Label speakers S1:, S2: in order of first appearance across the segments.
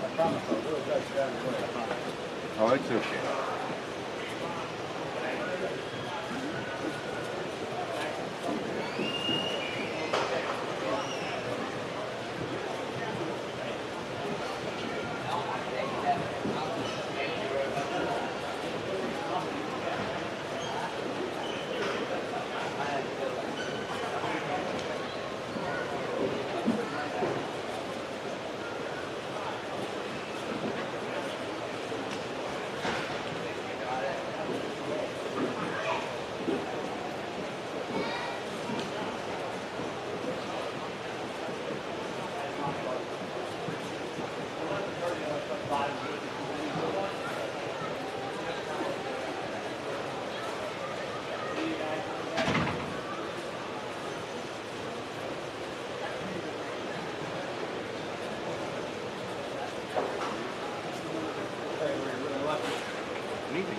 S1: promise I'll really try to get out of the way. I promise.
S2: Oh, it's okay.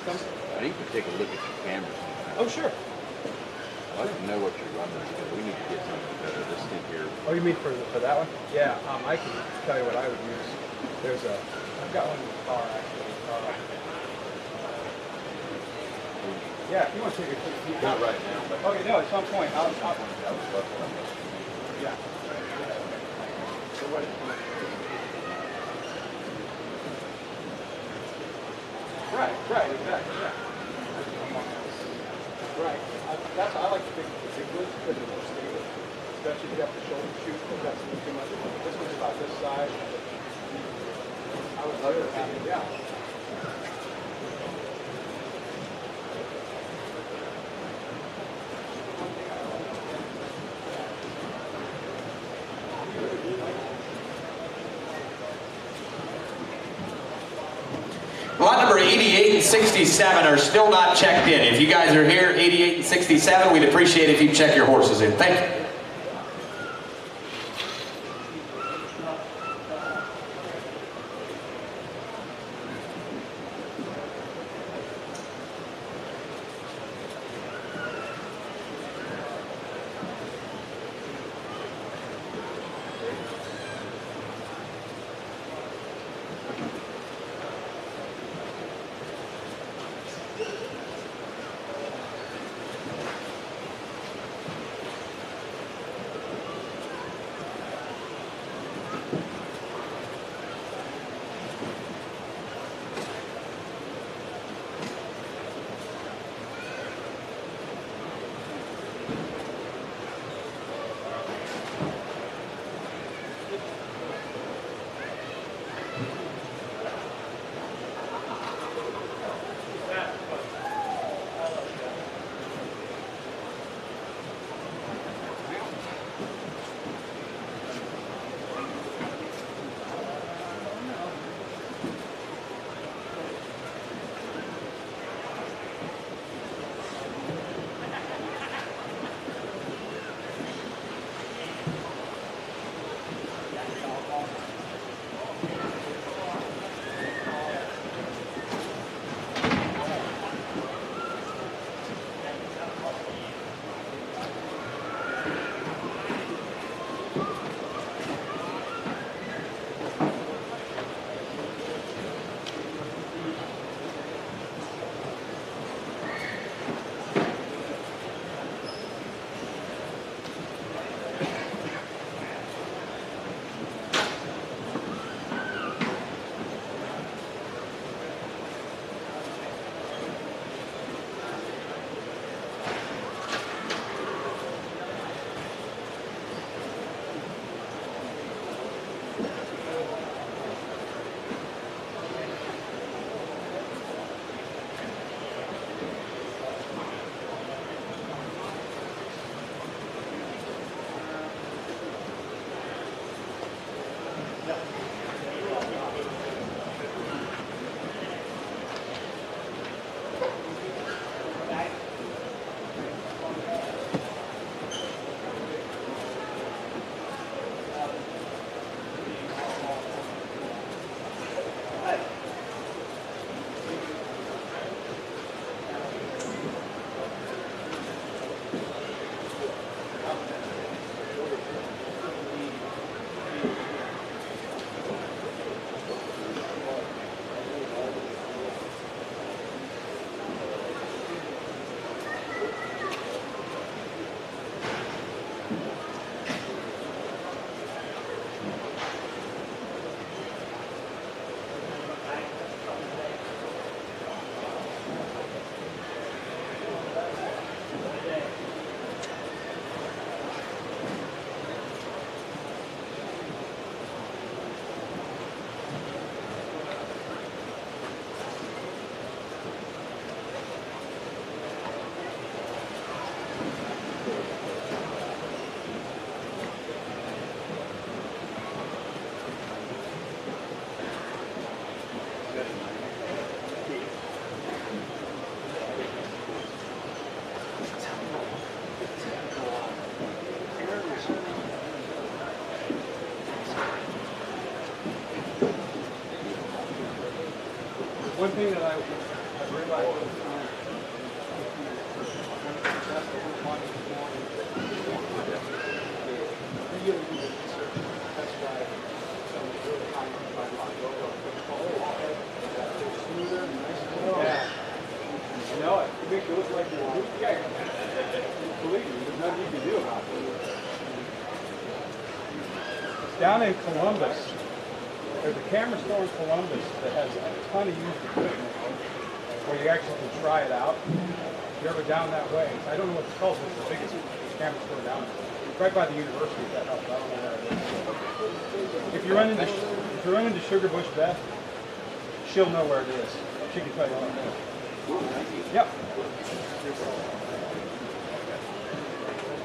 S2: I need to take a look at the cameras.
S1: Oh, sure.
S2: I'd like to know what you're running because we need to get something better. This thing here.
S1: Oh, you mean for that one? Yeah, I can tell you what I would use. I've got one in the car actually. Yeah, if you want to take a quick peek.
S2: Not right now, but
S1: Okay, no, at some point. Yeah. So what? Right, exactly, yeah. Right. That's I like to pick the big ones because they're more stable. Especially if you have the shoulder shoot, because that's a little too much. This one's about this size. I was really happy, yeah.
S3: Lot number 88 and 67 are still not checked in. If you guys are here, 88 and 67, we'd appreciate it if you check your horses in. Thank you.
S1: One thing that I realized was it makes you look like you're a good guy. Believe me, there's nothing you can do about it. Down in Columbus, there's a camera store in Columbus that has a ton of used equipment where you actually can try it out. If you're ever down that way, I don't know what it's called, but it's the biggest camera store down there. It's right by the university, if that helps. I don't know where it is. If you run into Sugar Bush Beth, she'll know where it is. She can tell you all about it. Yep.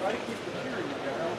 S1: Try to keep the cheering together.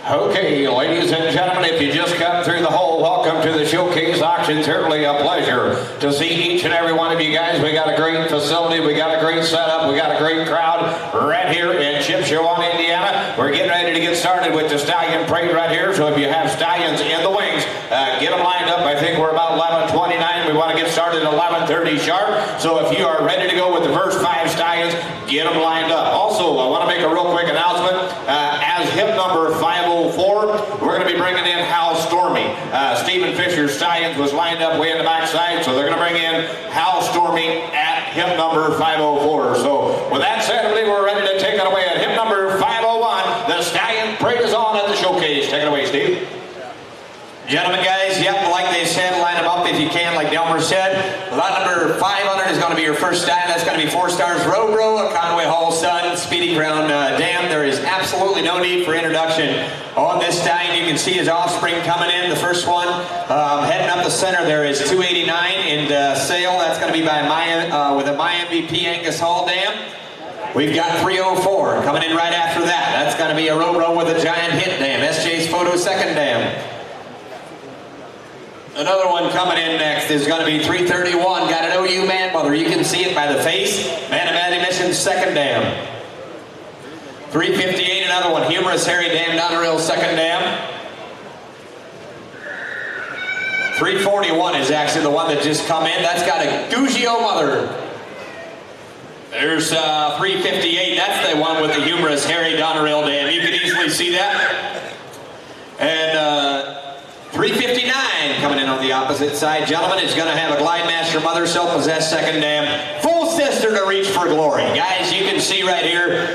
S3: Okay, ladies and gentlemen, if you just come through the hole, welcome to the Showcase Auction. Certainly a pleasure to see each and every one of you guys. We got a great facility, we got a great setup, we got a great crowd right here in Chippewa, Indiana. We're getting ready to get started with the Stallion Parade right here, so if you have stallions in the wings, get them lined up. I think we're about 11:29. We want to get started at 11:30 sharp, so if you are ready to go with the first 5 stallions, get them lined up. Also, I want to make a real quick announcement. As hip number 504, we're going to be bringing in Hal Stormy. Stephen Fisher's Stallions was lined up way in the backside, so they're going to bring in Hal Stormy at hip number 504. So with that said, I believe we're ready to take it away at hip number 501. The Stallion Parade is on at the Showcase. Take it away, Steve. Gentlemen, guys, yep, like they said, line them up if you can, like Delmer said. Lot number 500 is going to be your first stallion. That's going to be 4 Stars Robro, a Conway Hall Sun, Speedy Ground Dam. There is absolutely no need for introduction on this stallion. You can see his offspring coming in. The first one heading up the center there is 289 in sale. That's going to be by with a My MVP Angus Hall Dam. We've got 304 coming in right after that. That's going to be a Robro with a giant hit dam. SJ's Photo second dam. Another one coming in next is going to be 331. Got an OU man mother. You can see it by the face. Man of Mission second dam. 358, another one. Humorous Harry Dam, Donerail second dam. 341 is actually the one that just come in. That's got a Gugio mother. There's 358. That's the one with the Humorous Harry Donerail Dam. You can easily see that. And 359 coming in on the opposite side. Gentlemen, is going to have a Glide Master mother, self-possessed second dam, full sister to reach for glory. Guys, you can see right here,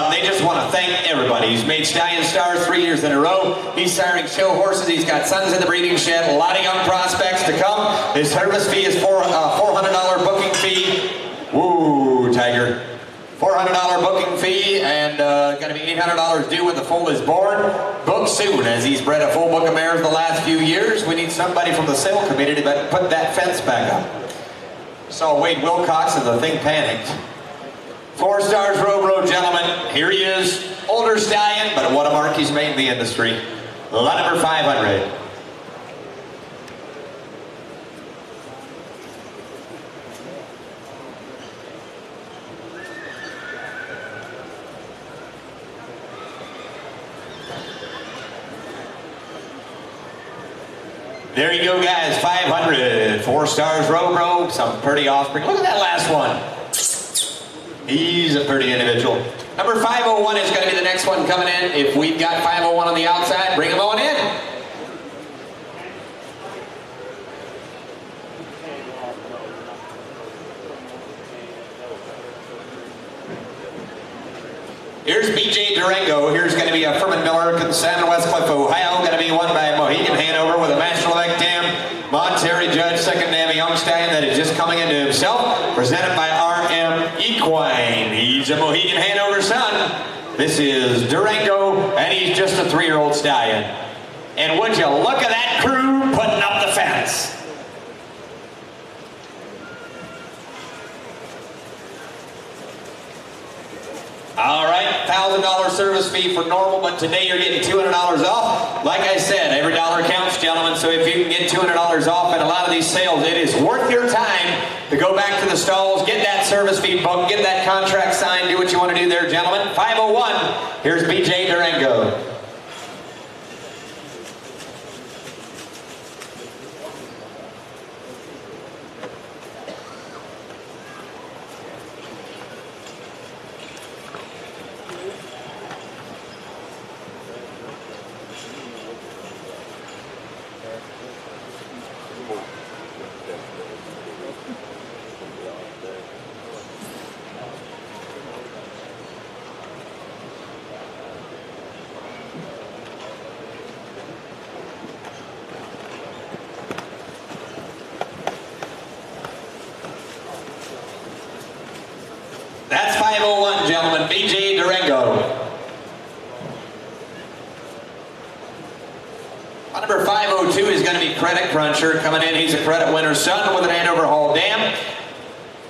S3: they just want to thank everybody. He's made Stallion Stars 3 years in a row. He's siring show horses. He's got sons in the breeding shed. A lot of young prospects to come. His service fee is $400 booking fee. Woo, Tiger. $400 booking fee, and going to be $800 due when the foal is born. Book soon, as he's bred a full book of mares the last few years. We need somebody from the sale committee to put that fence back up. Saw Wade Wilcox and the thing panicked. 4 Stars Robro, gentlemen. Here he is, older stallion, but what a mark he's made in the industry. Lot number 500. There you go, guys. 500. 4 Stars Robro. Some pretty offspring. Look at that last one. He's a pretty individual. Number 501 is going to be the next one coming in. If we've got 501 on the outside, bring them on in. Here's BJ Durango. Here's going to be a Furman Miller, Salmon Westcliff, Ohio. Going to be won by Mohegan Hanover with a Master Levesque dam. Monterey Judge, second dam, a young stallion that is just coming into himself. Presented by RM Equine. He's a Mohegan Hanover son. This is Durango, and he's just a 3-year-old stallion. And would you look at that crew putting up the fence? All right, $1,000 service fee for normal, but today you're getting $200 off. Like I said, every dollar counts, gentlemen, so if you can get $200 off in a lot of these sales, it is worth your time to go back to the stalls, get that service fee booked, get that contract signed, do what you want to do there, gentlemen. 501, here's BJ Durango. That's 501, gentlemen. BJ Durango. Number 502 is going to be Credit Cruncher. Coming in, he's a credit winner son with an Hanover Hall dam.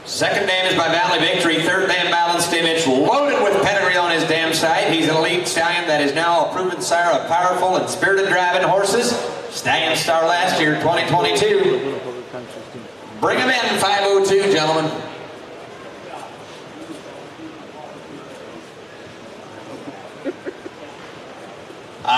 S3: Second dam is by Valley Victory. Third dam, Balanced Image, loaded with pedigree on his dam side. He's an elite stallion that is now a proven sire of powerful and spirited driving horses. Stallion star last year, 2022. Bring him in, 502, gentlemen.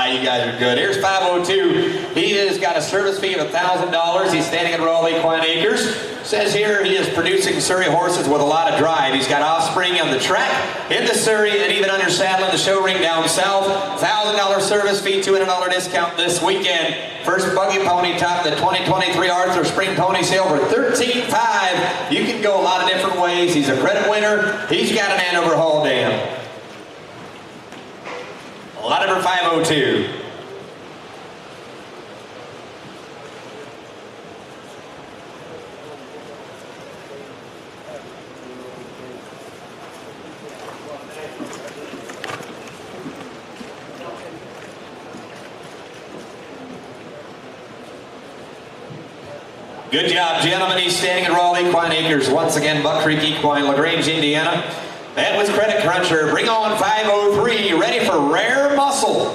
S3: You guys are good. Here's 502. He has got a service fee of $1,000. He's standing at Royal Equine Acres. Says here he is producing Surrey horses with a lot of drive. He's got offspring on the track, in the Surrey, and even under saddle in the show ring down south. $1,000 service fee, $200 discount this weekend. First buggy pony top the 2023 Arthur Spring Pony Sale for $13,500. You can go a lot of different ways. He's a credit winner. He's got an Hanover Hall dam. Lot number 502. Good job, gentlemen. He's standing at Royal Equine Acres. Once again, Buck Creek Equine, LaGrange, Indiana. That was Credit Cruncher. Bring on 503. Ready for Rare Muscle.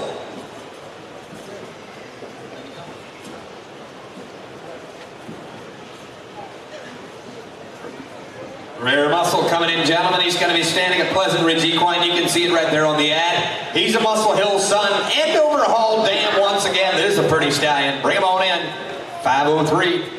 S3: Rare Muscle coming in, gentlemen. He's going to be standing at Pleasant Ridge Equine. You can see it right there on the ad. He's a Muscle Hill son. Andover Hall dam once again. This is a pretty stallion. Bring him on in. 503.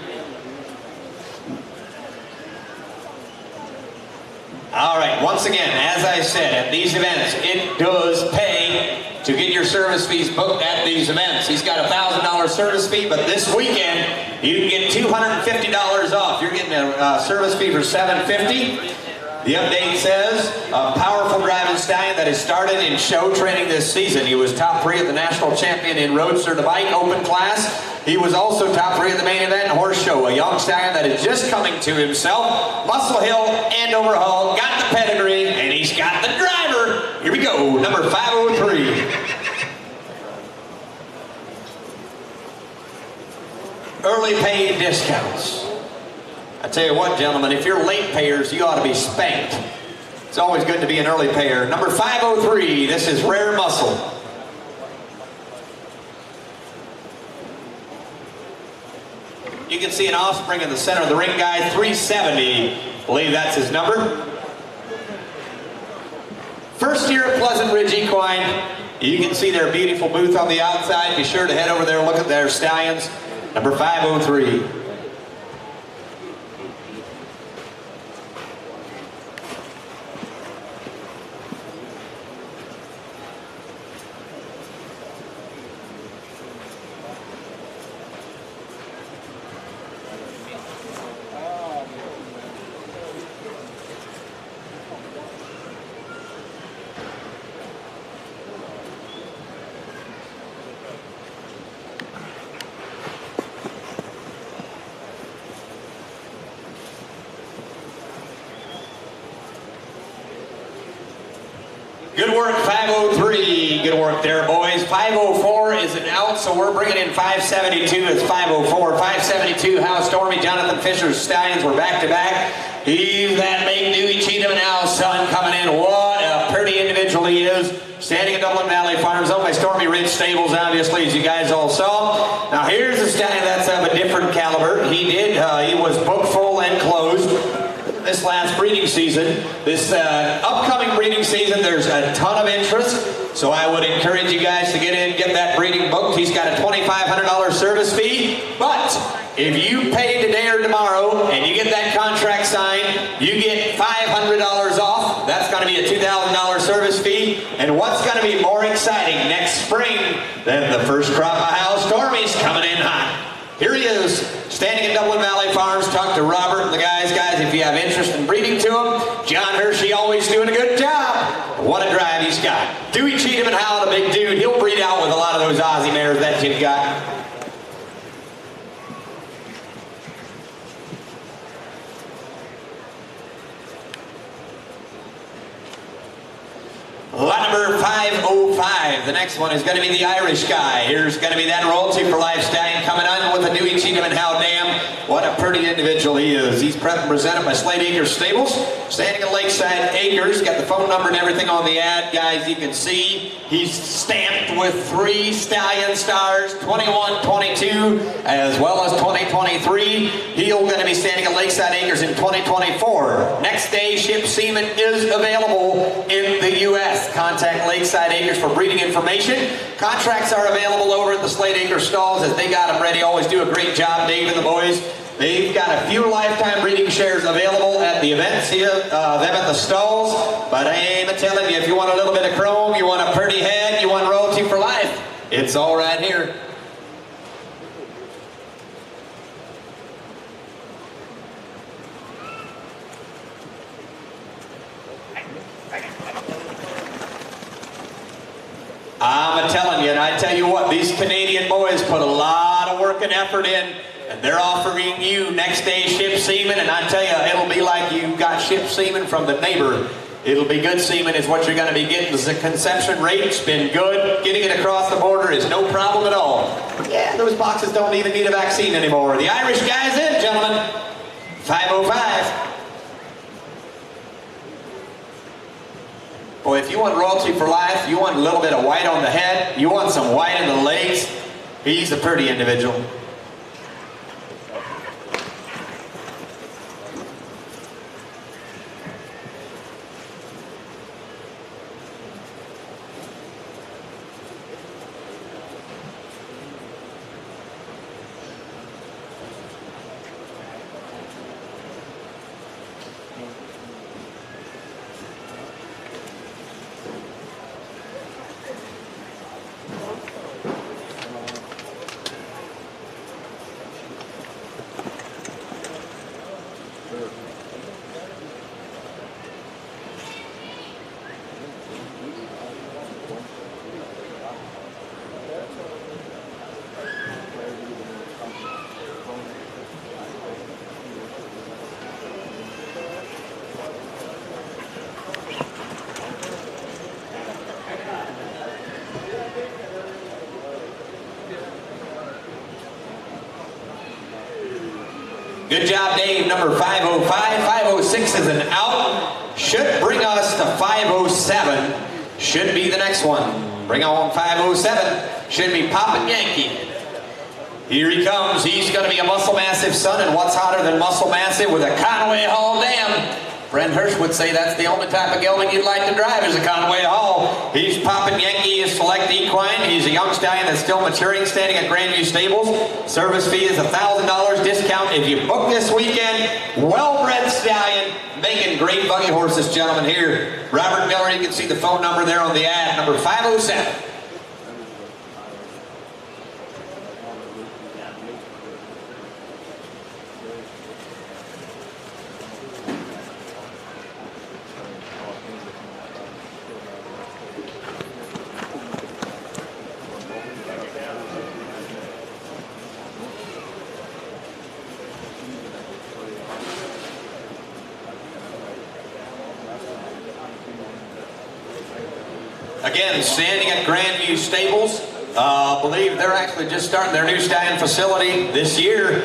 S3: All right, once again, as I said, at these events, it does pay to get your service fees booked at these events. He's got a $1,000 service fee, but this weekend, you can get $250 off. You're getting a service fee for $750. The update says, a powerful driving stallion that has started in show training this season. He was top 3 at the national champion in Roadster to Bike Open Class. He was also top 3 at the main event horse show. A young stallion that is just coming to himself. Muscle Hill, Andover Hall, got the pedigree, and he's got the driver. Here we go, number 503. Early pay discounts. I tell you what, gentlemen, if you're late payers, you ought to be spanked. It's always good to be an early payer. Number 503, this is Rare Muscle. You can see an offspring in the center of the ring, guys, 370. I believe that's his number. First year at Pleasant Ridge Equine. You can see their beautiful booth on the outside. Be sure to head over there and look at their stallions. Number 503. Good work, 503. Good work there, boys. 504 is an out, so we're bringing in 572. It's 504. 572, How Stormy, Jonathan Fisher's Stallions were back-to-back. He's that big Dewey Cheatham and Al's son coming in. What a pretty individual he is. Standing at Dublin Valley Farms, owned by Stormy Ridge Stables, obviously, as you guys all saw. Now here's a stallion that's of a different caliber. He was booked full and closed this last breeding season. This upcoming breeding season, there's a ton of interest, so I would encourage you guys to get in, get that breeding booked. He's got a $2,500 service fee, but if you pay today or tomorrow and you get that contract signed, you get $500 off. That's going to be a $2,000 service fee. And what's going to be more exciting next spring than the first crop of House Stormies coming in hot? Here he is, standing in Dublin Valley Farms. Talk to Robert and the guys. Guys, if you have interest in breeding to him, John Hershey always doing a good job. What a drive he's got. Dewey Cheatham and Hal, the big dude, he'll breed out with a lot of those Aussie mares that you've got. Lot number 505. The next one is going to be the Irish guy. Here's going to be that royalty for life stallion coming on with the Dewey Cheatham and How Dam. What a pretty individual he is. He's presented by Slade Acres Stables. Standing at Lakeside Acres. Got the phone number and everything on the ad. Guys, you can see he's stamped with 3 stallion stars, 21, 22, as well as 2023. He's going to be standing at Lakeside Acres in 2024. Next day, ship semen is available in the U.S. Contact Lakeside Acres for breeding information. Contracts are available over at the Slade Acres stalls as they got them ready. Always do a great job, Dave and the boys. They've got a few lifetime breeding shares available at the events here, them at the stalls. But I ain't telling you, if you want a little bit of chrome, you want a pretty head, you want royalty for life, it's all right here. I'm telling you, and I tell you what, these Canadian boys put a lot of work and effort in, and they're offering you next day ship semen, and I tell you, it'll be like you got ship semen from the neighbor. It'll be good semen is what you're going to be getting. The conception rate's been good. Getting it across the border is no problem at all. Yeah, those boxes don't even need a vaccine anymore. The Irish guy's in, gentlemen. 505. Boy, if you want royalty for life, you want a little bit of white on the head, you want some white in the legs, he's a pretty individual. Good job, Dave. Number 505. 506 is an out. Should bring us to 507. Should be the next one. Bring on 507. Should be Poppin' Yankee. Here he comes. He's going to be a Muscle Massive son, and what's hotter than Muscle Massive with a Conway Hall Dam? Friend Hirsch would say that's the only type of gelding you'd like to drive is a Conway Hall. He's Poppin' Yankee, his select equine. He's a young stallion that's still maturing, standing at Grandview Stables. Service fee is $1,000 discount if you book this weekend. Well-bred stallion, making great buggy horses, gentlemen, here. Robert Miller, you can see the phone number there on the ad, number 507. Again, standing at Grandview Stables. Believe they're actually just starting their new Stallion facility this year.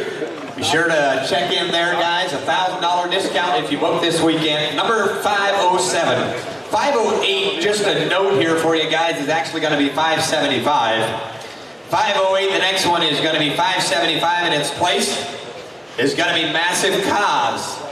S3: Be sure to check in there, guys. $1,000 discount if you book this weekend. Number 507. 508, just a note here for you guys, is actually going to be 575. 508, the next one is going to be 575 in its place. Is going to be Massive Cause.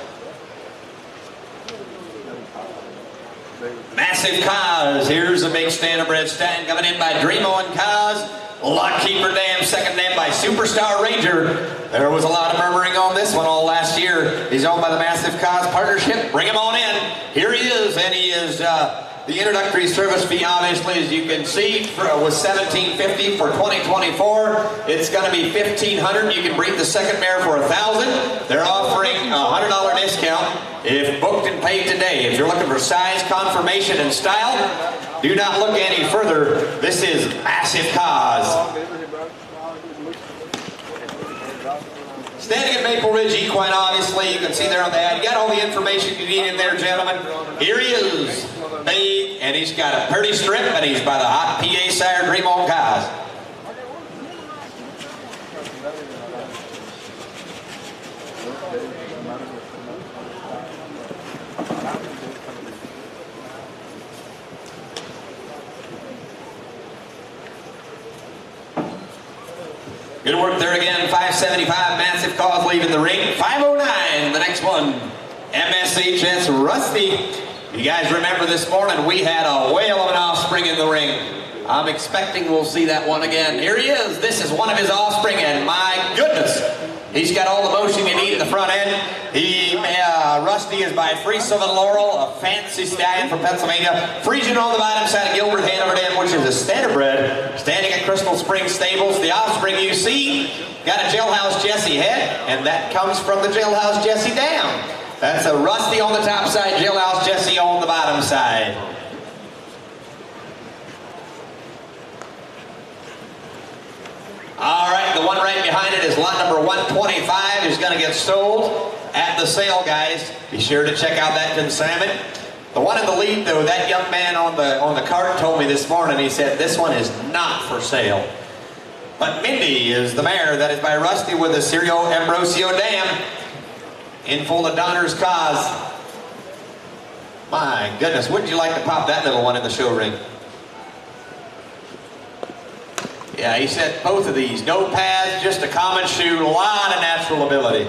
S3: Massive Cause. Here's a big standardbred stand coming in by Dreamo and Cause. Lockkeeper Dam, second name by Superstar Ranger. There was a lot of murmuring on this one all last year. He's owned by the Massive Cause Partnership. Bring him on in. Here he is, and he is the introductory service fee, obviously, as you can see, was $1,750 for 2024. It's going to be $1,500. You can breed the second mare for $1,000. They're offering a $100 discount if booked and paid today. If you're looking for size, conformation, and style, do not look any further. This is Massive Cause. Standing at Maple Ridge Equine, obviously, you can see there on the ad. Got all the information you need in there, gentlemen. Here he is, big, and he's got a pretty strip, and he's by the hot PA sire Dreamo and Cause. Good work there again. 575, Massive Cause leaving the ring. 509, the next one. MSH, that's Rusty. You guys remember this morning we had a whale of an offspring in the ring. I'm expecting we'll see that one again. Here he is. This is one of his offspring, and my goodness, he's got all the motion you need at the front end. Rusty is by Free Sylvan Laurel, a fancy stallion from Pennsylvania. Frisian on the bottom side of Gilbert Hanover Dam, which is a standardbred. Standing at Crystal Springs Stables. The offspring you see got a Jailhouse Jesse head, and that comes from the Jailhouse Jesse Dam. That's a Rusty on the top side, Jailhouse Jesse on the bottom side. All right, the one right behind it is lot number 125. Is going to get sold at the sale, guys. Be sure to check out that consignment. The one in the lead, though, that young man on the cart told me this morning, he said this one is not for sale. But Mindy is the mare that is by Rusty with the Sirio Ambrosio Dam in full of Donner's Cause. My goodness, wouldn't you like to pop that little one in the show ring? Yeah, he said both of these. No pads, just a common shoe, a lot of natural ability.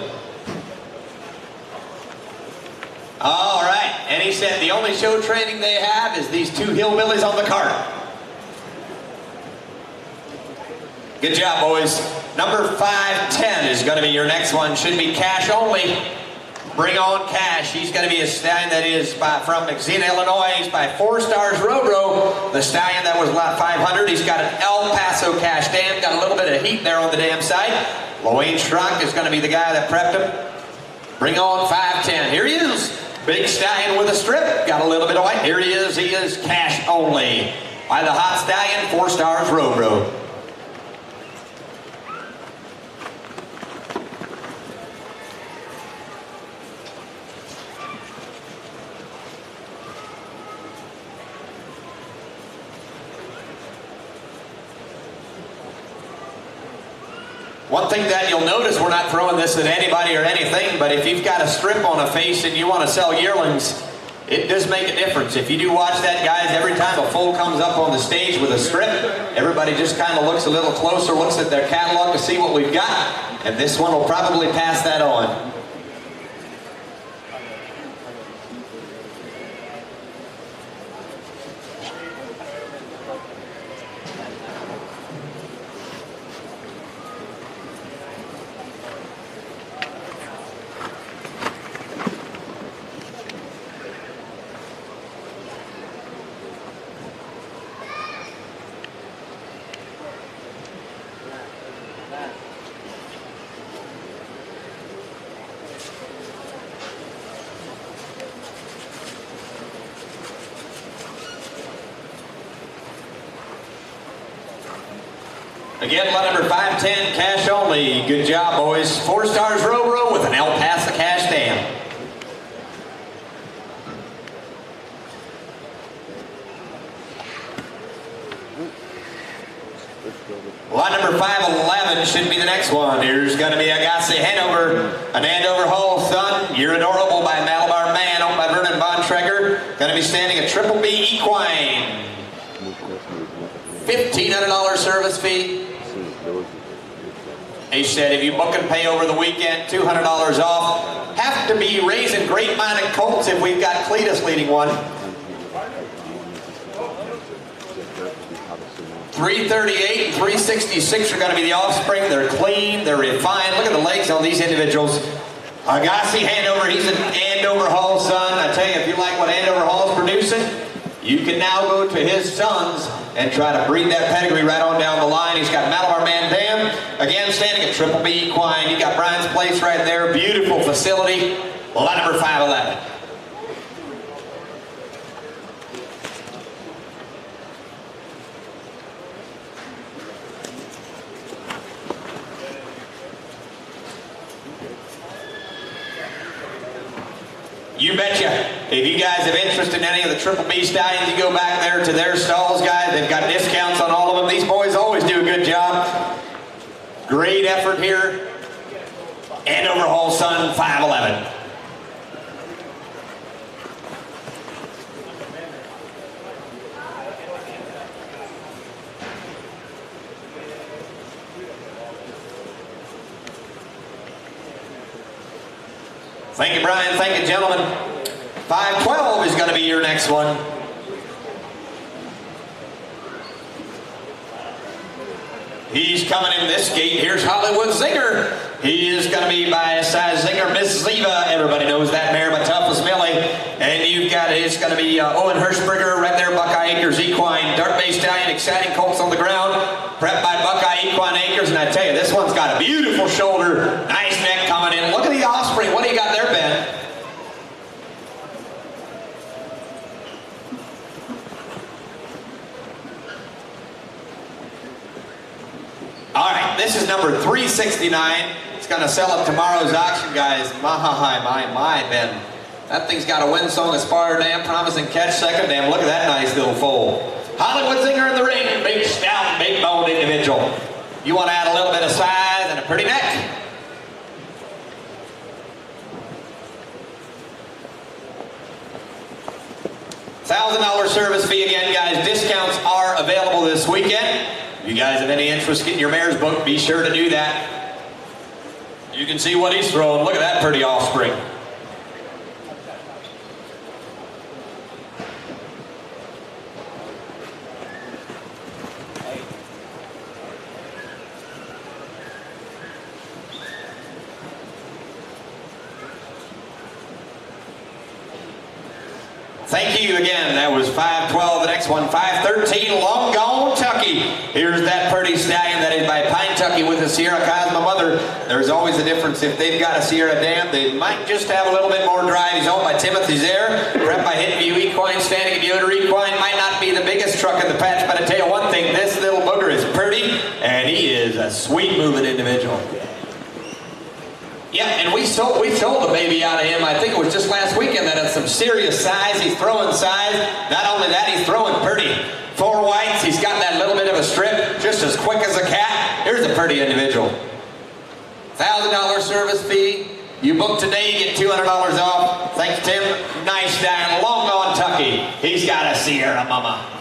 S3: All right, and he said the only show training they have is these two hillbillies on the cart. Good job, boys. Number 510 is going to be your next one. Should be cash only. Bring on cash. He's going to be a stallion that is from Xenia, Illinois. He's by 4 Stars Rodro. The stallion that was lot 500. He's got an El Paso cash dam. Got a little bit of heat there on the dam side. Loane Strunk is going to be the guy that prepped him. Bring on 510. Here he is. Big stallion with a strip. Got a little bit of white. Here he is. He is cash only. By the hot stallion, 4 Stars Rodro. One thing that you'll notice, we're not throwing this at anybody or anything, but if you've got a strip on a face and you want to sell yearlings, it does make a difference. If you do watch that, guys, every time a foal comes up on the stage with a strip, everybody just kind of looks a little closer, looks at their catalog to see what we've got, and this one will probably pass that on. Again, lot number 510, cash only. Good job, boys. 4 Stars Rodro with an El Paso cash dam. this should be the next one. Here's going to be Agassi Hanover, an Andover Hall son. You're Adorable by Malabar Man, owned by Vernon Bontrager. Going to be standing a Triple B Equine. $1,500 service fee. He said if you book and pay over the weekend, $200 off. Have to be raising great-minded colts if we've got Cletus leading one. 338 and 366 are going to be the offspring. They're clean, they're refined. Look at the legs on these individuals. Agassi Hanover, he's an Andover Hall son. I tell you, if you like what Andover Hall is producing, you can now go to his sons and try to breed that pedigree right on down the line. He's got Malabar Man Dam, again standing at Triple B Equine. You got Brian's Place right there, beautiful facility. Lot number 511. You betcha. If you guys have interest in any of the Triple B stallions, you go back there to their stalls, guys. They've got discounts on all of them. These boys always do a good job. Great effort here. Andover Hall son, 511. Thank you, Brian. Thank you, gentlemen. 512 is going to be your next one. He's coming in this gate. Here's Hollywood Zinger. He is going to be by size Zinger, Miss Ziva. Everybody knows that mare, but tough as Millie. And you've got, it's going to be Owen Hirschberger right there, Buckeye Acres Equine. Dark-based stallion, exciting colts on the ground. Prepped by Buckeye Equine Acres. And I tell you, this one's got a beautiful shoulder. Nice neck coming in. Look at the offspring. What do you got there, Ben? All right, this is number 369. It's going to sell at tomorrow's auction, guys. My, Ben. That thing's got a win song, Aspire Dam, Promising Catch, Second Dam. Look at that nice little foal. Hollywood Zinger in the ring, big stout, big boned individual. You want to add a little bit of size and a pretty neck? $1,000 service fee again, guys. Discounts are available this weekend. If you guys have any interest in getting your mares booked, be sure to do that. You can see what he's throwing. Look at that pretty offspring. Thank you again. That was 512. The next one, 513, Long Gone Tucky. Here's that pretty stallion that is by Pine Tucky with a Sierra Cosma mother. There's always a difference. If they've got a Sierra Dam, they might just have a little bit more drive. He's owned by Timothy Zare, prepped by Hidden View Equine, standing at Yoder Equine. Might not be the biggest truck in the patch, but I tell you one thing, this little booger is pretty, and he is a sweet moving individual. Yeah, and we sold the baby out of him. I think it was just last weekend that had some serious size. He's throwing size. Not only that, he's throwing pretty. 4 whites. He's got that little bit of a strip, just as quick as a cat. Here's a pretty individual. $1,000 service fee. You book today, you get $200 off. Thanks, Tim. Nice down. Long Gone Tucky. He's got a Sierra Mama.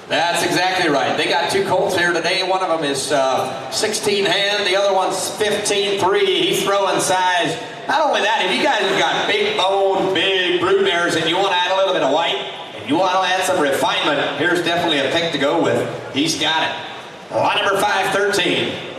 S3: That's exactly right. They got 2 colts here today. One of them is 16 hand. The other one's 15-3. He's throwing size. Not only that, if you guys have got big bone, big brood mares and you want to add a little bit of white and you want to add some refinement, here's definitely a pick to go with. He's got it. Lot number 513.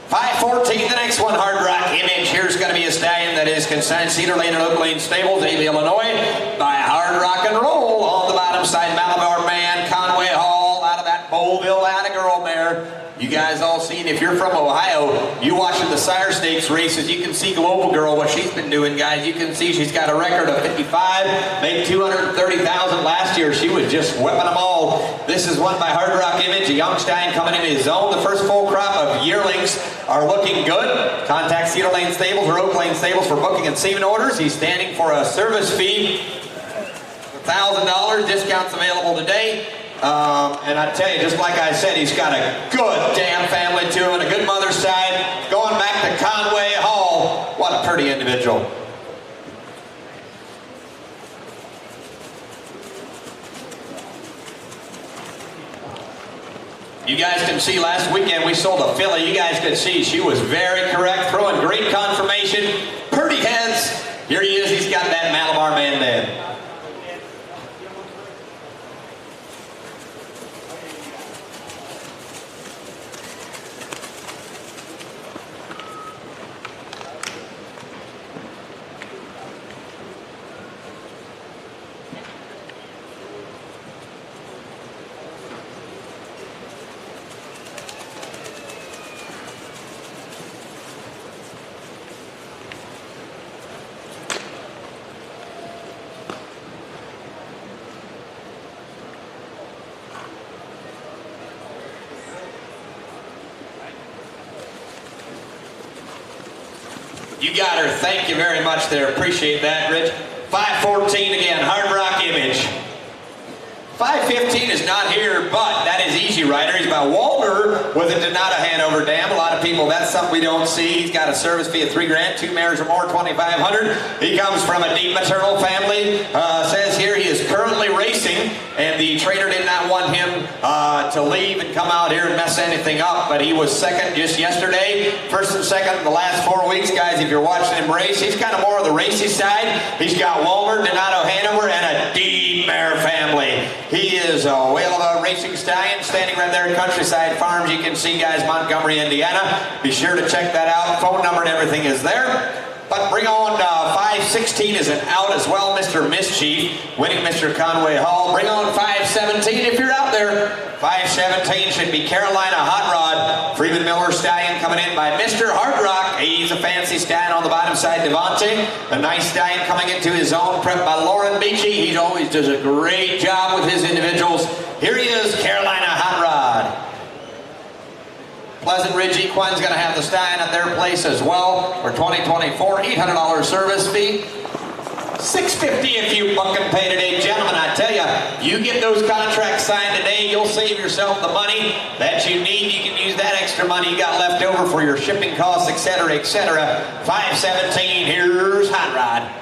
S3: 514, the next one, Hard Rock Image. Here's going to be a stallion that is consigned Cedar Lane and Oak Lane Stables, Davie, Illinois, by Hard Rock and Roll. On the bottom side, Malabar Man, Conway Hall, out of that Bowlville, out of girl mare. You guys all seen
S4: if you're from Ohio, you watching the Sire Stakes races, you can see Global Girl, what she's been doing, guys. You can see she's got a record of 55, made 230,000 last year. She was just whipping them all. This is won by Hard Rock Image, a young Stein coming into his own. The first full crop of yearlings are looking good. Contact Cedar Lane Stables or Oak Lane Stables for booking and semen orders. He's standing for a service fee, $1,000. Discounts available today. And I tell you, just like I said, he's got a good damn family to him and a good mother's side. Going back to Conway Hall. What a pretty individual. You guys can see last weekend we sold a filly. You guys could see she was very correct, throwing great confirmation. Pretty heads. Here he is. He's got that Malabar man there. You got her. Thank you very much there. Appreciate that, Rich. 514 again. Hard Rock Image. 515 is not here, but that is Easy Rider. He's by Walter with a Donata Hanover Dam. A lot of people, that's something we don't see. He's got a service fee of $3 grand, 2 mares or more, $2,500. He comes from a deep maternal family. Says here he is currently racing, and the trainer did not want him to leave and come out here and mess anything up, but he was second just yesterday. First and second in the last 4 weeks, guys. If you're watching him race, he's kind of more of the racy side. He's got Walter, Donato Hanover, and a deep mare family. He is a whale of a racing stallion standing right there at Countryside Farms. You can see, guys, Montgomery, Indiana. Be sure to check that out. Phone number and everything is there. But bring on 516 is an out as well, Mr. Mischief, winning Mr. Conway Hall. Bring on 517 if you're out there. 517 should be Carolina Hot Rod. Freeman Miller Stallion coming in by Mr. Hard Rock. He's a fancy stallion on the bottom side, Devontae. A nice stallion coming into his own, prep by Lauren Beachy. He always does a great job with his individuals. Here he is, Carolina Hot Rod. Pleasant Ridge Equine's going to have the stallion at their place as well for 2024. $800 service fee. $650 if you book and pay today. Gentlemen, I tell you, you get those contracts signed today, you'll save yourself the money that you need. You can use that extra money you got left over for your shipping costs, etc., etc. 517, here's Hot Rod.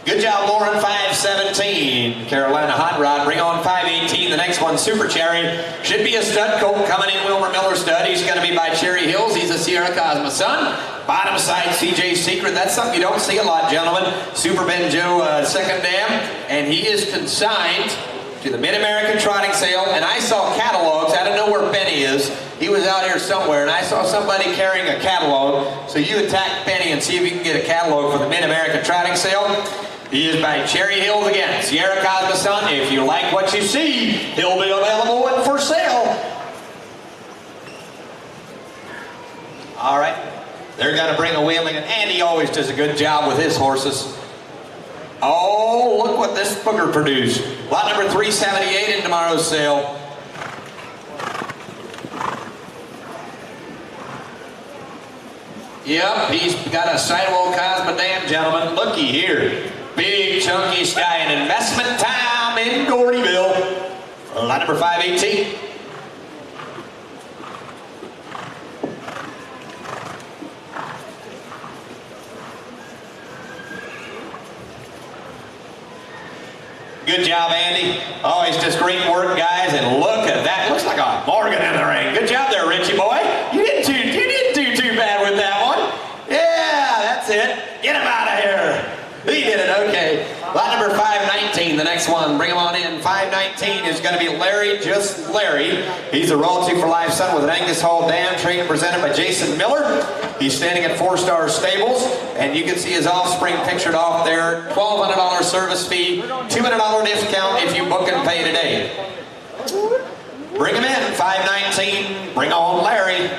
S4: Good job, Lauren. 517. Carolina Hot Rod. Bring on 518. The next one, Super Cherry. Should be a stud colt coming in. Wilmer Miller stud. He's going to be by Cherry Hills. He's a Sierra Cosma son. Bottom side, CJ Secret. That's something you don't see a lot, gentlemen. Super Benjo second dam. And he is consigned to the Mid-American Trotting Sale. And I saw catalogs. I don't know where Benny is. He was out here somewhere, and I saw somebody carrying a catalog. So you attack Benny and see if you can get a catalog for the Mid-American Trotting Sale. He is by Cherry Hills again. Sierra Cosma son. If you like what you see, he'll be available and for sale. All right. They're going to bring a wheeling, and Andy always does a good job with his horses. Oh, look what this booger produced. Lot number 378 in tomorrow's sale. Yep, he's got a sidewall Cosma dam, gentlemen. Looky here. Big chunky stallion. Investment time in Gordyville. Lot number 518. Good job, Andy. Always just great work, guys. And look at that. Looks like a Morgan in the ring. Good job there, Richie boy. You didn't do too bad with that one. Yeah, that's it. Get him out of here. He did it okay. Lot number 519, the next one. Bring him on in. 519 is going to be Larry, just Larry. He's a royalty for life son with an Angus Hall dam, trained and presented by Jason Miller. He's standing at 4-Star Stables, and you can see his offspring pictured off there. $1,200 service fee, $200 discount if you book and pay today. Bring him in, 519. Bring on Larry.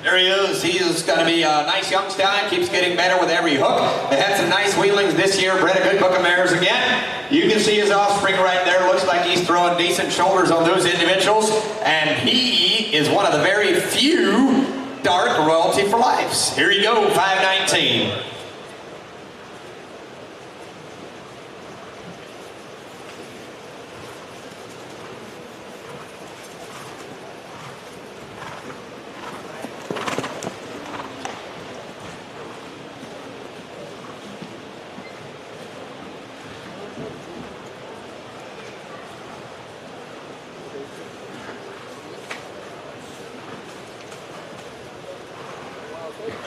S4: There he is. He is going to be a nice young stallion. Keeps getting better with every hook. They had some nice wheelings this year. Bred a good book of mares again. You can see his offspring right there. Looks like he's throwing decent shoulders on those individuals. And he is one of the very few dark royalty for lives. Here you go, 519.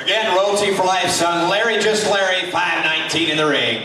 S4: Again, royalty for life, son. Larry, just Larry, 519 in the ring.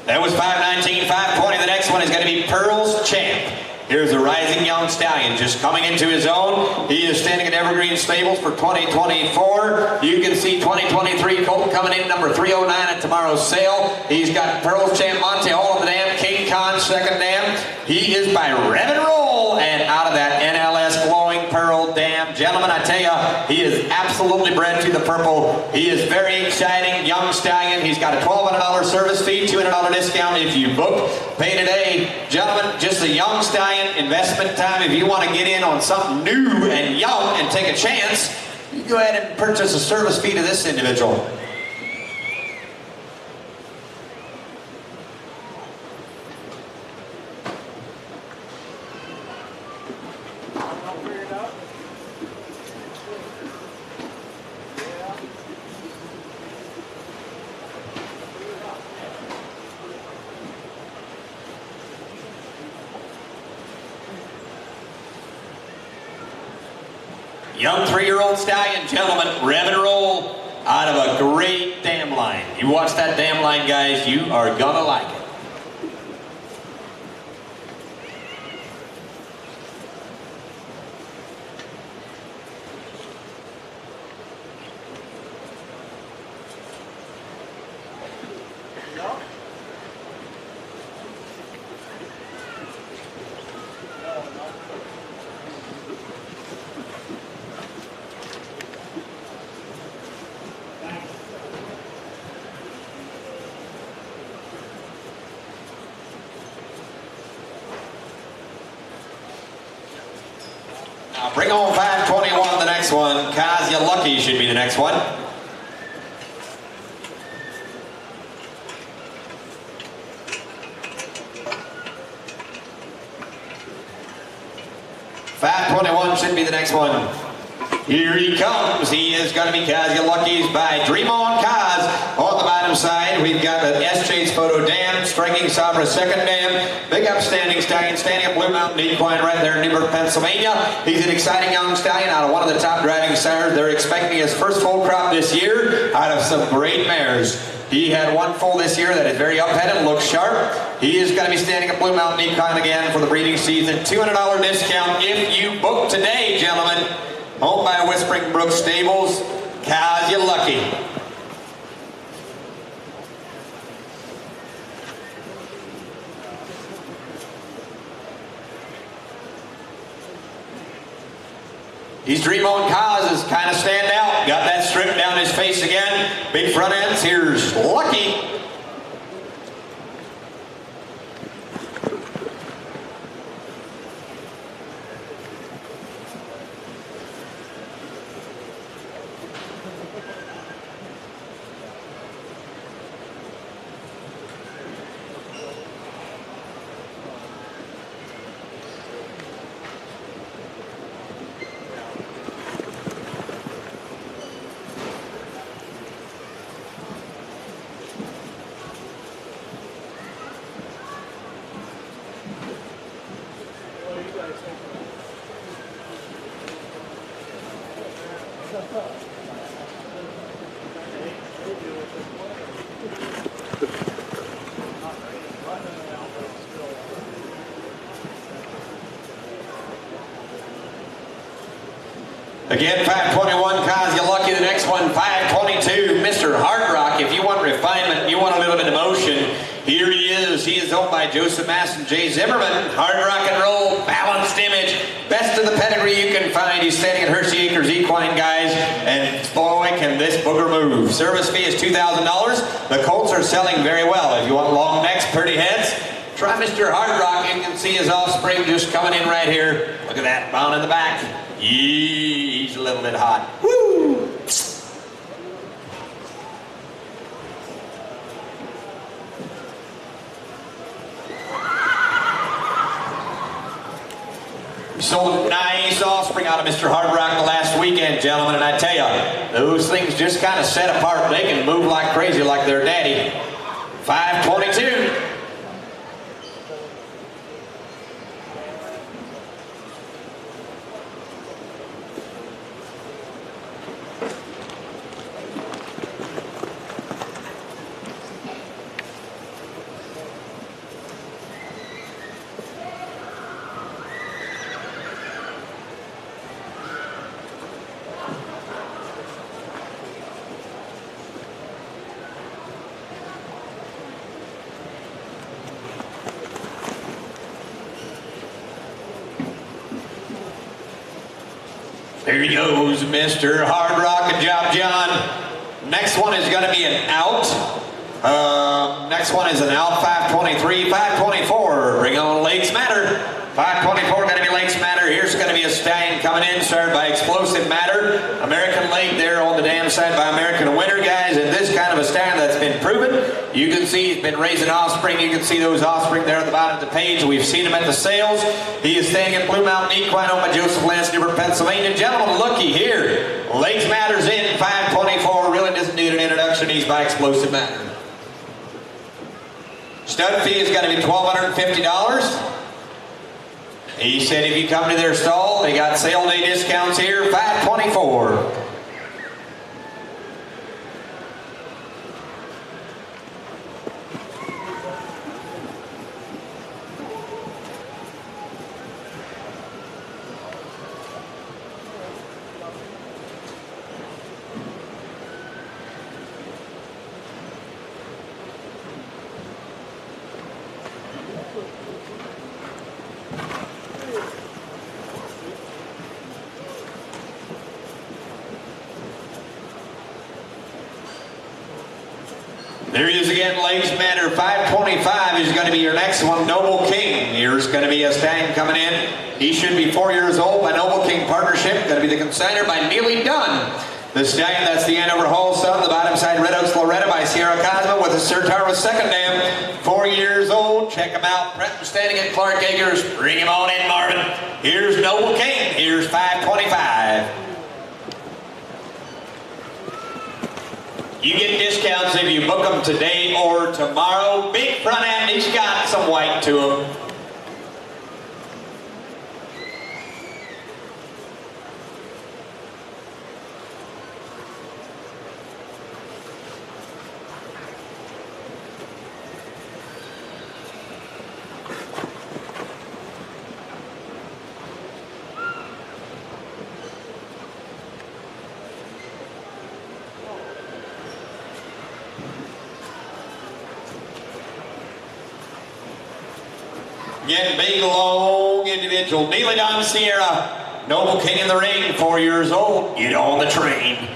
S4: That was 519, 520. The next one is going to be Pearl's Champ. Here's a rising young stallion just coming into his own. He is standing at Evergreen Stables for 2024. You can see 2023 Colt coming in number 309 at tomorrow's sale. He's got Pearl's Champ, Monte Hall in the dam, King Khan second dam. He is by Rev and Roll, and out of that NLS Glowing Pearl dam. Gentlemen, I tell you, he is absolutely bred to the purple. He is very exciting, young stallion. He's got a $1,200 service fee, $200 discount if you book. Pay today. Gentlemen, just a young stallion. Investment time. If you want to get in on something new and young and take a chance, you go ahead and purchase a service fee to this individual. Young 3-year-old stallion, gentlemen, Rev and Roll out of a great dam line. You watch that dam line, guys, you are gonna like it. Bring on 521, the next one. Cause You Lucky should be the next one. $521 should be the next one. Here he comes. He is going to be Cause You Lucky's by Dream On Kaz. On the bottom side, we've got the SJ's Photo Dam, Striking Sabra second dam, big upstanding stallion, standing up Blue Mountain Equine right there in Newburgh, Pennsylvania. He's an exciting young stallion out of one of the top driving sires. They're expecting his first full crop this year out of some great mares. He had one foal this year that is very up-headed, looks sharp. He is going to be standing at Blue Mountain Equine again for the breeding season. $200 discount if you book today, gentlemen. Owned by Whispering Brook Stables. Cause You Lucky. These Dream On Causes kind of stand out. Got that strip down his face again. Big front ends. Here's Lucky. Again, 521, cause you lucky. The next one, 522, Mr. Hard Rock. If you want refinement, you want a little bit of emotion, here he is. He is owned by Joseph Mass and Jay Zimmerman. Hard rock and roll, balanced image, best of the pedigree you can find. He's standing at Hershey Acres Equine, guys, and boy, can this booger move. Service fee is $2,000. The colts are selling very well. If you want long necks, pretty heads, try Mr. Hard Rock. You can see his offspring just coming in right here. Look at that bound in the back. He's a little bit hot. Woo! We sold a nice offspring out of Mr. Hard Rock the last weekend, gentlemen, and I tell you, those things just kind of set apart. They can move like crazy like their daddy. 522. There he goes, Mr. Hard Rock. Good job, John. Next one is going to be an out. Next one is an out, 523, 524. Bring on Lakes Matter. 524 going to be Lakes Matter. Here's going to be a stallion coming in, started by Explosive Matter. American Lake there on the dam side by American Winter, guys. And this kind of a stallion that's been proven. You can see he's been raising offspring. You can see those offspring there at the bottom of the page. We've seen him at the sales. He is standing at Blue Mountain Equine, owned by Joseph Lance, Newburgh, Pennsylvania. Gentlemen, looky here. Lakes Matter's in 524. Really doesn't need an introduction. He's by Explosive Matter. Stud fee is going to be $1,250. He said if you come to their stall, they got sale day discounts here, $524. There he is again, Lakes Matter. 525 is going to be your next one, Noble King. Here's going to be a stallion coming in. He should be 4 years old by Noble King Partnership. Going to be the consignor by Neely Dunn. The stallion, that's the Andover Hall son. The bottom side, Red Oaks Loretta by Sierra Cosmo with a Sertar with second dam. 4 years old. Check him out. Brett standing at Clark Acres. Bring him on in, Marvin. Here's Noble King. Here's 525. You get discounts if you book them today or tomorrow. Big front end, he's got some white to him. Again, big, long individual. Neely Don Sierra, Noble King in the ring, 4 years old. Get on the train.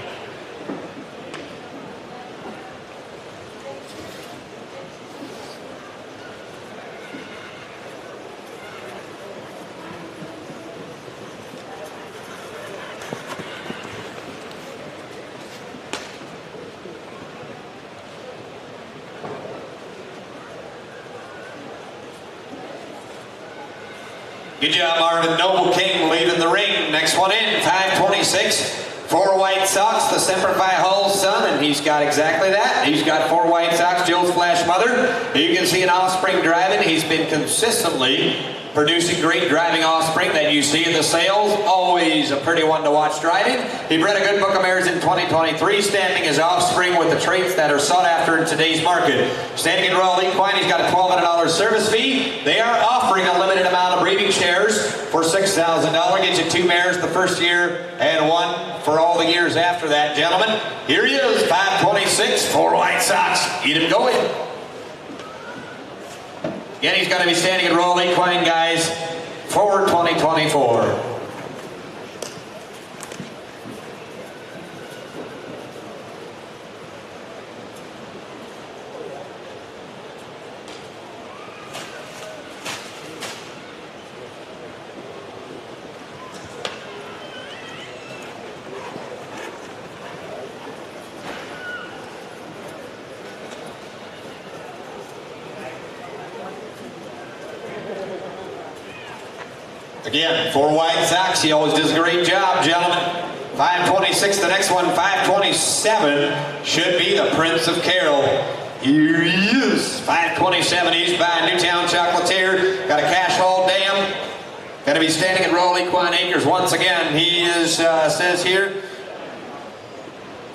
S4: Good job, Marvin. Noble King leaving the ring. Next one in, 526. 4 white socks, the Semper Fi Hall's son, and he's got exactly that. He's got 4 white socks, Jill's Flash Mother. You can see an offspring driving. He's been consistently producing great driving offspring that you see in the sales. Always a pretty one to watch driving. He bred a good book of mares in 2023, stamping his offspring with the traits that are sought after in today's market. Standing in Royal Equine, he's got a $1,200 service fee. They are offering a limited amount of breeding shares for $6,000. Get you 2 mares the first year and 1 for all the years after that, gentlemen. Here he is, 526 for White Sox. Get him going. Again, he's going to be standing in Royal Equine, guys, for 2024. Again, for White Sox, he always does a great job, gentlemen. 526, the next one, 527, should be the Prince of Carroll. Here he is, 527, he's by Newtown Chocolatier. Got a Cashwall Dam. Going to be standing at Royal Equine Acres once again. He is, says here,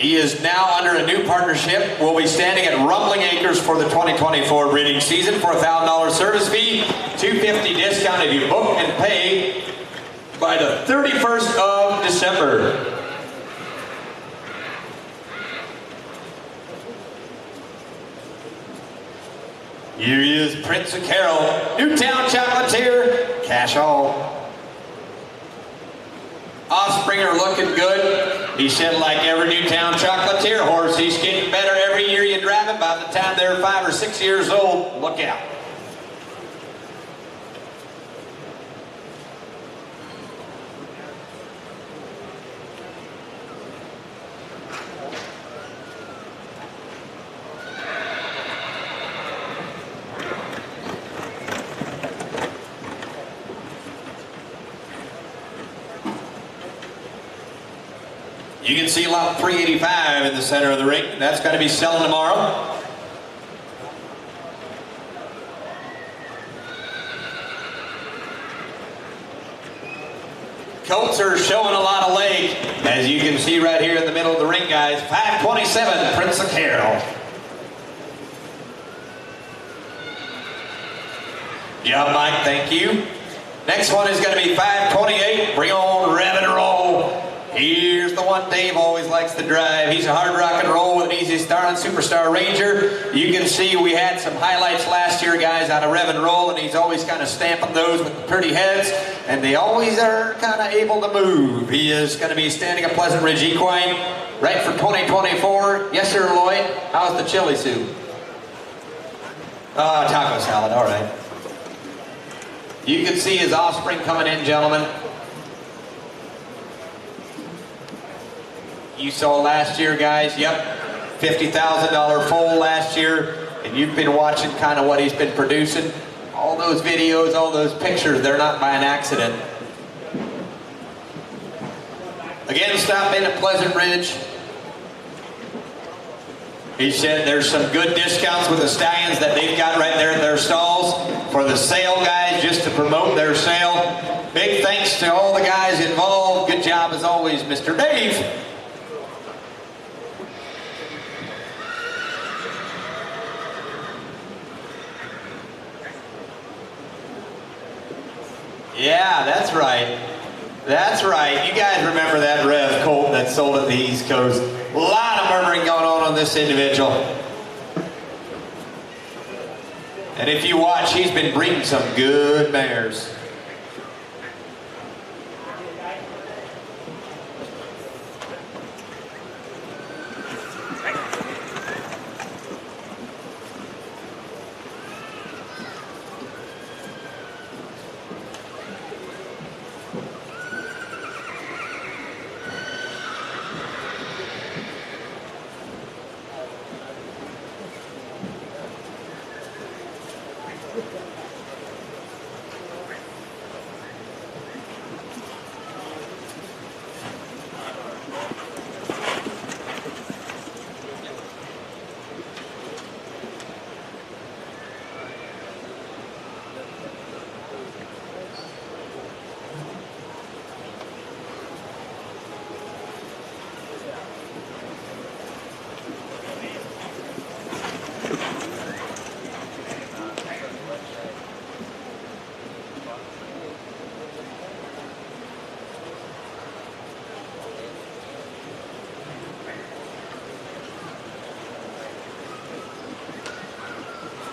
S4: he is now under a new partnership. We'll be standing at Rumbling Acres for the 2024 breeding season for a $1,000 service fee, $250 discount if you book and pay by the 31st of December. Here he is, Prince of Carroll, Newtown Chocolatier, cash all. Offspring are looking good. He said like every Newtown Chocolatier horse, he's getting better every year you drive him. By the time they're 5 or 6 years old, look out. You can see lot 385 in the center of the ring. That's going to be selling tomorrow. Colts are showing a lot of leg, as you can see right here in the middle of the ring, guys. 527, Prince of Carroll. Yeah, Mike, thank you. Next one is going to be 528. Bring on Rev and Roll. Here's the one Dave always likes to drive. He's a hard rock and roll with an easy starting Superstar Ranger. You can see we had some highlights last year, guys, out of Rev and Roll, and he's always kind of stamping those with the pretty heads, and they always are kind of able to move. He is going to be standing at Pleasant Ridge Equine right for 2024. Yes, sir, Lloyd. How's the chili soup? Taco salad, all right. You can see his offspring coming in, gentlemen. You saw last year, guys, yep, $50,000 foal last year, and you've been watching kind of what he's been producing. All those videos, all those pictures, they're not by an accident. Again, stop in at Pleasant Ridge. He said there's some good discounts with the stallions that they've got right there in their stalls for the sale, guys, just to promote their sale. Big thanks to all the guys involved. Good job as always, Mr. Dave. Yeah, that's right. That's right. You guys remember that Rev colt that sold at the East Coast. A lot of murmuring going on this individual. And if you watch, he's been breeding some good mares.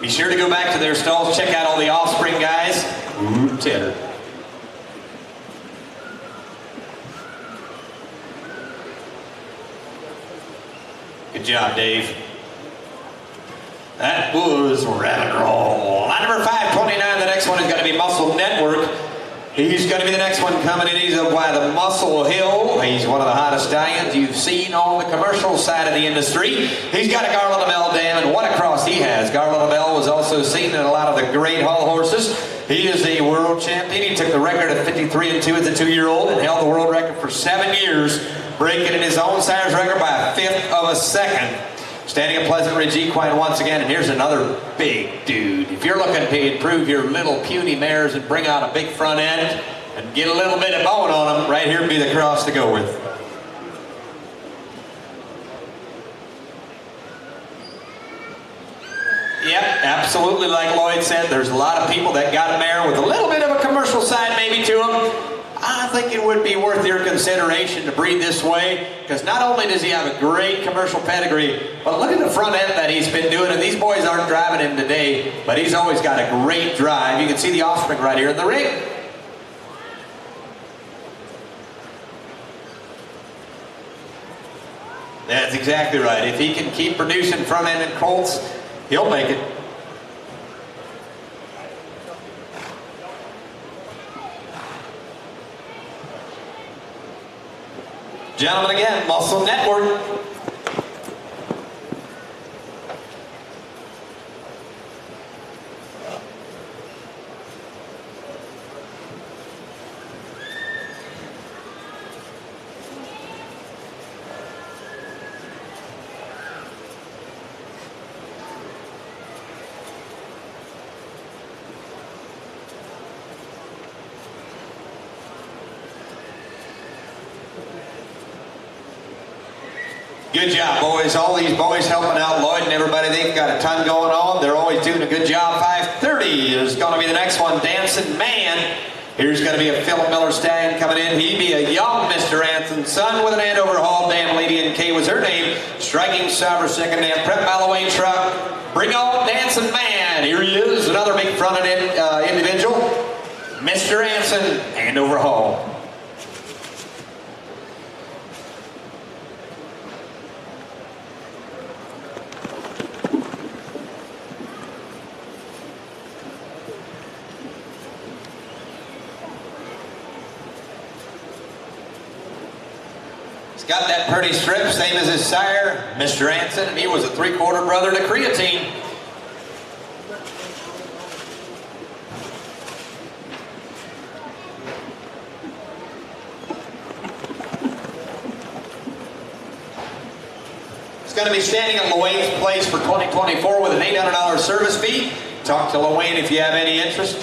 S4: Be sure to go back to their stalls, check out all the offspring guys. Ooh, tedder. Good job, Dave. That was rabbit roll. Line number 529, the next one is going to be Muscle Network. He's going to be the next one coming in. He's up by the Muscle Hill. He's one of the hottest stallions you've seen on the commercial side of the industry. He's got a Garland Bell dam, and what a cross he has. Garland Bell was also seen in a lot of the great Hall horses. He is a world champion. He took the record of 53-2 as a 2-year-old and held the world record for 7 years, breaking in his own sire's record by a 1/5 of a second. Standing at Pleasant Ridge Equine once again, and here's another big dude. If you're looking to improve your little puny mares and bring out a big front end and get a little bit of bone on them, right here would be the cross to go with. Yep, absolutely like Lloyd said, there's a lot of people that got a mare with a little bit of a commercial side maybe to them. I think it would be worth your consideration to breed this way, because not only does he have a great commercial pedigree, but look at the front end that he's been doing, and these boys aren't driving him today, but he's always got a great drive. You can see the offspring right here in the ring. That's exactly right. If he can keep producing front end and colts, he'll make it. Gentlemen, again, Muscle Network. Good job, boys. All these boys helping out Lloyd and everybody. They've got a ton going on. They're always doing a good job. 5:30 is going to be the next one. Dancing Man. Here's going to be a Philip Miller Stallion coming in. He'd be a young Mr. Anson's son with an Andover Hall dam. Lady and K was her name. Striking Sauber second dam. Prep Malloway truck. Bring on Dancing Man. Here he is. Another big fronted individual. Mr. Anson, Andover Hall. He's got that pretty strip, same as his sire, Mr. Anson, and he was a 3/4 brother to Creatine. He's going to be standing at Luane's place for 2024 with an $800 service fee. Talk to Luane if you have any interest.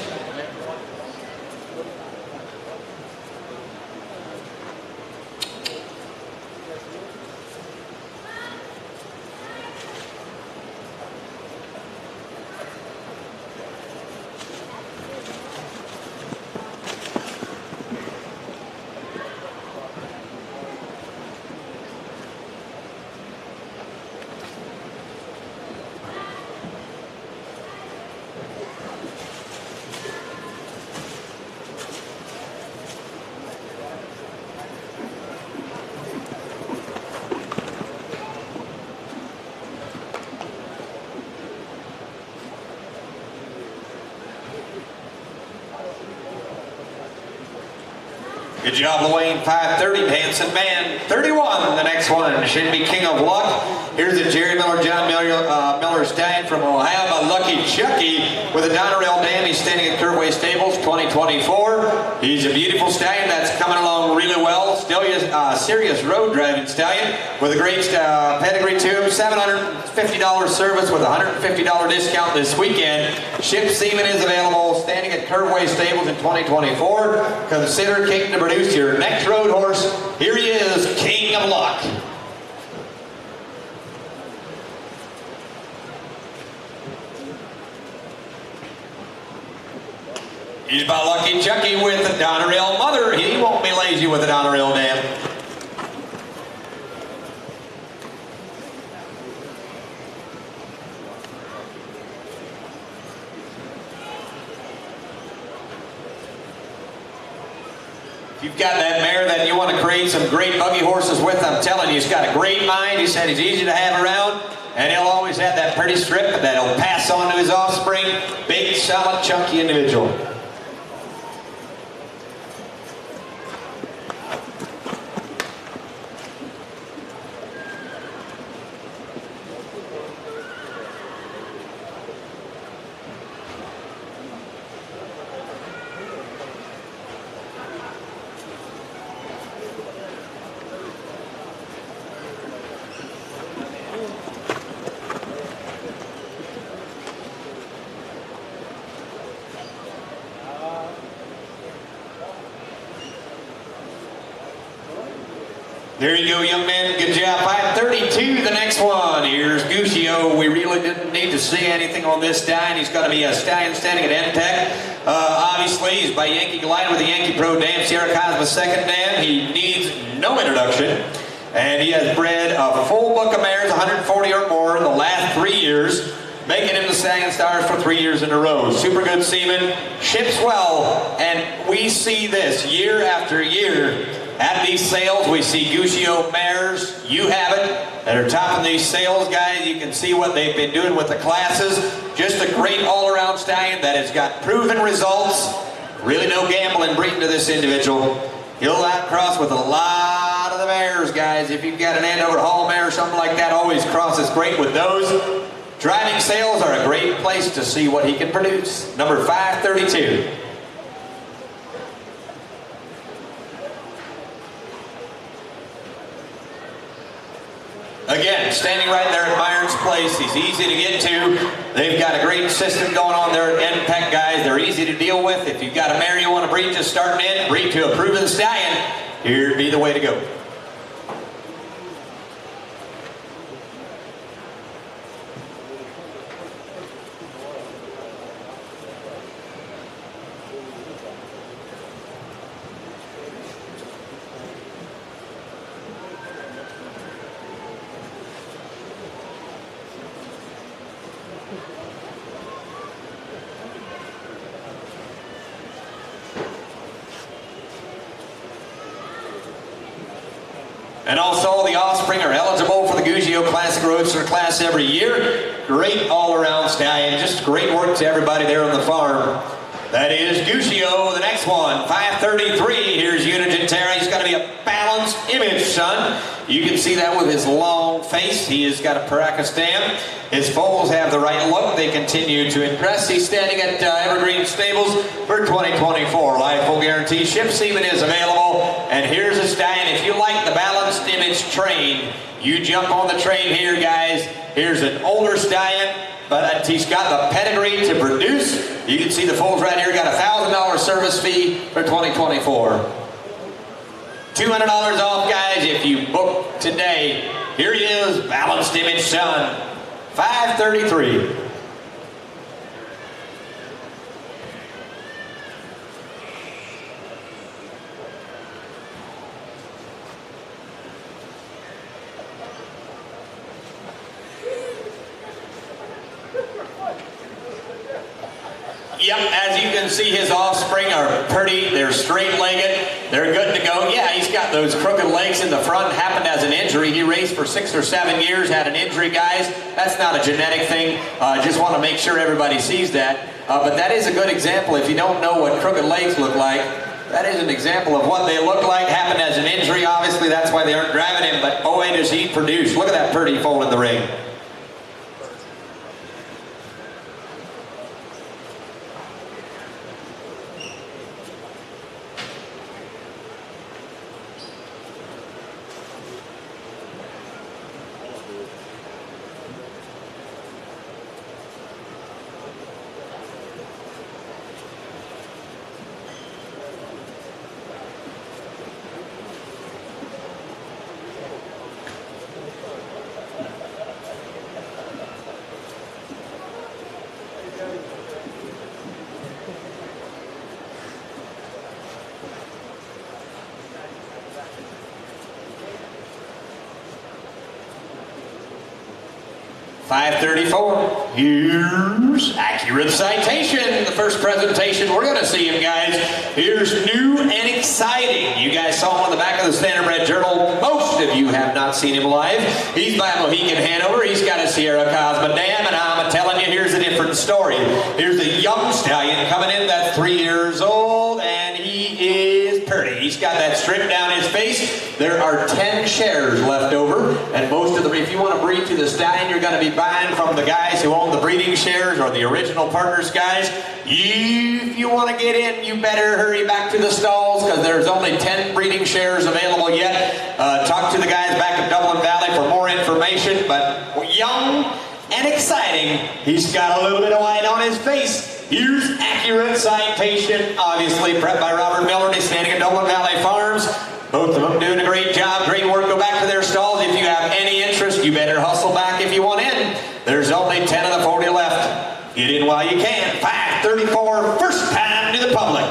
S4: Good job, Luane. 5:30, Dancing Man. 31, the next one should be King of Luck. Here's the Jerry Miller, John Miller Stallion from Ohio, Lucky Chucky with a Donerail dam. He's standing at Curveway Stables 2024. He's a beautiful stallion that's coming along really well. Still a serious road driving stallion with a great pedigree to him. $750 service with a $150 discount this weekend. Ship semen is available, standing at Curveway Stables in 2024. Consider King to produce your next road horse. Here he is, King of Luck. He's by Lucky Chucky with the Donerail mother. He won't be lazy with the Donerail dam. you've got that mare that you want to create some great buggy horses with, I'm telling you, he's got a great mind. He said he's easy to have around, and he'll always have that pretty strip that he'll pass on to his offspring. Big, solid, chunky individual. There you go, young man. Good job. 5:32, the next one. Here's Guccio. We really didn't need to see anything on this stallion. He's going to be a stallion standing at NPEC. Obviously, he's by Yankee Glide with the Yankee Pro Dam, Sierra Cosmos second dam. He needs no introduction. And he has bred a full book of mares, 140 or more, in the last 3 years, making him the Stallion Stars for 3 years in a row. Super good seaman, ships well, and we see this year after year. At these sales, we see Guccio mares, you have it, that are topping these sales, guys. You can see what they've been doing with the classes. Just a great all-around stallion that has got proven results. Really no gambling breeding to this individual. He'll outcross with a lot of the mares, guys. If you've got an Andover Hall mare or something like that, always crosses great with those. Driving sales are a great place to see what he can produce. Number 532. Again, standing right there at Myron's Place. He's easy to get to. They've got a great system going on there at NPEC, guys. They're easy to deal with. If you've got a mare you want to breed just starting in, breed to a proven stallion, here'd be the way to go. And also, the offspring are eligible for the Guccio Classic Roadster class every year. Great all-around stallion. Just great work to everybody there on the farm. That is Guccio. The next one, 533. Here's Unigen Terra. He's got to be a balanced image, son. You can see that with his long face. He has got a Paracas stamp. His foals have the right look. They continue to impress. He's standing at Evergreen Stables for 2024. Live full guarantee. Ship semen is available. And here's a stallion. If you like the balanced image train, you jump on the train here, guys. Here's an older stallion, but he's got the pedigree to produce. You can see the foals right here. Got a $1,000 service fee for 2024. $200 off, guys, if you book today. Here he is, balanced image son. 533. Yep, as you can see, his offspring are pretty. They're straight-legged. They're good to go. Yeah, he's got those crooked legs in the front. Happened as an injury. He raced for 6 or 7 years, had an injury, guys. That's not a genetic thing. Just want to make sure everybody sees that. But that is a good example. If you don't know what crooked legs look like, that is an example of what they look like. Happened as an injury, obviously. That's why they aren't driving him. But boy, does he produce. Look at that pretty foal in the ring. 534. Here's Accurate Citation. The first presentation, we're going to see him, guys. Here's New and Exciting. You guys saw him on the back of the Standardbred Journal. Most of you have not seen him live. He's by Mohican Hanover. He's got a Sierra Cosma Dam, and I'm telling you, here's a different story. Here's a young stallion coming in that's 3 years old, and he is pretty. He's got that strip down his face. There are 10 shares left over, and most of them, if you want to breed to the stallion, you're going to be buying from the guys who own the breeding shares or the original partners guys. If you want to get in, you better hurry back to the stalls because there's only 10 breeding shares available yet. Talk to the guys back in Dublin Valley for more information, but young and exciting. He's got a little bit of white on his face. Here's Accurate Citation, obviously prepped by Robert Miller. He's standing at Dublin Valley Farms. Both of them doing a great job, great work. Go back to their stalls. If you have any interest, you better hustle back if you want in. There's only 10 of the 40 left. Get in while you can. 534, first time to the public.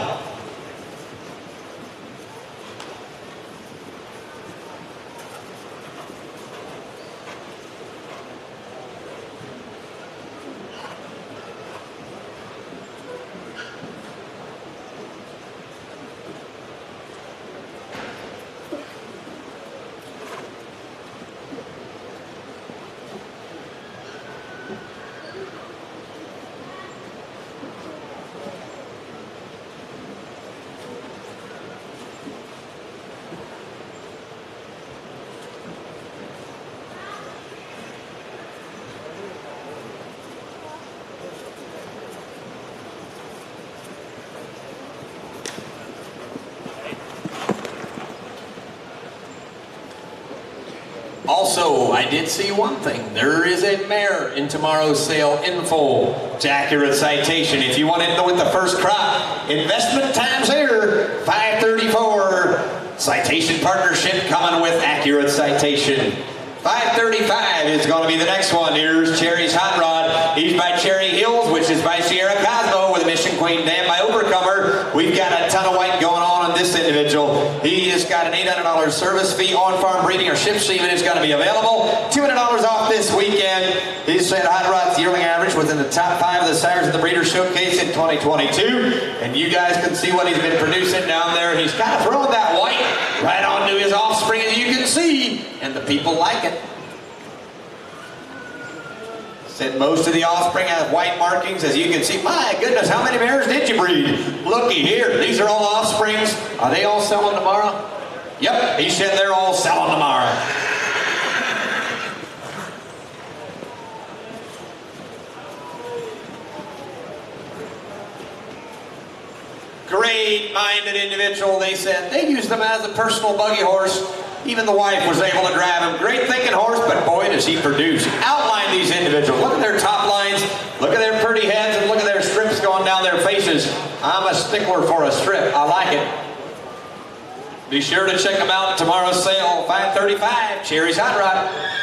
S4: Also, I did see one thing. There is a mare in tomorrow's sale info. It's Accurate Citation. If you want to know what the first crop, investment time's here. 534. Citation partnership coming with Accurate Citation. 535 is going to be the next one. Here's Cherry's Hot Rod. He's by Cherry Hills, which is by Sierra Cosmo with a Mission Queen Dam by Overcomer. We've got a ton of white going on this individual. He has got an $800 service fee. On-farm breeding or ship semen is going to be available. $200 off this weekend. He said Hot Rod's yearling average within the top 5 of the sires of the Breeders' Showcase in 2022. And you guys can see what he's been producing down there. He's kind of throwing that white right onto his offspring, as you can see. And the people like it. Said most of the offspring have white markings, as you can see. My goodness, how many mares did you breed? Looky here, these are all offsprings. Are they all selling tomorrow? Yep, he said they're all selling tomorrow. Great-minded individual, they said. They used them as a personal buggy horse. Even the wife was able to drive him. Great thinking horse, but boy, does he produce. Outline these individuals. Look at their top lines. Look at their pretty heads, and look at their strips going down their faces. I'm a stickler for a strip. I like it. Be sure to check them out in tomorrow's sale. 535, Cherry's Hot Rod.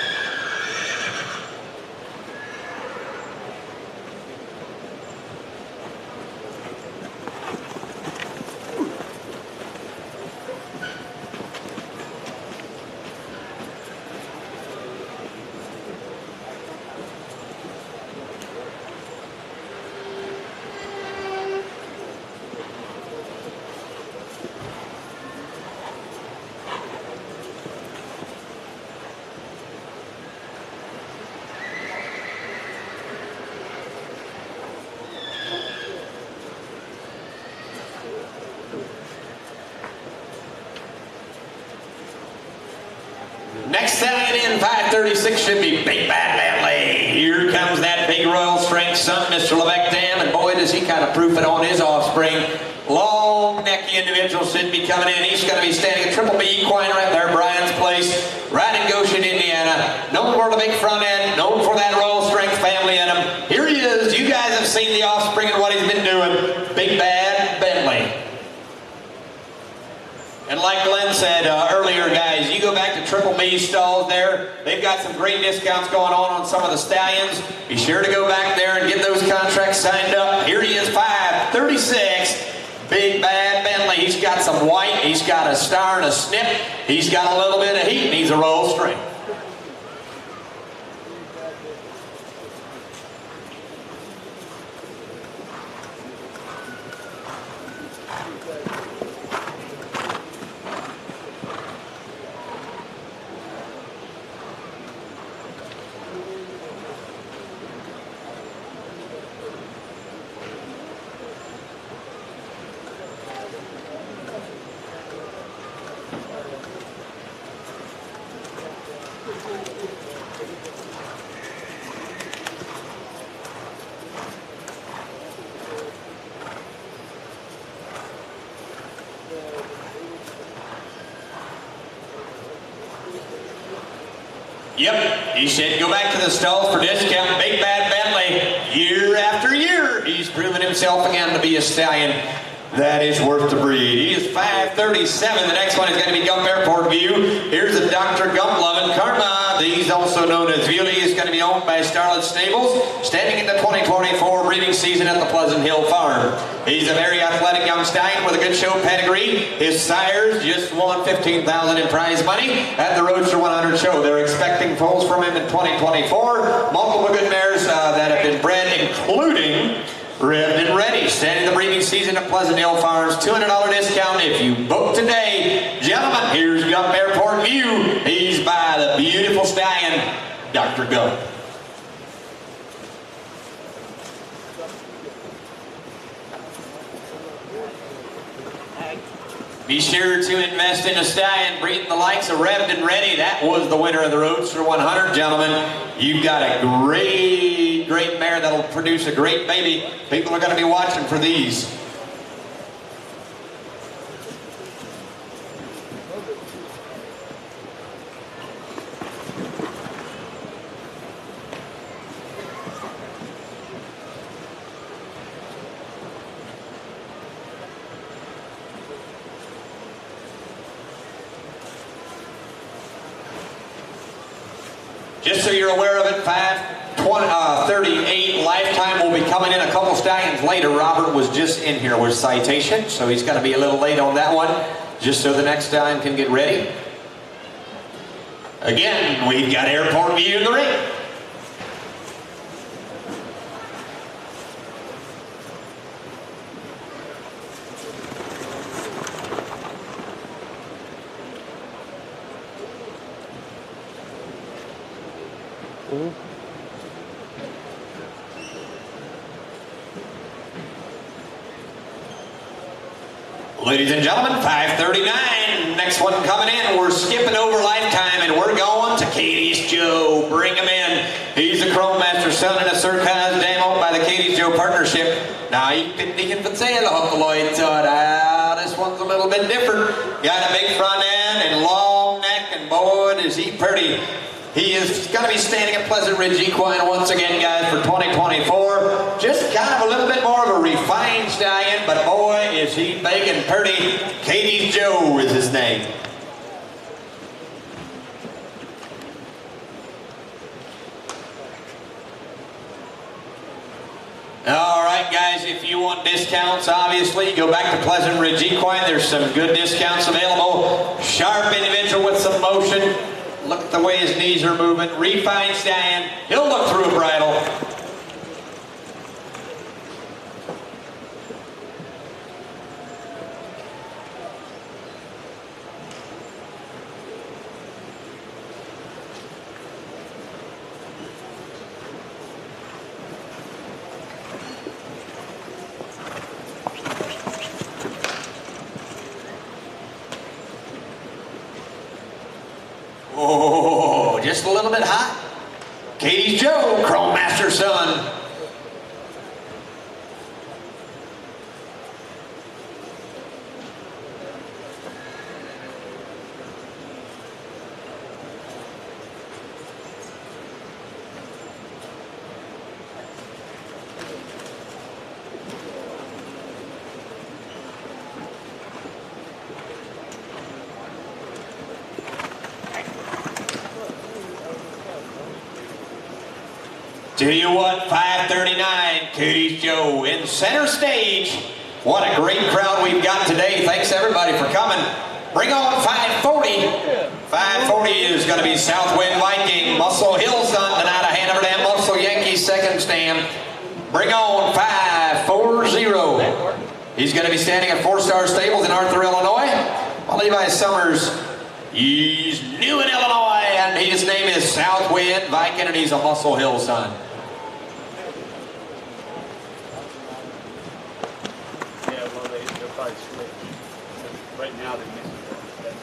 S4: Next stallion in 536 should be Big Bad Bentley. Here comes that big Royal Strength son, Mr. Lebec Dam, and boy, does he kind of proof it on his offspring. Long necky individual should be coming in. He's going to be standing at Triple B Equine right there, Brian's Place, right in Goshen, Indiana. Known for the big front end, known for that Royal Strength family in him. Here he is. You guys have seen the offspring and what he's been doing. Big Bad Bentley. And like Glenn said earlier, guys, you go back to Triple B stalls there. They've got some great discounts going on some of the stallions. Be sure to go back there and get those contracts signed up. Here he is, 536. Big Bad Bentley. He's got some white. He's got a star and a snip. He's got a little bit of heat. Needs a roll string. Yep, he said go back to the stalls for discount. Big Bad Bentley, year after year, he's proven himself again to be a stallion that is worth the breed. He is 537. The next one is going to be Gump Airport View. Here's a Dr. Gump loving Karma. He's also known as Viewley. He's going to be owned by Starlet Stables, standing in the 2024 breeding season at the Pleasant Hill Farm. He's a very athletic young stallion with a good show pedigree. His sires just won $15,000 in prize money at the Roadster 100 show. They're expecting foals from him in 2024. Multiple good mares that have been bred, including Revved and Ready, standing the breeding season at Pleasant Hill Farms. $200 discount if you book today. Gentlemen, here's Gump Airport View. He's by the beautiful stallion, Dr. Gump. Be sure to invest in a stallion breeding the likes of Revved and Ready. That was the winner of the Roadster 100, gentlemen. You've got a great, great mare that'll produce a great baby. People are going to be watching for these. Just so you're aware of it, 538 Lifetime will be coming in a couple stallions later. Robert was just in here with Citation, so he's going to be a little late on that one, just so the next stallion can get ready. Again, we've got Airport View in the ring. Ladies and gentlemen, 539. Next one coming in. We're skipping over Lifetime and we're going to Katie's Joe. Bring him in. He's a Chrome Master son and a Circus dam owned by the Katie's Joe partnership. Now you can say the Huckaloid this one's a little bit different. Got a big front end and long neck, and boy, is he pretty. He is going to be standing at Pleasant Ridge Equine once again, guys, for 2024. Just kind of a little bit more of a refined stallion, but boy, is he big and pretty. Katie's Joe is his name. All right, guys, if you want discounts, obviously, go back to Pleasant Ridge Equine. There's some good discounts available. Sharp individual with some motion. Look at the way his knees are moving. Refined stallion. He'll look through a bridle. Oh, just a little bit hot. Katie's Joe, Chrome Master son. Tell you what, 539, Katie's Joe in center stage. What a great crowd we've got today. Thanks everybody for coming. Bring on 540. 540 is going to be Southwind Viking, Muscle Hill son, tonight a Hanover Dam Muscle Yankees second stand. Bring on 540. He's going to be standing at 4-Star Stables in Arthur, Illinois. While Levi Summers, he's new in Illinois, and his name is Southwind Viking, and he's a Muscle Hill son.
S1: Yeah, well, they'll probably switch. Right now, they're missing that.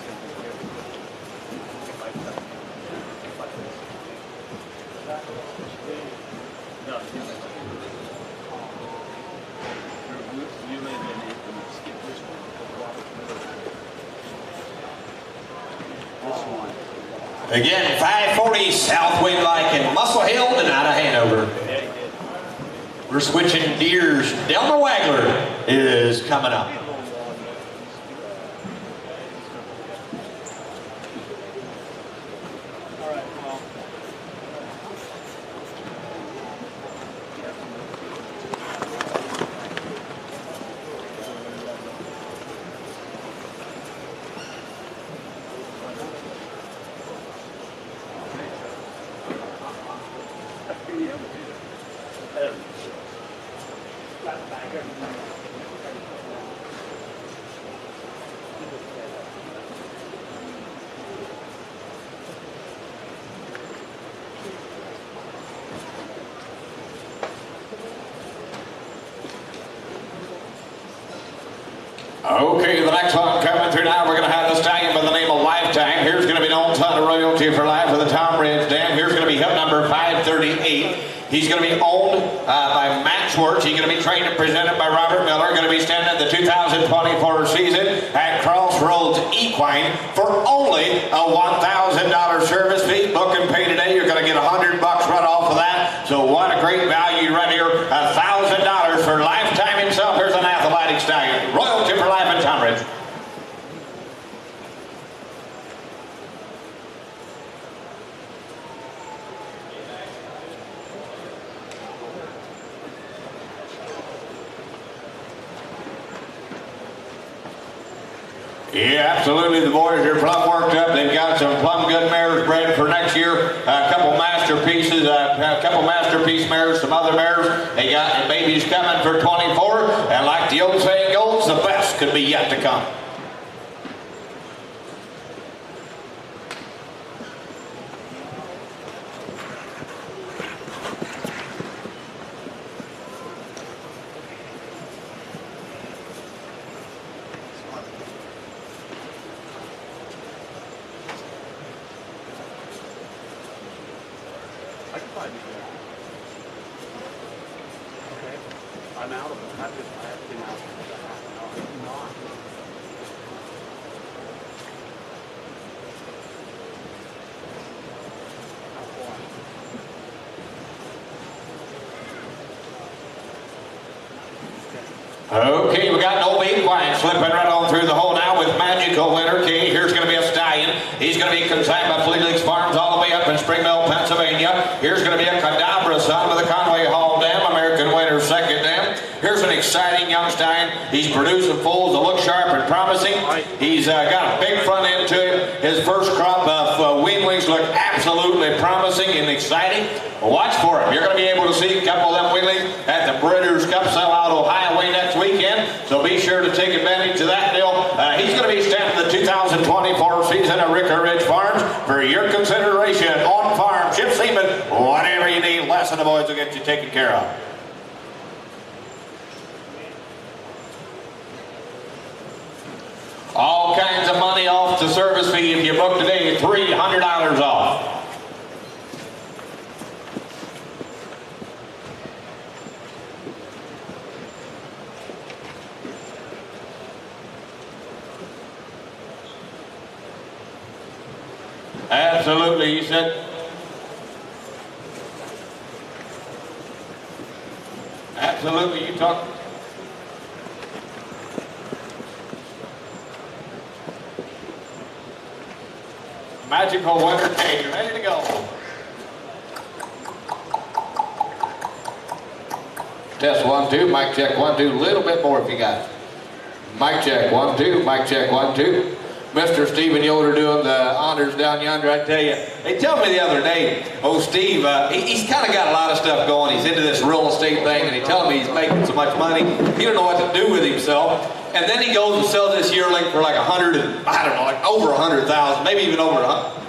S4: Again, 540 South Wind Like in Muscle Hill, denied a Hanover. We're switching gears. Delma Wagler is coming up.
S3: Okay, the next one coming through now, we're going to have the stallion by the name of Lifetime. Here's going to be known ton of royalty for life with the Tom Ridge Dam. Here's going to be hip number 538. He's going to be owned by Matt Schwartz. He's going to be trained and presented by Robert Miller. Going to be standing at the 2024 season at Crossroads Equine for only a $1,000 service fee. Book and pay today. You're going to get $100 right off of that. So what a great value right here. $1,000 for Lifetime himself. Here's an athletic stallion. Royalty for life in Tom Ridge. Yeah, absolutely. The boys are plumb worked up. They've got some plumb good mares bred for next year. A couple masterpieces, a couple masterpiece mares, some other mares. They got babies coming for 24. And like the old saying goes, the best could be yet to come.
S1: I'm out of it. I have been out of it. I'm not.
S3: Okay, we got an old equine slipping right on through the hole now with Magical Winter Key. Here's going to be a stallion. He's going to be consigned by Felix Farms all the way up in Spring Mill, Pennsylvania. Here's going to be a Cadabra son with a Conway Hall Dam, American Winter second dam. Here's an exciting young stallion. He's producing foals that look sharp and promising. He's got a big front end to him. His first crop of weanlings look absolutely promising and exciting. Watch for him. You're going to be able to see a couple of them weanlings at the Breeders' Cup sellout Ohio way next weekend. So be sure to take advantage of that deal. He's going to be stamped the 2024 season at Ricker Ridge Farms for your consideration. On farm, ship seaman, whatever you need, Les and the boys will get you taken care of. All kinds of money off the service fee if you book today, $300 off. Absolutely, you said. Absolutely, you talk. Magical Winter Key, ready to go. Test 1, 2, mic check 1, 2, a little bit more if you got it. Mic check 1, 2, mic check 1, 2. Mr. Stephen Yoder doing the honors down yonder, I tell you. They told me the other day, oh Steve, he's kind of got a lot of stuff going. He's into this real estate thing, and he told me he's making so much money, he don't know what to do with himself. And then he goes and sells this yearling for like 100 and, I don't know, like over 100,000, maybe even over 100.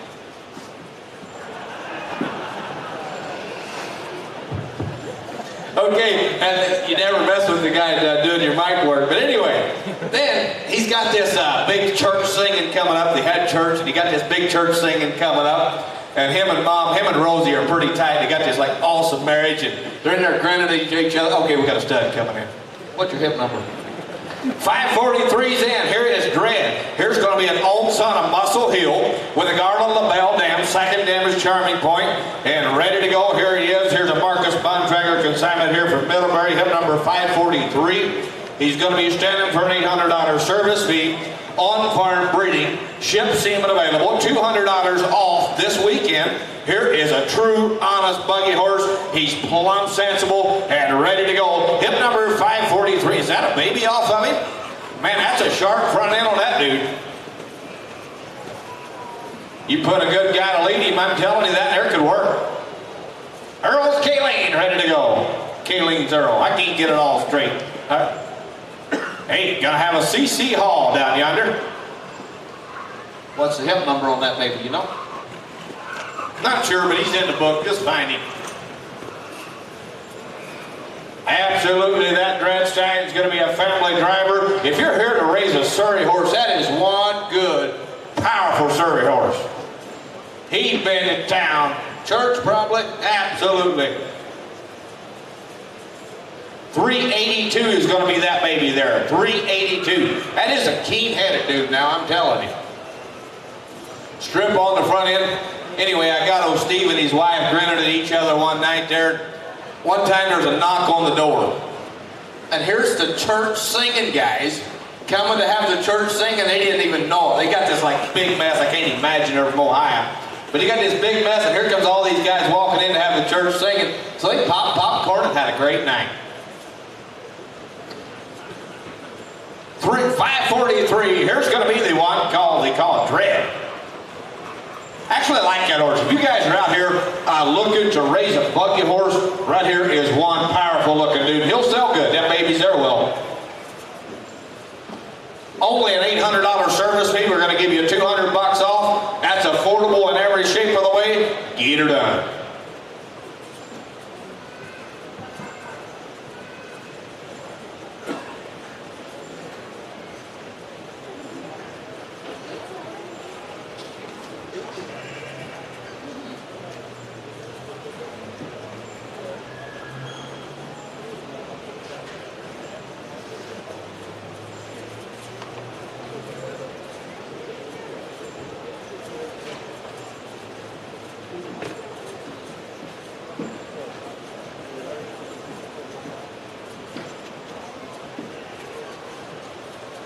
S3: Okay, and you never mess with the guy doing your mic work. But anyway, then he's got this big church singing coming up. They had church, and he got this big church singing coming up. And him and Rosie are pretty tight. They got this like awesome marriage, and they're in there grinning at each other. Okay, we got a stud coming in. What's your hip number? 543's in. Here is Dread. Here's going to be an old son of Muscle Hill with a Garland LaBelle Dam, second damage charming point, and ready to go. Here he is. Here's a Marcus Bontrager consignment here from Middlebury, hip number 543. He's going to be standing for an $800 service fee. On-farm breeding, ship semen available, $200 off this weekend. Here is a true, honest buggy horse. He's plumb sensible and ready to go. Hip number 543. Is that a baby off of him? Man, that's a sharp front end on that dude. You put a good guy to lead him, I'm telling you that there could work. Earl's Kayleen ready to go. Kayleen's Earl. I can't get it all straight. Huh? Hey, gonna have a CC Hall down yonder. What's the hip number on that baby, you know? Not sure, but he's in the book. Just find him. Absolutely, that Dread Stallion's gonna be a family driver. If you're here to raise a Surrey horse, that is one good, powerful Surrey horse. He's been in town. Church probably? Absolutely. 382 is going to be that baby there. 382. That is a keen-headed dude now, I'm telling you. Strip on the front end. Anyway, I got old Steve and his wife grinning at each other one night there. One time there was a knock on the door. And here's the church singing guys coming to have the church singing. They didn't even know it. They got this like big mess. I can't imagine they're from Ohio. But you got this big mess, and here comes all these guys walking in to have the church singing. So they popped popcorn and had a great night. 543, here's going to be the one they call it Dread. Actually, I like that horse. If you guys are out here looking to raise a buggy horse, right here is one powerful looking dude. He'll sell good. That baby's there well. Only an $800 service fee. We're going to give you $200 off. That's affordable in every shape of the way. Get her done.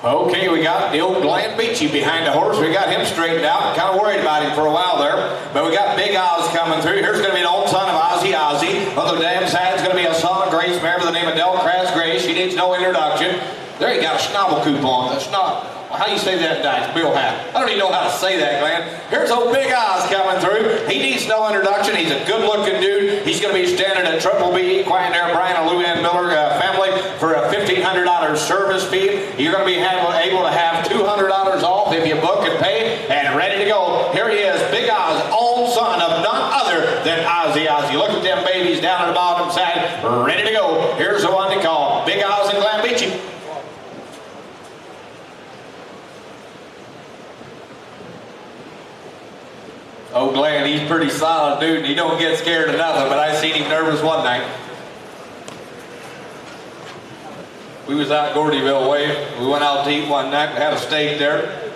S3: Okay, we got the old Glenn Beachy behind the horse. We got him straightened out. Kind of worried about him for a while there. But we got Big Oz coming through. Here's going to be an old son of Ozzy. On the damn side is going to be a son of Grace Mare by the name of Del Crass Grace. She needs no introduction. There you got a schnabel coupon. That's not... How do you say that, Dice? Bill Hat. I don't even know how to say that, Glenn. Here's old Big Oz coming through. He needs no introduction. He's a good-looking dude. He's going to be standing at Triple B, Quiet Air, Brian and Lou Ann Miller family for a $1,500 service fee. You're going to be able to have $200 off if you book and pay, and ready to go. Here he is, Big Oz, old son of none other than Ozzy. Look at them babies down at the bottom side, ready to go. Here's the one they call Big Oz and Glen Beachy. Oh, Glenn, he's pretty solid dude, and he don't get scared of nothing, but I seen him nervous one night. We was out Gordyville way. We went out to eat one night. We had a steak there.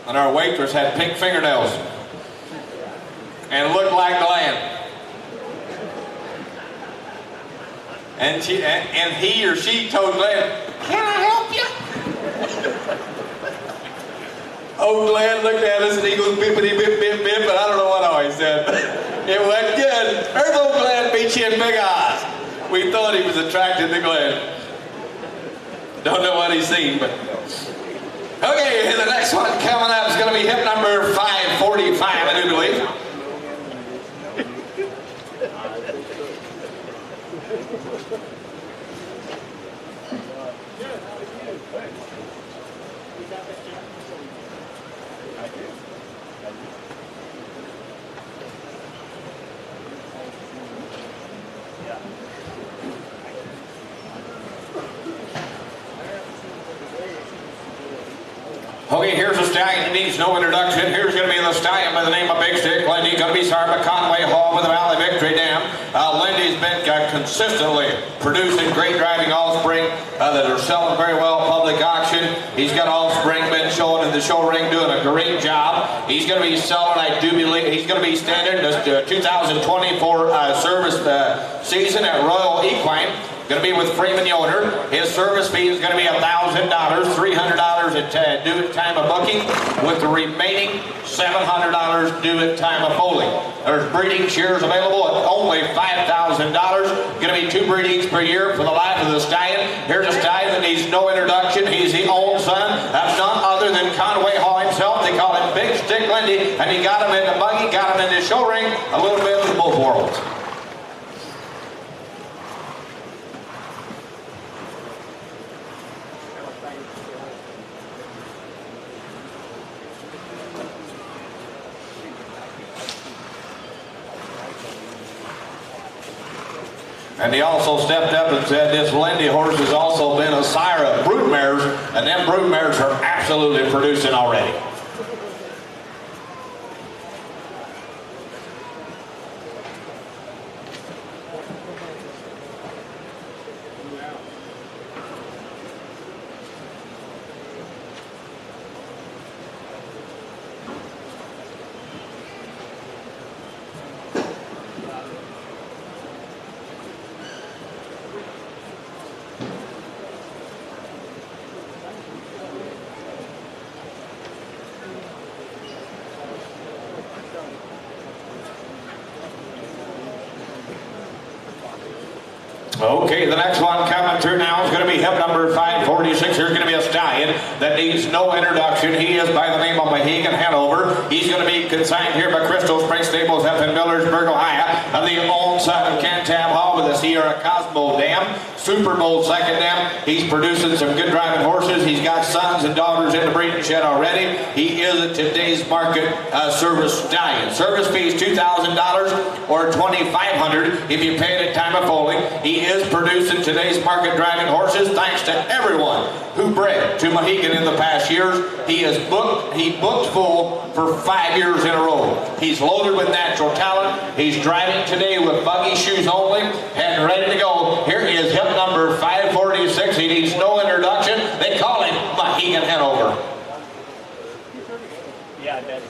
S3: And our waitress had pink fingernails. And looked like Glenn. And he or she told Glenn, "Can I help you?" Oh, Glenn looked at us and he goes bippity bip bip bip, but I don't know what all he said. It went good. There's old Glen Beachy and Big Oz. We thought he was attracted to Glen. Don't know what he's seen, but... Okay, the next one coming up is going to be hip number 545, I do believe. Okay, here's a stallion needs no introduction. Here's going to be the stallion by the name of Big Stick Lindy. Going to be started by Conway Hall with the Valley Victory Dam. Lindy's been consistently producing great driving offspring that are selling very well at public auction. He's got offspring been showing in the show ring, doing a great job. He's going to be selling, I do believe, he's going to be standing the 2024 service season at Royal Equine. Going to be with Freeman Yoder. His service fee is going to be $1,000, $300 at due at time of booking, with the remaining $700 due at time of foaling. There's breeding shares available at only $5,000. Going to be 2 breedings per year for the life of the stallion. Here's a stallion that needs no introduction. He's the own son of none other than Conway Hall himself. They call him Big Stick Lindy, and he got him in the buggy, got him in the show ring, a little bit of both worlds. And he also stepped up and said this Lindy horse has also been a sire of brood mares, and them brood mares are absolutely producing already. Okay, the next one coming through now is going to be hip number 546. Here's going to be a stallion that needs no introduction. He is by the name of Mohegan Hanover. He's going to be consigned here by Crystal Spring Stables up in Millersburg, Ohio, of the own son of Cantab Hall with the Sierra Cosmo Dam. Super Bowl second dam. He's producing some good driving horses. He's got sons and daughters in the breeding shed already. He is a today's market service stallion. Service fee is $2,000 or $2,500 if you pay it at time of foaling. He is producing today's market driving horses thanks to everyone who bred to Mohegan in the past years. He booked full for 5 years in a row. He's loaded with natural talent. He's driving today with buggy shoes only and ready to go. Here is hip number 546. He needs no introduction. They call him Mohegan Hanover.
S5: Yeah, that is.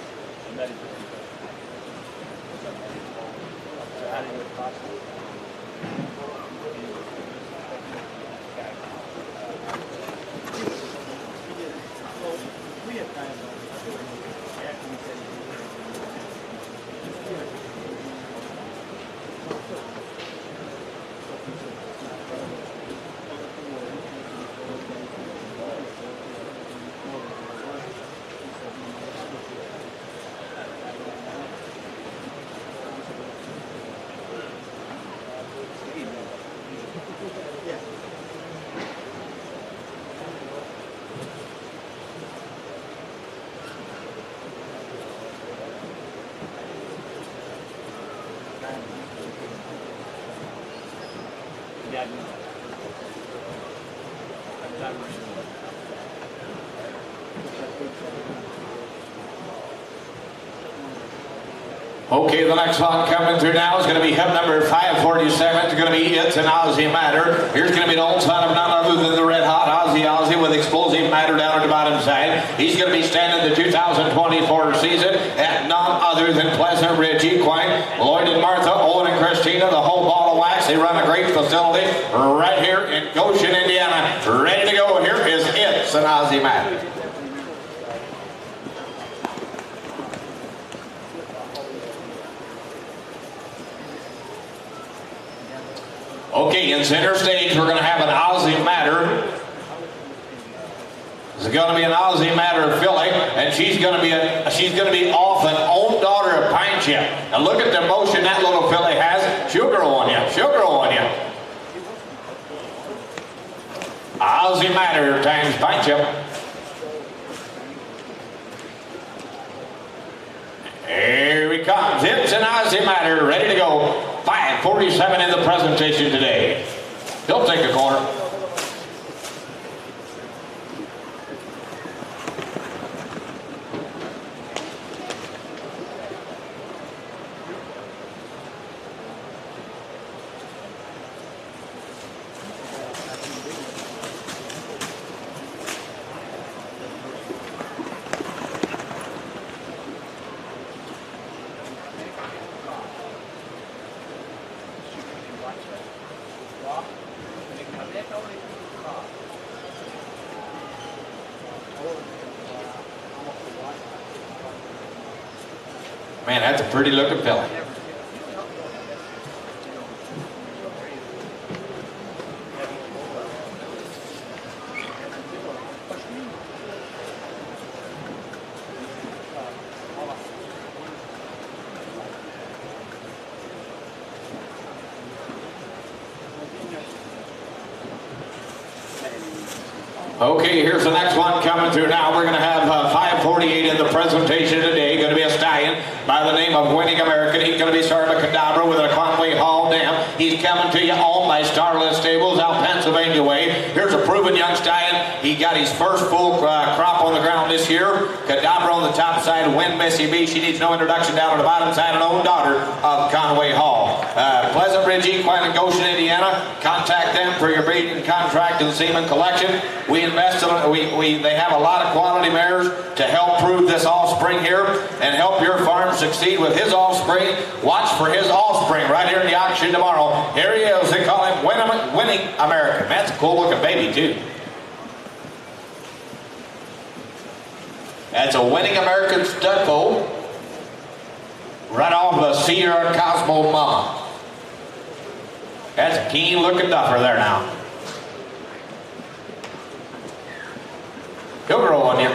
S5: How do you possibly?
S3: Okay, the next one coming through now is going to be hip number 547. It's going to be It's an Aussie Matter. Here's going to be an old son of none other than the red hot Aussie with explosive matter down at the bottom side. He's going to be standing the 2024 season at none other than Pleasant Ridge Equine. Lloyd and Martha, Owen and Christina, the whole ball of wax. They run a great facility right here in Goshen, Indiana. Ready to go. Here is It's an Aussie Matter. Okay, in center stage, we're going to have an Aussie Matter. It's going to be an Aussie Matter filly, and she's going to be off an own daughter of Pine Chip. And look at the motion that little filly has. She'll grow on you. She'll grow on you. Aussie Matter times Pine Chip. Here he comes. It's an Aussie Matter, ready to go. 547 in the presentation today. He'll take a corner. Man, that's a pretty looking filly. Okay, here's the next one coming through now. We're going to have 548 in the presentation today. Going to be a stallion by the name of Winning American. He's going to be starting a Cadabra with a Conway Hall dam. He's coming to you owned by Starlet Stables out Pennsylvania way. Here's a proven young stallion. He got his first full crop on the ground this year. Cadabra on the top side, Win Missy B. She needs no introduction down on the bottom side, an own daughter of Conway Hall. Pleasant Ridge Equine in Goshen, Indiana. Contact them for your breeding contract and semen collection. We invest in they have a lot of quality mares to help prove this offspring here and help your farm succeed with his offspring. Watch for his offspring right here in the auction tomorrow. Here he is. They call him Winning American. That's a cool looking baby too. That's a Winning American stud foal. Right off the Sierra Cosmo mama. That's a keen looking duffer there now. He'll grow on you.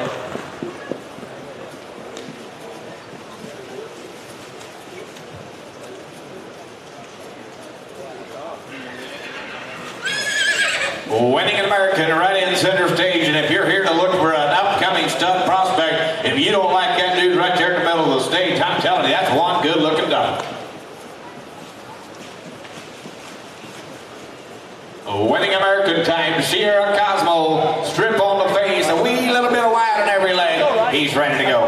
S3: Winning American right in center stage, and if you're here to look for an upcoming stud prospect, if you don't like that dude right there in the middle of the stage, I'm telling you, that's one good looking dog. Winning American time, Sierra Cosmo, strip on the face, a wee little bit of white on every leg. He's ready to go.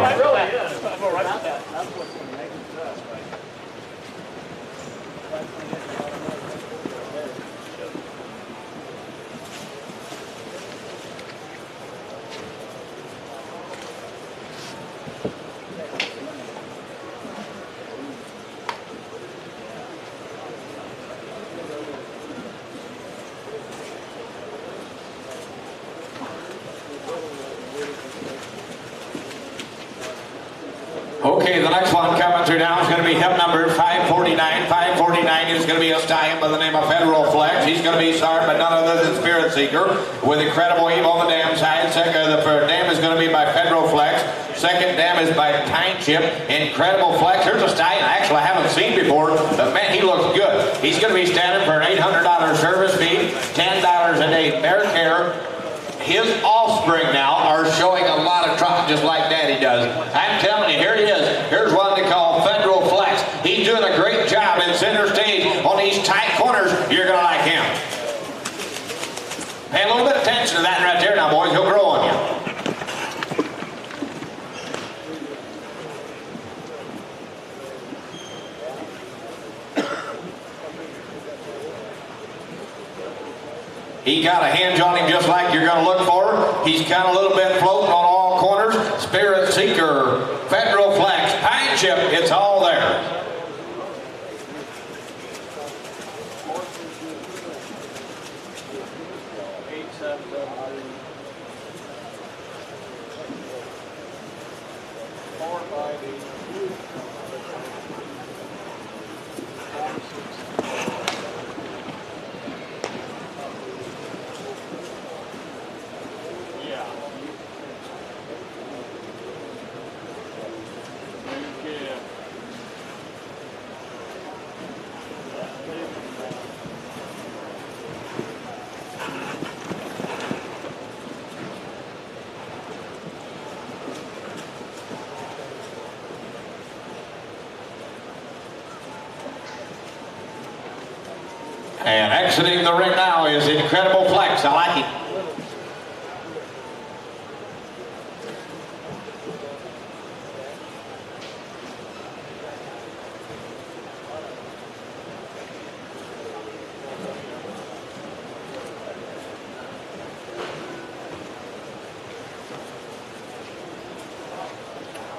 S3: Okay, the next one coming through now is going to be hip number 549. 549 is going to be a stallion by the name of Federal Flex. He's going to be starred by none other than Spirit Seeker with incredible Eve on the dam side. The dam is going to be by Federal Flex. Second dam is by Pine Chip. Incredible Flex. Here's a stallion I actually haven't seen before, but man, he looks good. He's going to be standing for an $800 service fee, $10 a day mare care. His offspring now are showing a lot of trot just like Daddy does. I'm telling you, here he is. Here's one they call Federal Flex. He's doing a great job in center stage on these tight corners. You're going to like him. Pay a little bit of attention to that right there now, boys. He'll grow on you. He got a hinge on him just like you're going to look for. He's kind of a little bit floating on all corners. Spirit Seeker, Federal Flex, Pine Chip, it's all there. And exiting the ring now is Incredible Flex. I like him.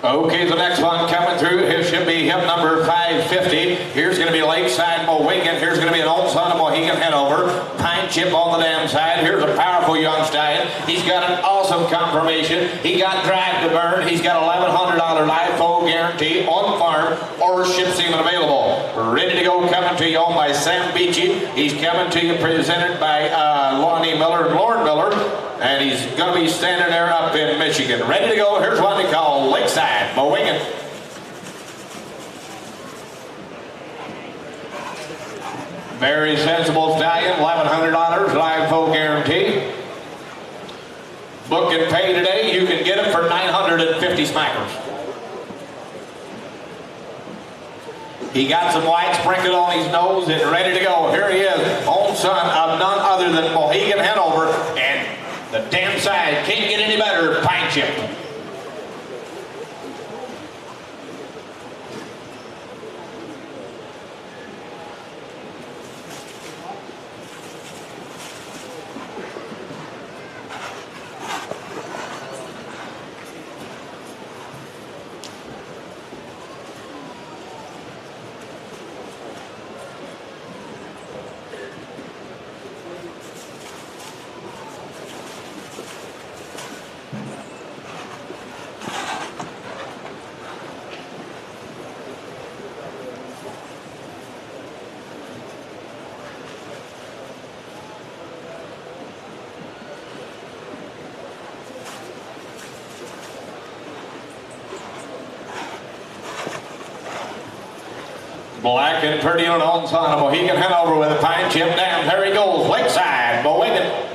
S3: Okay, the next one coming through, here should be hip number 550. Here's going to be Lakeside Mohegan. Here's going to be an old son of Mohegan Hanover. Pine Chip on the damn side. Here's a powerful young stallion. He's got an awesome conformation. He got drive to burn. He's got $1,100 live foal guarantee on farm or ship semen available. Ready to go, coming to you owned by Sam Beachy. He's coming to you presented by Lonnie Miller and Lord Miller. And he's going to be standing there up in Michigan. Ready to go. Here's one they call Lakeside Mohegan. Very sensible stallion, $1,100 live foal guarantee. Book and pay today. You can get it for 950 smackers. He got some white sprinkled on his nose and ready to go. Here he is, own son of none other than Mohegan Hanover, and the damn side can't get any better, Pine Chip. Black and pretty on own son of Mohegan Hanover with a Pine Chip down. There he goes, Lakeside Mohegan.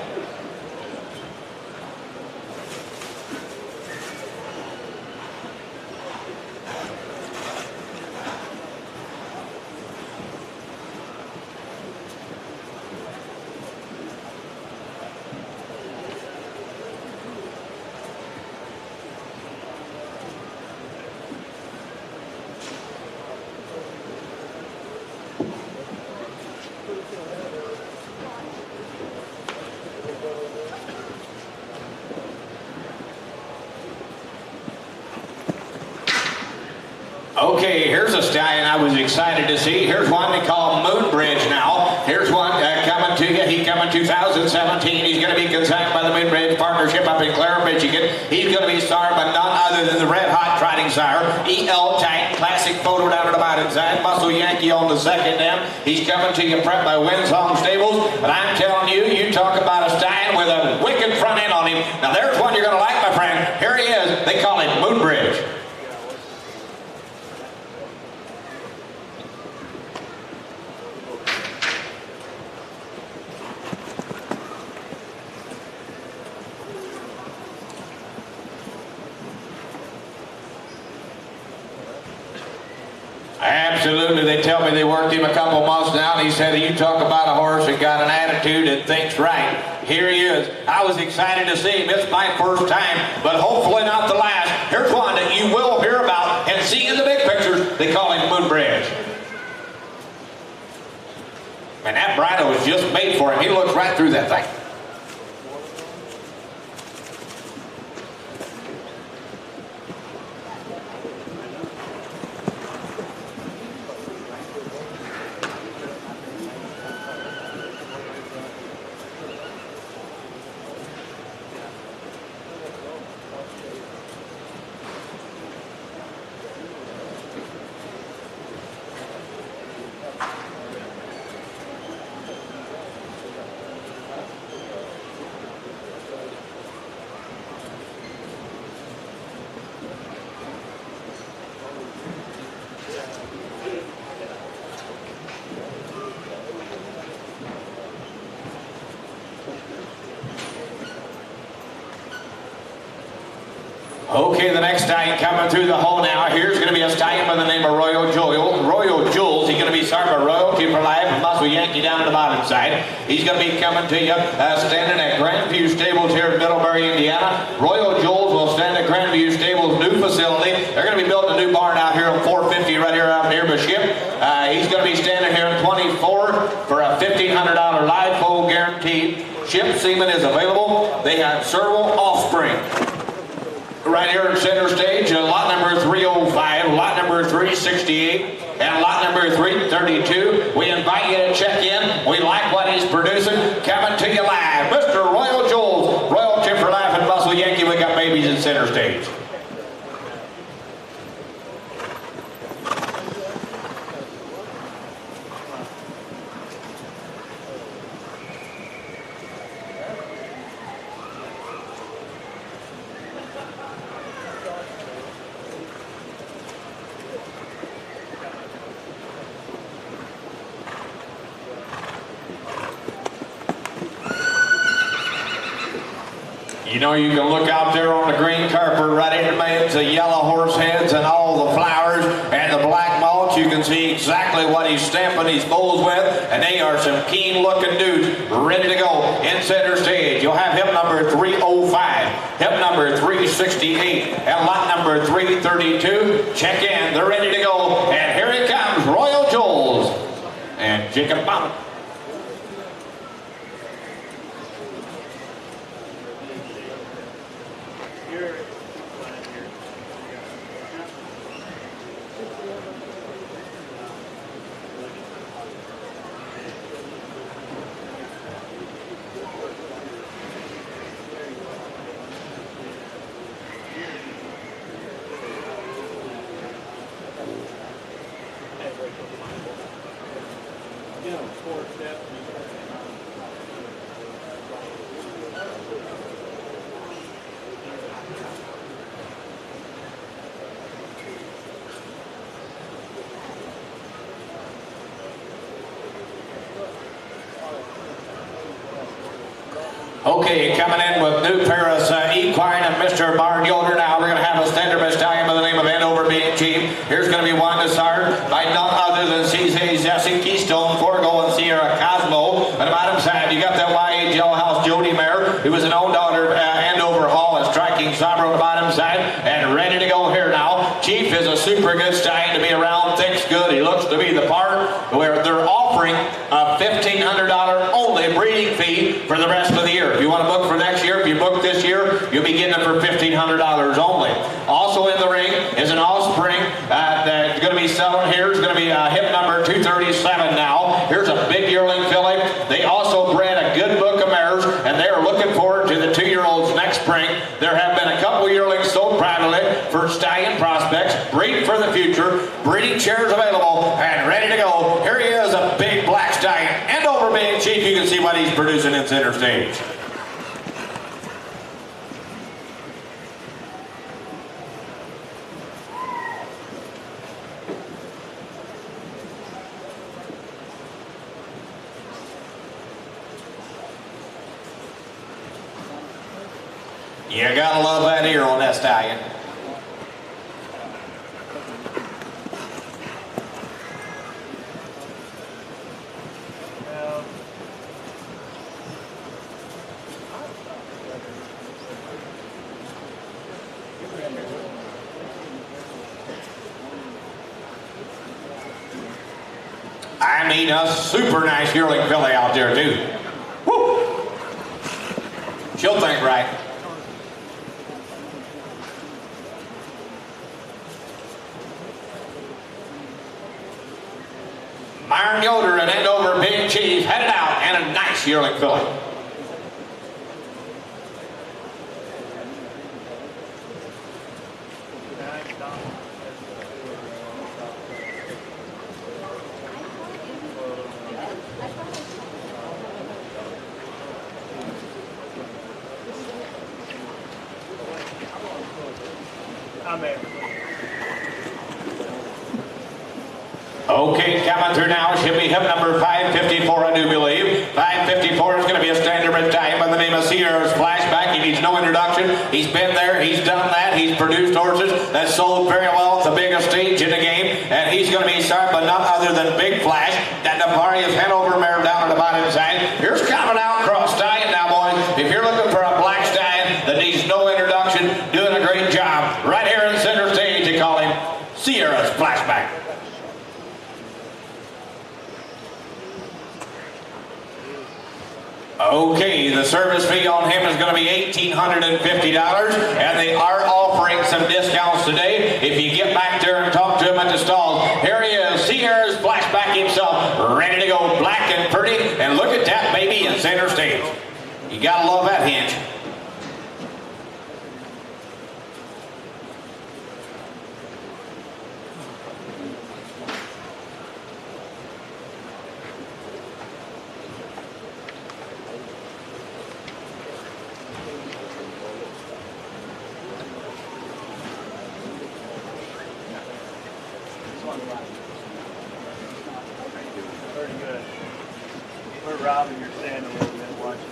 S3: Okay, here's a stallion I was excited to see. Here's one they call Moonbridge now. Here's one coming to you. He coming 2017. He's going to be consigned by the Moonbridge Partnership up in Clare, Michigan. He's going to be starred by none other than the Red Hot Trotting Sire. E.L. Tank, classic photo down at the bottom side. Muscle Yankee on the second down. He's coming to you prepped by Winsong Stables. But I'm telling you, you talk about a stallion with a wicked front end on him. Now there's one you're going to like, my friend. Here he is. They call him Moonbridge. Absolutely. They tell me they worked him a couple months now, and he said, you talk about a horse that got an attitude and thinks right. Here he is. I was excited to see him. It's my first time, but hopefully not the last. Here's one that you will hear about and see in the big pictures. They call him Moonbridge. And that bridle was just made for him. He looks right through that thing. Okay, the next stallion coming through the hole now. Here's going to be a stallion by the name of Royal Jules. He's going to be started by Royalty for Life and Muscle Yankee down to the bottom side. He's going to be coming to you standing at Grandview Stables here in Middlebury, Indiana. Royal Jules will stand at Grandview Stables' new facility. They're going to be building a new barn out here on 450 right here out near the ship. He's going to be standing here in 24 for a $1,500 live foal guaranteed. Ship semen is available. They have several offspring. Right here in center stage, lot number number 368 and lot number 332. We invite you to check in. We like what he's producing. Coming to you live, Mr. Royal Jules, royalty for Life and Muscle Yankee. We got babies in center stage. You know, you can look out there on the green carpet right in the yellow horse heads and all the flowers and the black mulch. You can see exactly what he's stamping these bulls with, and they are some keen looking dudes ready to go in center stage. You'll have hip number 305, hip number 368, and lot number 332. Check in, they're ready to go, and here he comes, Royal Jules and Jacob Bauman. Okay, coming in with New Paris Equine and Mr. Barn Yoder. Now we're going to have a standard stallion by the name of Andover being chief. Here's going to be one desired by none other than CZ Zessie, Keystone, Forgo, and Sierra Cosmo. On the bottom side, you got that YA Jailhouse Jody Mare, who was an own daughter Andover Hall, and striking Sabra on the bottom side, and ready to go here now. Chief is a super good stallion to be around, thinks good. He looks to be the part where they're offering a $1,500 only breeding fee for the rest of the year. If you want to book for next year, if you book this year, you'll be getting it for $1,500 only. Also in the ring is an offspring that's going to be selling here. It's going to be hip number 237 now. Here's a big yearling filly. They also bred a good book of mares, and they are looking forward to the 2-year-olds next spring. There have been a couple yearlings sold privately for stallion prospects. Breed for the future. Breeding chairs available and ready to go. Here he is, a big black stallion. Andover being chief, you can see what he's producing in center stage. You gotta love that ear on that stallion. I mean, a super nice yearling filly out there too. Woo! She'll think right. Myron Yoder and Andover Big Chief headed out, and a nice yearling filly. Okay, coming through now, she'll be hip number 554, I do believe. 554 is going to be a standard time by the name of Sierra's Flashback. He needs no introduction. He's been there, he's done that, he's produced horses that sold very well at the biggest stage in the game, and he's going to be started by none other than Big Flash. That Navarius Hanover mare down on the bottom side. Here's coming out cross stallion now, boys. If you're looking for a black stallion that needs no introduction, doing a great job. Right here in center stage, they call him Sierra's Flashback. Okay, the service fee on him is going to be $1,850, and they are offering some discounts today. If you get back there and talk to him at the himself, ready to go, black and pretty. And look at that baby in center stage. You gotta love that hinge.
S5: Very good. We're robbing your stand a little bit watching.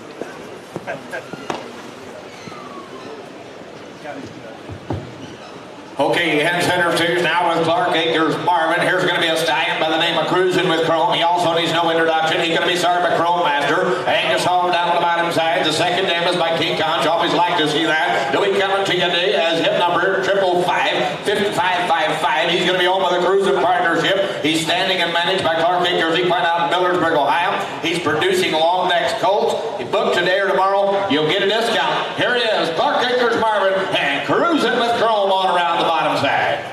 S3: Okay, head center stage now with Clark Akers Marvin. Here's going to be a stallion by the name of Cruising with Chrome. He also needs no introduction. He's going to be served by Chrome Master. Angus Hall down on the bottom side. The second dam is by King Conch. Always like to see that. He'll be coming to you today as hip number 555, 5555. He's going to be on with a Cruising partnership. He's standing and managed by Clark Akers Equine out in Millersburg, Ohio. He's producing long necks colts. He booked today or tomorrow. You'll get a discount. Here it is, Clark Akers Marvin and Cruising with Chrome on around the bottom side.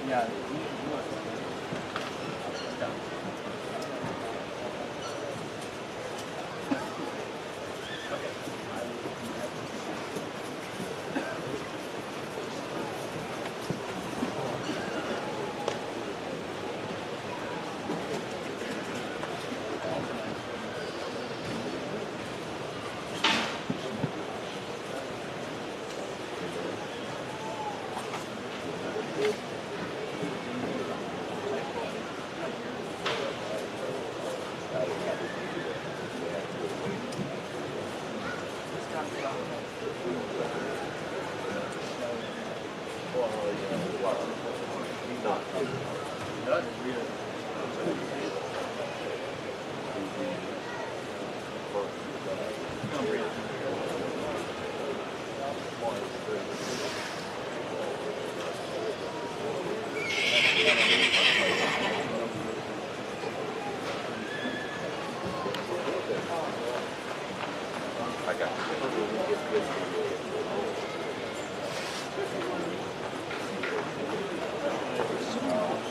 S5: Yeah.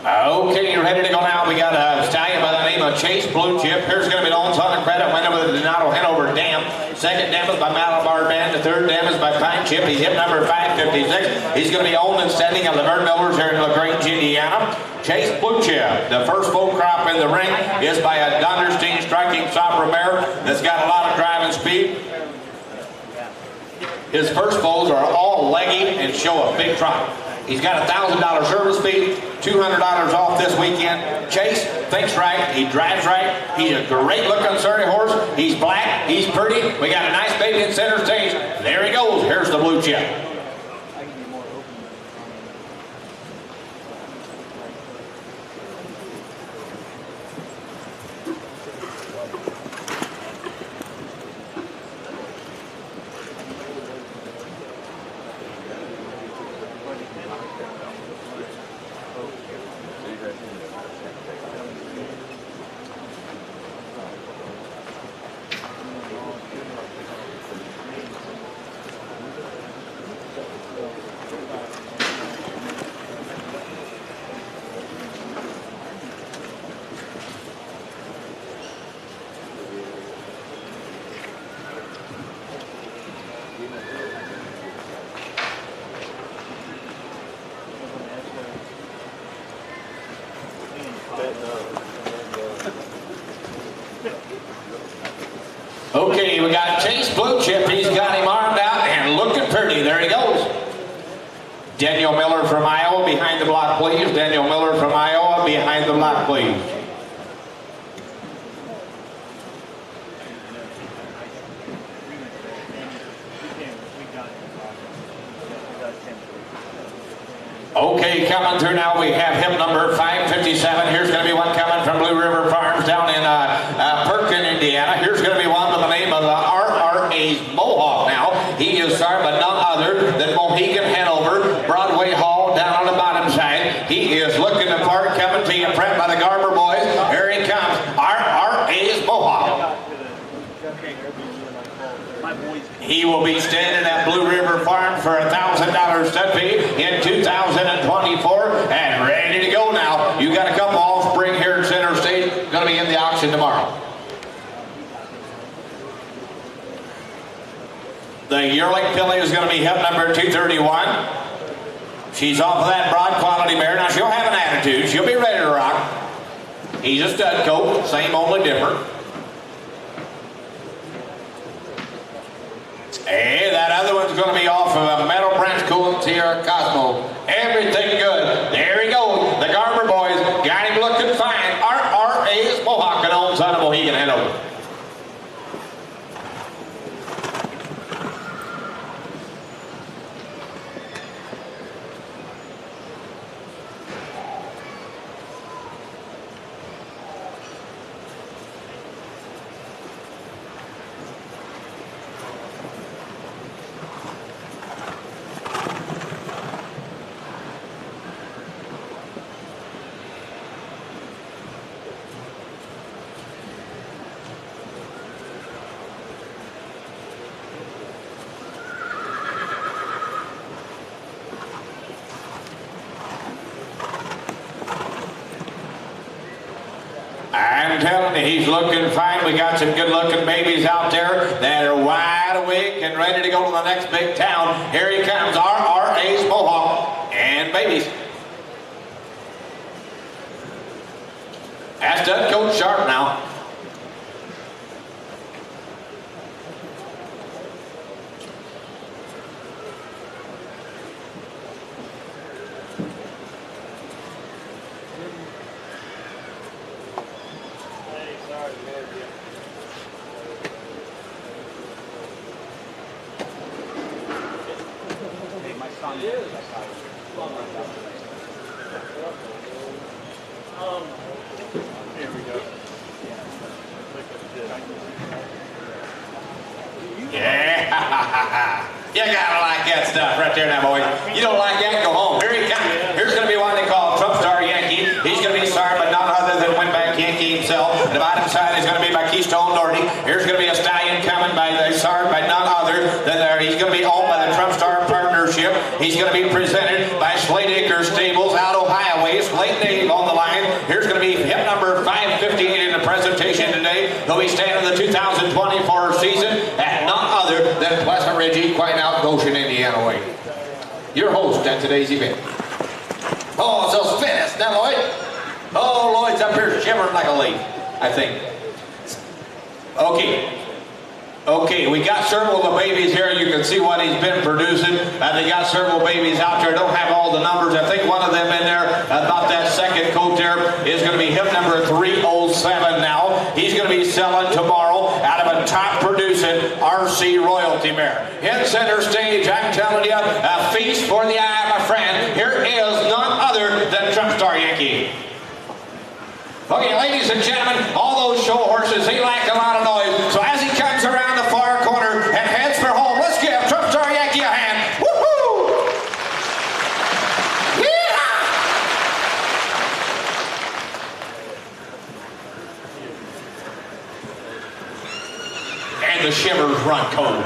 S3: Okay, you're ready to go now. We got a stallion by the name of Chase Blue Chip. Here's going to be an on credit winner with a Donato Hanover Dam. Second dam is by Malabar Band. The third dam is by Pine Chip. He's hip number 556. He's going to be owned and standing at Laverne Millers here in LaGrange, Indiana. Chase Blue Chip. The first full crop in the ring is by a Donnerstein striking Sabra mare that's got a lot of driving speed. His first foals are all leggy and show a big trot. He's got a $1,000 service fee, $200 off this weekend. Chase thinks right, he drives right. He's a great looking Surrey horse. He's black, he's pretty. We got a nice baby in center stage. There he goes. Here's the Blue Chip. Okay, we got Chase Blue Chip. He's got him armed out and looking pretty. There he goes. Daniel Miller from Iowa, behind the block, please. Daniel Miller from Iowa, behind the block, please. Okay, coming through now, we have hip number 557. Here's going to be one coming from Blue River Farms down in Perkin, Indiana. Here's going to be one by the name of the RRA's Mohawk now. He is served by none other than Mohegan Hanover, Broadway Hall down on the bottom side. He is looking the part, coming to you, prep by the Garber boys. Here he comes, RRA's Mohawk. He will be standing at Blue River Farm for a $1,000 stud fee in 2024 and ready to go now. You got a couple offspring here at Center State, going to be in the auction tomorrow. The yearling filly is going to be hip number 231. She's off of that broad quality mare. Now she'll have an attitude. She'll be ready to rock. He's a stud coat, same only different. Hey, that other one's going to be off of a Meadow Branch Kuhnekt Sierra Cosmo. Everything good. There he goes. The Garber boys got him looking fine. RRA's Mohawk and owns on a Mohegan Hanover. I'm telling you, he's looking fine. We got some good-looking babies out there that are wide awake and ready to go to the next big town. Here he comes, RRA's Mohawk and babies. That's stud coat sharp now.
S5: Here we go.
S3: Yeah, you gotta like that stuff right there now, boy. You don't like that, go home. Here he comes. Here's gonna be one they call Trump Star Yankee. He's gonna be signed by none other than Winback Yankee himself. The bottom side is gonna be by Keystone Norty. Here's gonna be a Stallion coming by signed by none other than he's gonna be owned by the Trump Star Partnership. He's gonna be presented by Slade Acres Stables out Ohio way. Slade Dave on the line. Here's gonna be hip number 558 in the presentation today. He'll be staying in the 2024 season at none other than Pleasant Ridge Equine out Goshen, Indiana way. Your host at today's event. Oh, so fast, now Lloyd. Oh, Lloyd's up here shivering like a leaf, I think. Okay, we got several of the babies here. You can see what he's been producing. They got several babies out there. Don't have all the numbers. I think one of them in there, about that second coat there, is going to be hip number 307 now. He's going to be selling tomorrow out of a top producing RC Royalty mare. In center stage, I'm telling you, a feast for the eye, my friend. Here is none other than Trump Star Yankee. Okay, ladies and gentlemen, all those show horses, they like a lot of noise. So as he comes around the far corner and heads for home, let's give Trump Star Yankee a hand. Woohoo! Yeah! And the shivers run cold.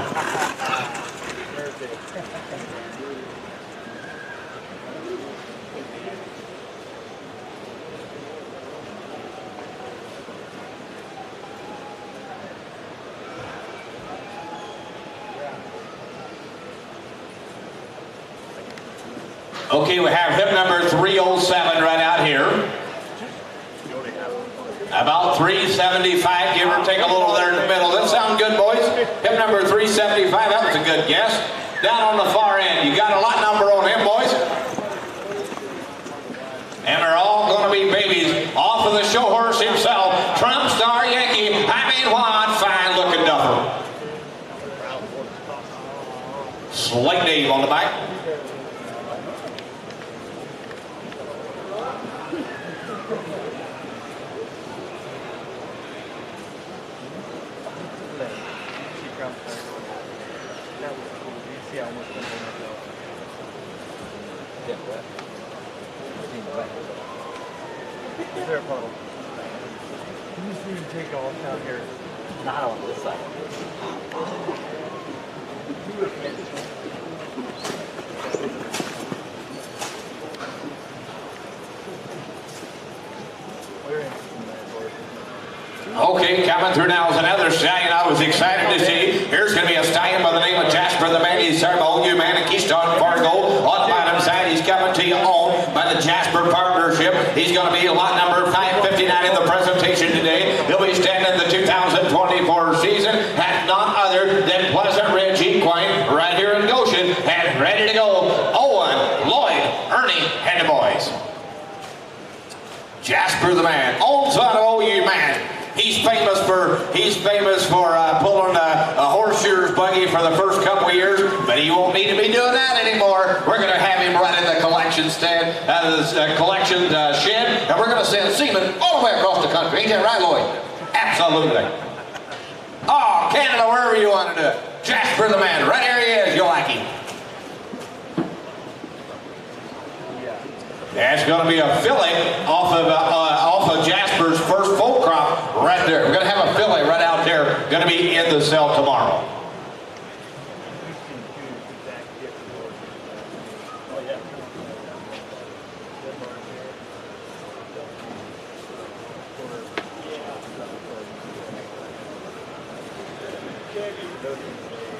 S3: Okay, we have hip number 307 right out here. About 375, give or take a little there in the middle. That sound good, boys? Hip number 375, that was a good guess. Down on the far end, you got a lot number on him, boys. And they're all going to be babies off of the show horse himself, Trump Star Yankee. I mean, what fine looking duffer. Slate Dave on the back.
S5: Is there a puddle? Can you see him take off down here? Not on this side.
S3: Okay, coming through now is another stallion I was excited to see. Here's going to be a stallion by the name of Jasper the Man. He's served by you man in Keystone Fargo. On the bottom side, he's coming to you owned by the Jasper Partnership. He's going to be lot number 559 in the presentation today. He'll be standing the 2024 season at none other than Pleasant Ridge Equine right here in Goshen, and ready to go. Owen, Lloyd, Ernie, and the boys. Jasper the Man, old son of OU Man. He's famous for pulling a horseshoe's buggy for the first couple of years, but he won't need to be doing that anymore. We're going to have him running the collection stand, collection shed, and we're going to send seamen all the way across the country. Ain't that right, Lloyd? Absolutely. Oh, Canada, wherever you want to do it. Jasper the Man, right here he is. You'll like him. That's going to be a filly off of Jasper's first full crop right there. We're going to have a filly right out there, going to be in the cell tomorrow.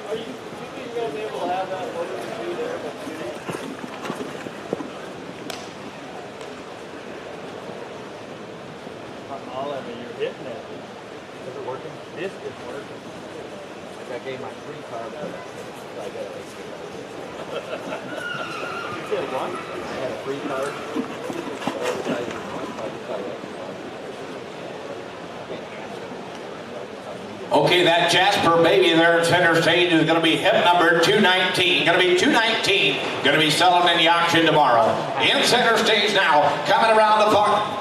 S5: Are you going to be able to have that photo to there? Olive, you're hitting it. Is it working? This is working.
S2: Like I gave my free card for that, so I got it.
S5: You said what?
S2: I had a free card.
S3: Okay, that Jasper baby there in center stage is going to be hip number 219. Going to be 219. Going to be selling in the auction tomorrow. In center stage now, coming around the park.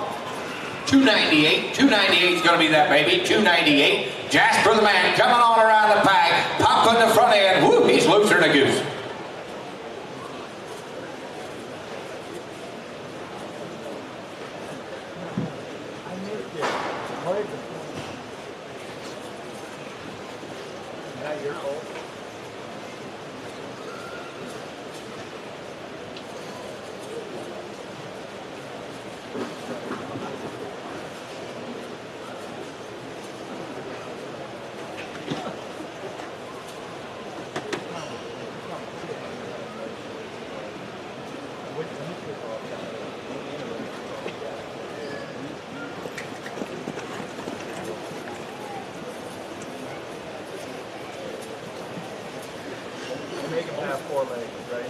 S3: 298. 298 is going to be that baby. 298. Jasper the Man coming on around the pack. Popping the front end. Whoop, he's looser than a goose.
S5: Not your fault. Make them have 4 legs, right?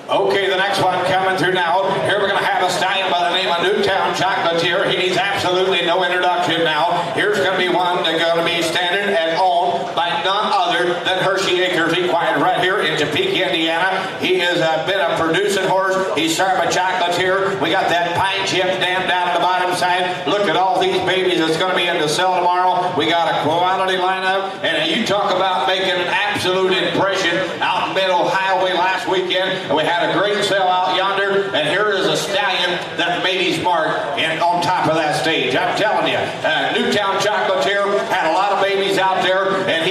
S3: Okay, the next one coming through now. Here we're going to have a stallion by the name of Newtown Chocolatier. He needs absolutely no introduction now. Here's going to be one that's going to be standing and owned by none other than Hershey Acres Equine right here in Topeka, Indiana. He has been a producing horse. He's started by Chocolatier. We got that pine chip dam down at the bottom side. Look at all these babies that's going to be in the cell tomorrow. We got a quality lineup. And you talk about making an absolute impression out in mid-Ohio last weekend. And we had a great sale out yonder. And here is a stallion that made his mark on top of that stage. I'm telling you, Newtown Chocolatier had a lot of babies out there. And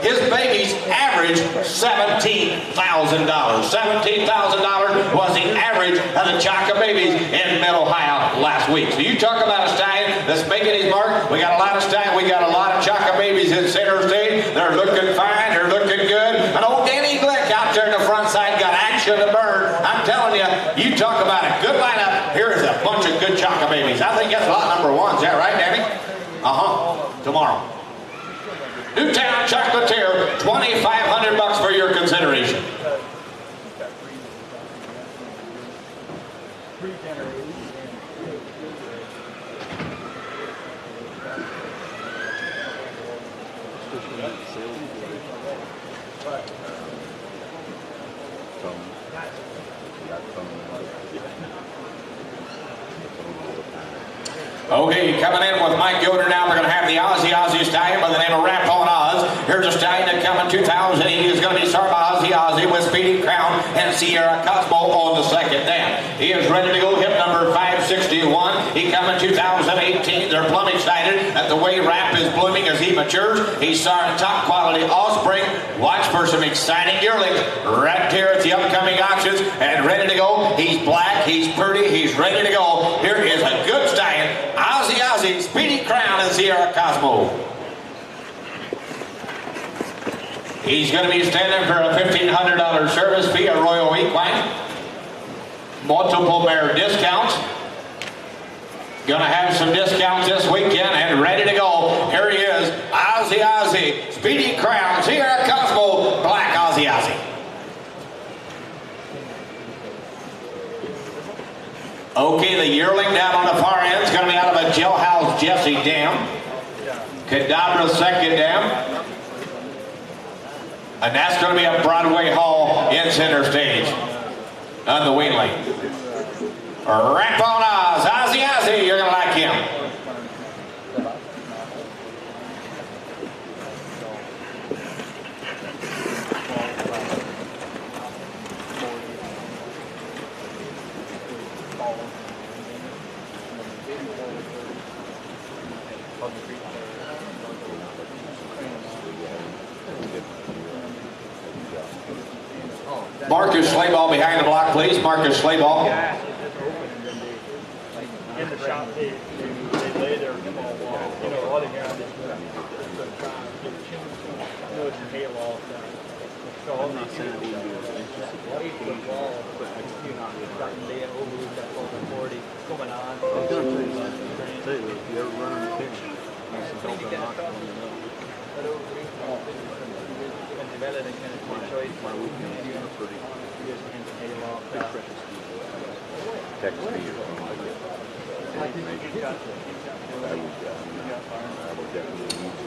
S3: his babies averaged $17,000. $17,000 was the average of the Choco babies in mid-Ohio last week. So you talk about a stallion that's making his mark. We got a lot of stallion. We got a lot of Choco babies in center stage. They're looking fine. They're looking good. And old Danny Glick out there in the front side got action to burn. I'm telling you, you talk about a good lineup. Here is a bunch of good Choco babies. I think that's lot number 1. Is that right, Danny? Tomorrow. Newtown Chocolatier, $2,500 for your consideration. Okay, coming in with Mike Yoder now, we're going to have the Ozzy Stallion by the name of Rap on Oz. Here's a stallion that coming 2008 is going to be started by Ozzy with Speedy Crown and Sierra Cosmo on the second dam. He is ready to go, hip number 561. He coming 2018. They're plumb excited at the way Rap is blooming as he matures. He's starting top quality offspring. Watch for some exciting yearlings right here at the upcoming auctions and ready to go. He's black, he's pretty, he's ready to go. Here is a good stallion. Ozzy, Speedy Crown, and Sierra Cosmo. He's going to be standing for a $1,500 service fee, a Royal Equine. Multiple mare discounts. Going to have some discounts this weekend and ready to go. Here he is, Ozzy, Speedy Crown, Sierra Cosmo, black Ozzy. Okay, the yearling down on the far end is going to be out of a Jailhouse Jesse dam. Cadabra second dam. And that's going to be a Broadway Hall in center stage on the wing lane. Rap on Oz, Ozzy, you're going to like him. Marcus Slayball behind the block, please. Marcus Slayball.
S5: In the shop, they lay their all the ground is it's a halo. So all these things coming on. I was going to say, if you ever run on the picture, that's the help that knock on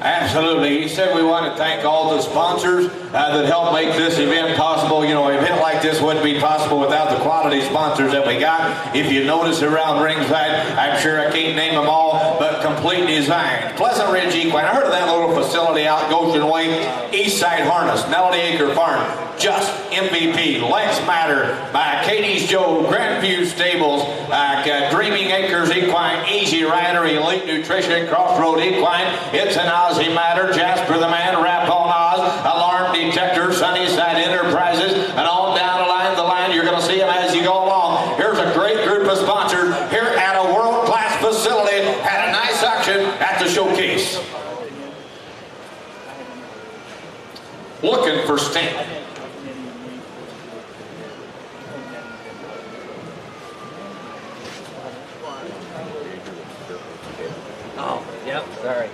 S3: Absolutely. He said we want to thank all the sponsors that helped make this event possible. You know, an event like this wouldn't be possible without the quality sponsors that we got. If you notice around ringside, I'm sure I can't name them all, but complete design. Pleasant Ridge Equine. I heard of that little facility out Goshen Way. Eastside Harness, Melody Acre Farm, Just MVP, Lex Matter, Katie's Joe, Grandview Stables, Dreaming Acres Equine, Easy Rider, Elite Nutrition, Crossroad Equine, It's an Ozzy Matter, Jasper the Man, Rap on Oz, Alarm Detector, Sunnyside Enterprises, and on down the line, you're going to see them as you go along. Here's a great group of sponsors here at a world-class facility. Had a nice auction at the showcase. Looking for Sting.
S6: Oh, yep, sorry.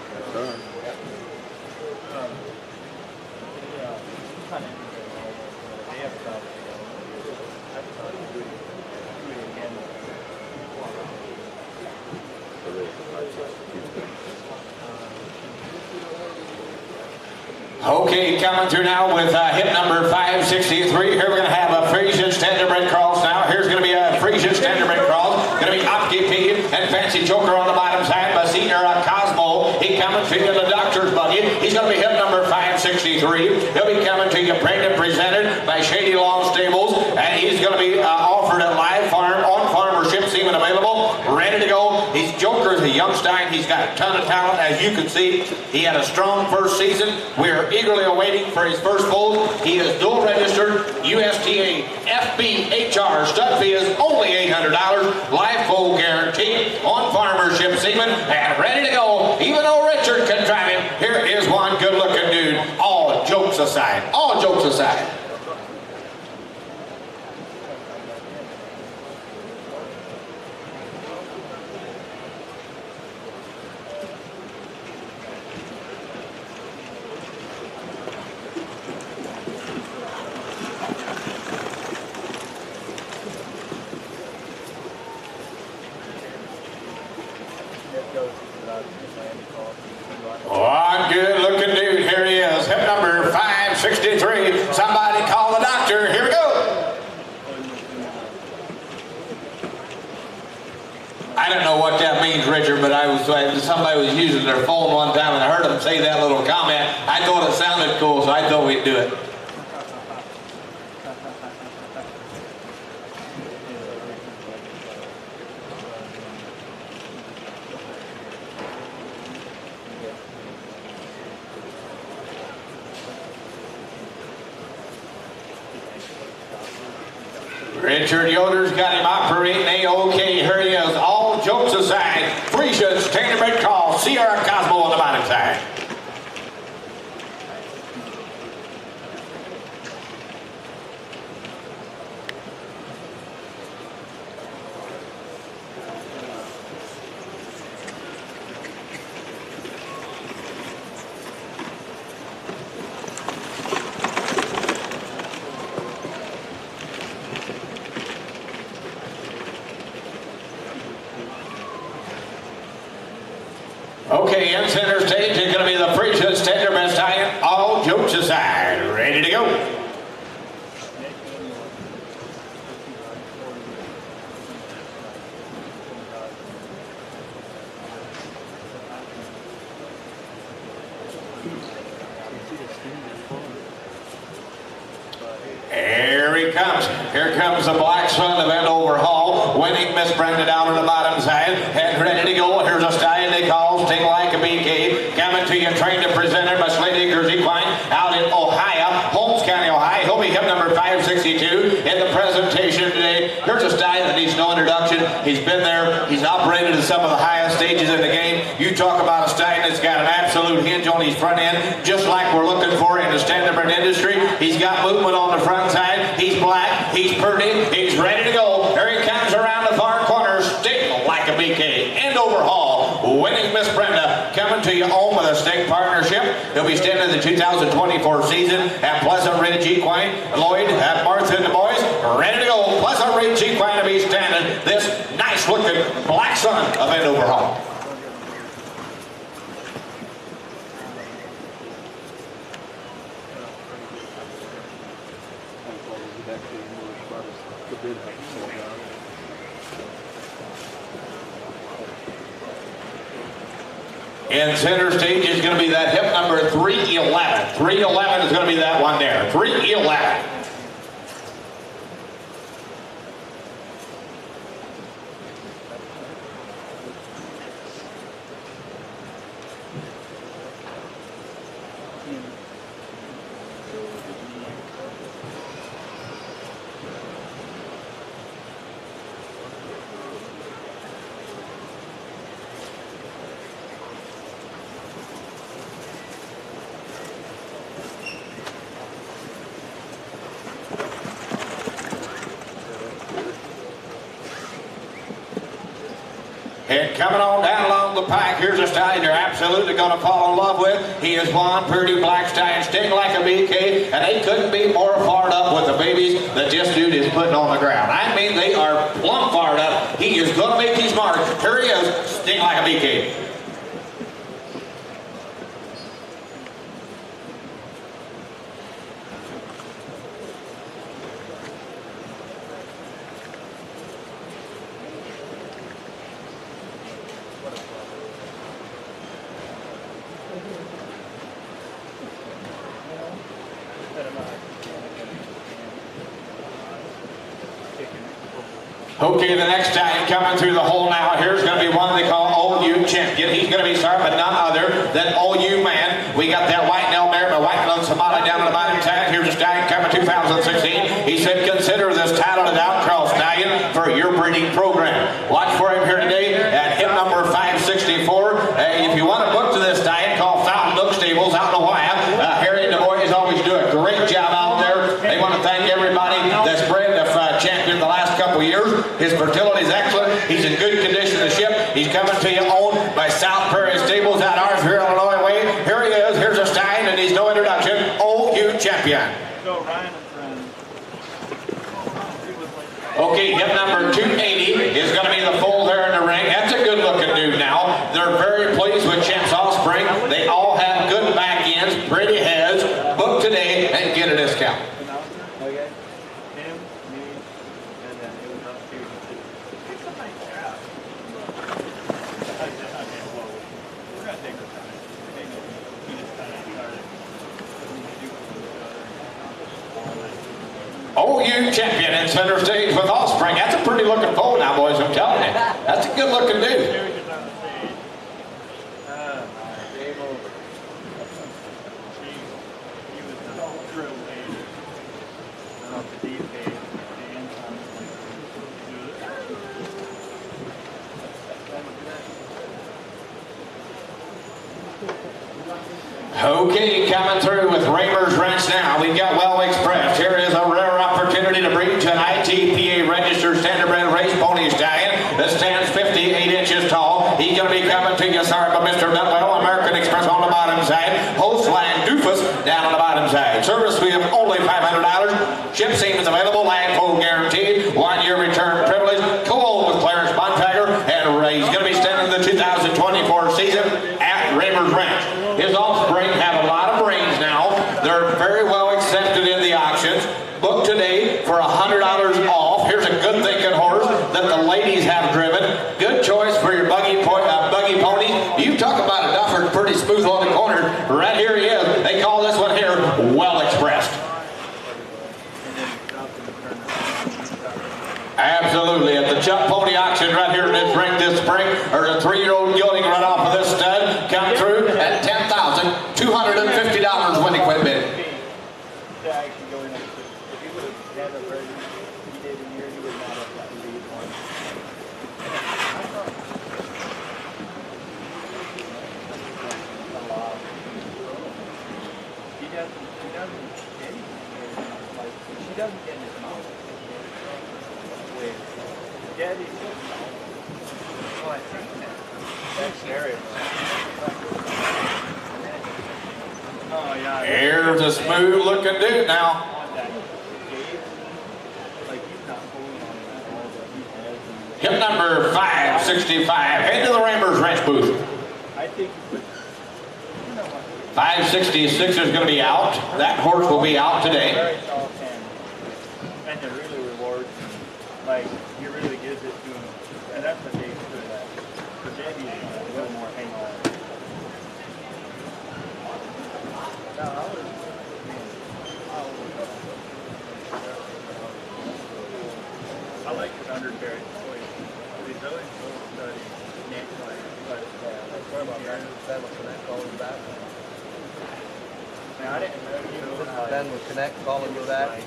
S3: Okay, coming through now with hip number 563. Here we're going to have a Frisian Standardbred Cross now. Here's going to be a Frisian Standardbred Cross. Going to be Opke P and Fancy Joker on the bottom side by Sierra Cosmo. He coming to you the doctor's buggy. He's going to be hip number 563. He'll be coming to you pregnant presented by Shady Lawn Stables. And he's going to be offered at live farm, on farmership, semen available, ready to go. He's Joker is a young stein. He's got a ton of talent. As you can see, he had a strong first season. We're eagerly awaiting for his first foal. He is dual registered, USTA, FBHR. Stud fee is only $800. Live foal guarantee on farmership semen and ready to go. Even though Richard can drive him, here is one good looking dude. All jokes aside. All jokes aside. One good looking dude, here he is, hip number 563. Somebody call the doctor, here we go. I don't know what that means, Richard, but somebody was using their phone one time and I heard them say that little comment. I thought it sounded cool, so I thought we'd do it. Richard Yoder's got him operating A-OK. Here he is. All jokes aside, Frisia's Standard call. Sierra Cosmo on the bottom side. Okay, in center stage is going to be the Frisia's Standard Stallion. All jokes aside, ready to go. Here he comes. Here comes the Black Sun of Andover Hall, winning Miss Brenda down on the bottom side. And ready to go. Here's a stallion they call Sting Like a BK. Coming to you, trained and presented by Slade Acres Equine out in Ohio, Holmes County, Ohio. He'll be hip number 562 in the presentation today. Here's a stallion that needs no introduction. He's been there. He's operated at some of the highest stages in the game. You talk about a stallion that's got an absolute hinge on his front end, just like we're looking for in the standardbred industry. He's got movement on the front side. He's black. He's pretty. He's ready to go. Here he comes around the far corner, Sting Like a BK. Andover Hall, winning Miss Brenda, coming to you home with a Sting partnership. He'll be standing the 2024 season at Pleasant Ridge Equine. Lloyd, at Martha and the boys, ready to go. Pleasant Ridge Equine to be standing this nice looking Black Sun of Andover Hall. In center stage is going to be that hip number 311. 311 is going to be that one there. 311. And coming on down along the pike, here's a stallion you're absolutely going to fall in love with. He is one pretty black stallion, Sting Like a BK, and they couldn't be more fired up with the babies that this dude is putting on the ground. I mean, they are plumb fired up. He is going to make his mark. Here he is, Sting Like a BK. Okay, the next time coming through the hole now, here's going to be one they call OU Champion. He's going to be served, but none other than OU Man. We got that White Nell Mare by White Nell Somali down on the bottom tag. Here's a stallion coming 2016. He said, consider this talented outcross stallion for your breeding program. Watch for him here today at hip number 564. If you want to book to this stallion, call Fountain Nook Stables out in Ohio. Harry and the boys always do a great job out there. They want to thank everybody that's bred the champion the last couple years. His fertility is excellent. He's in good condition to ship. He's coming to you owned by South Prairie Stables out Arthur, Illinois way. Here he is. Here's a stallion and he's no introduction. OU Champion.
S5: Go Ryan and friend.
S3: Okay, hip number 280 is going to be the foal there in the ring. That's a good looking dude now. They're very pleased with Champ's offspring. They all have good back ends, pretty heads. Book today and get a discount.
S5: Okay. Him, me, and then it was up to
S3: champion in center stage with Offspring. That's a pretty looking foal now, boys, I'm telling you. That's a good looking dude.
S5: Game over. He was the drill leader. Off the deep end.
S3: Okay, coming through with Raymer's Ranch now. We've got Well Express. Here is a rare opportunity to breed to an ITPA registered standardbred race pony stallion that stands 58 inches tall. He's going to be coming to you, sorry, but Mr. Duntwell, American Express on the bottom side. Host line Doofus down on the bottom side. Service fee of only $500. Ship seam is available. Lag pull guaranteed. 1 year return privilege. Co-owned with Clarence Bontrager. And he's going to be standing the 2024 season at Raymer's Ranch. His offspring have a lot of brains now. They're very well accepted in the auctions. Book today for $100 off. Here's a good thinking horse that the ladies have driven. Good choice for your buggy pony. You talk about a duffer pretty smooth on the corner. Right here he is. They call this one here Well Expressed. Absolutely. At the Chuck Pony auction right here in this ring this spring, there's a 3-year-old gelding right off of this stud. Come through at $10,250 when he quit bidding.
S5: She doesn't get in his mouth. Daddy. Oh, I think that's scary. Oh, yeah.
S3: Here's a smooth looking dude now. Hip number 565. Head to the Raymer's Ranch booth.
S5: I think
S3: 566 is going to be out. That horse will be out today.
S5: very tall and it really rewards him. Like, he really gives it to him. And that's what Dave's good at. For Debbie's a little more hang on. Now, I like his undercarriage choice. He's always so studied. But that's what about Ben with Kuhnekt calling back. Now, I didn't know you were Ben with Kuhnekt calling you back.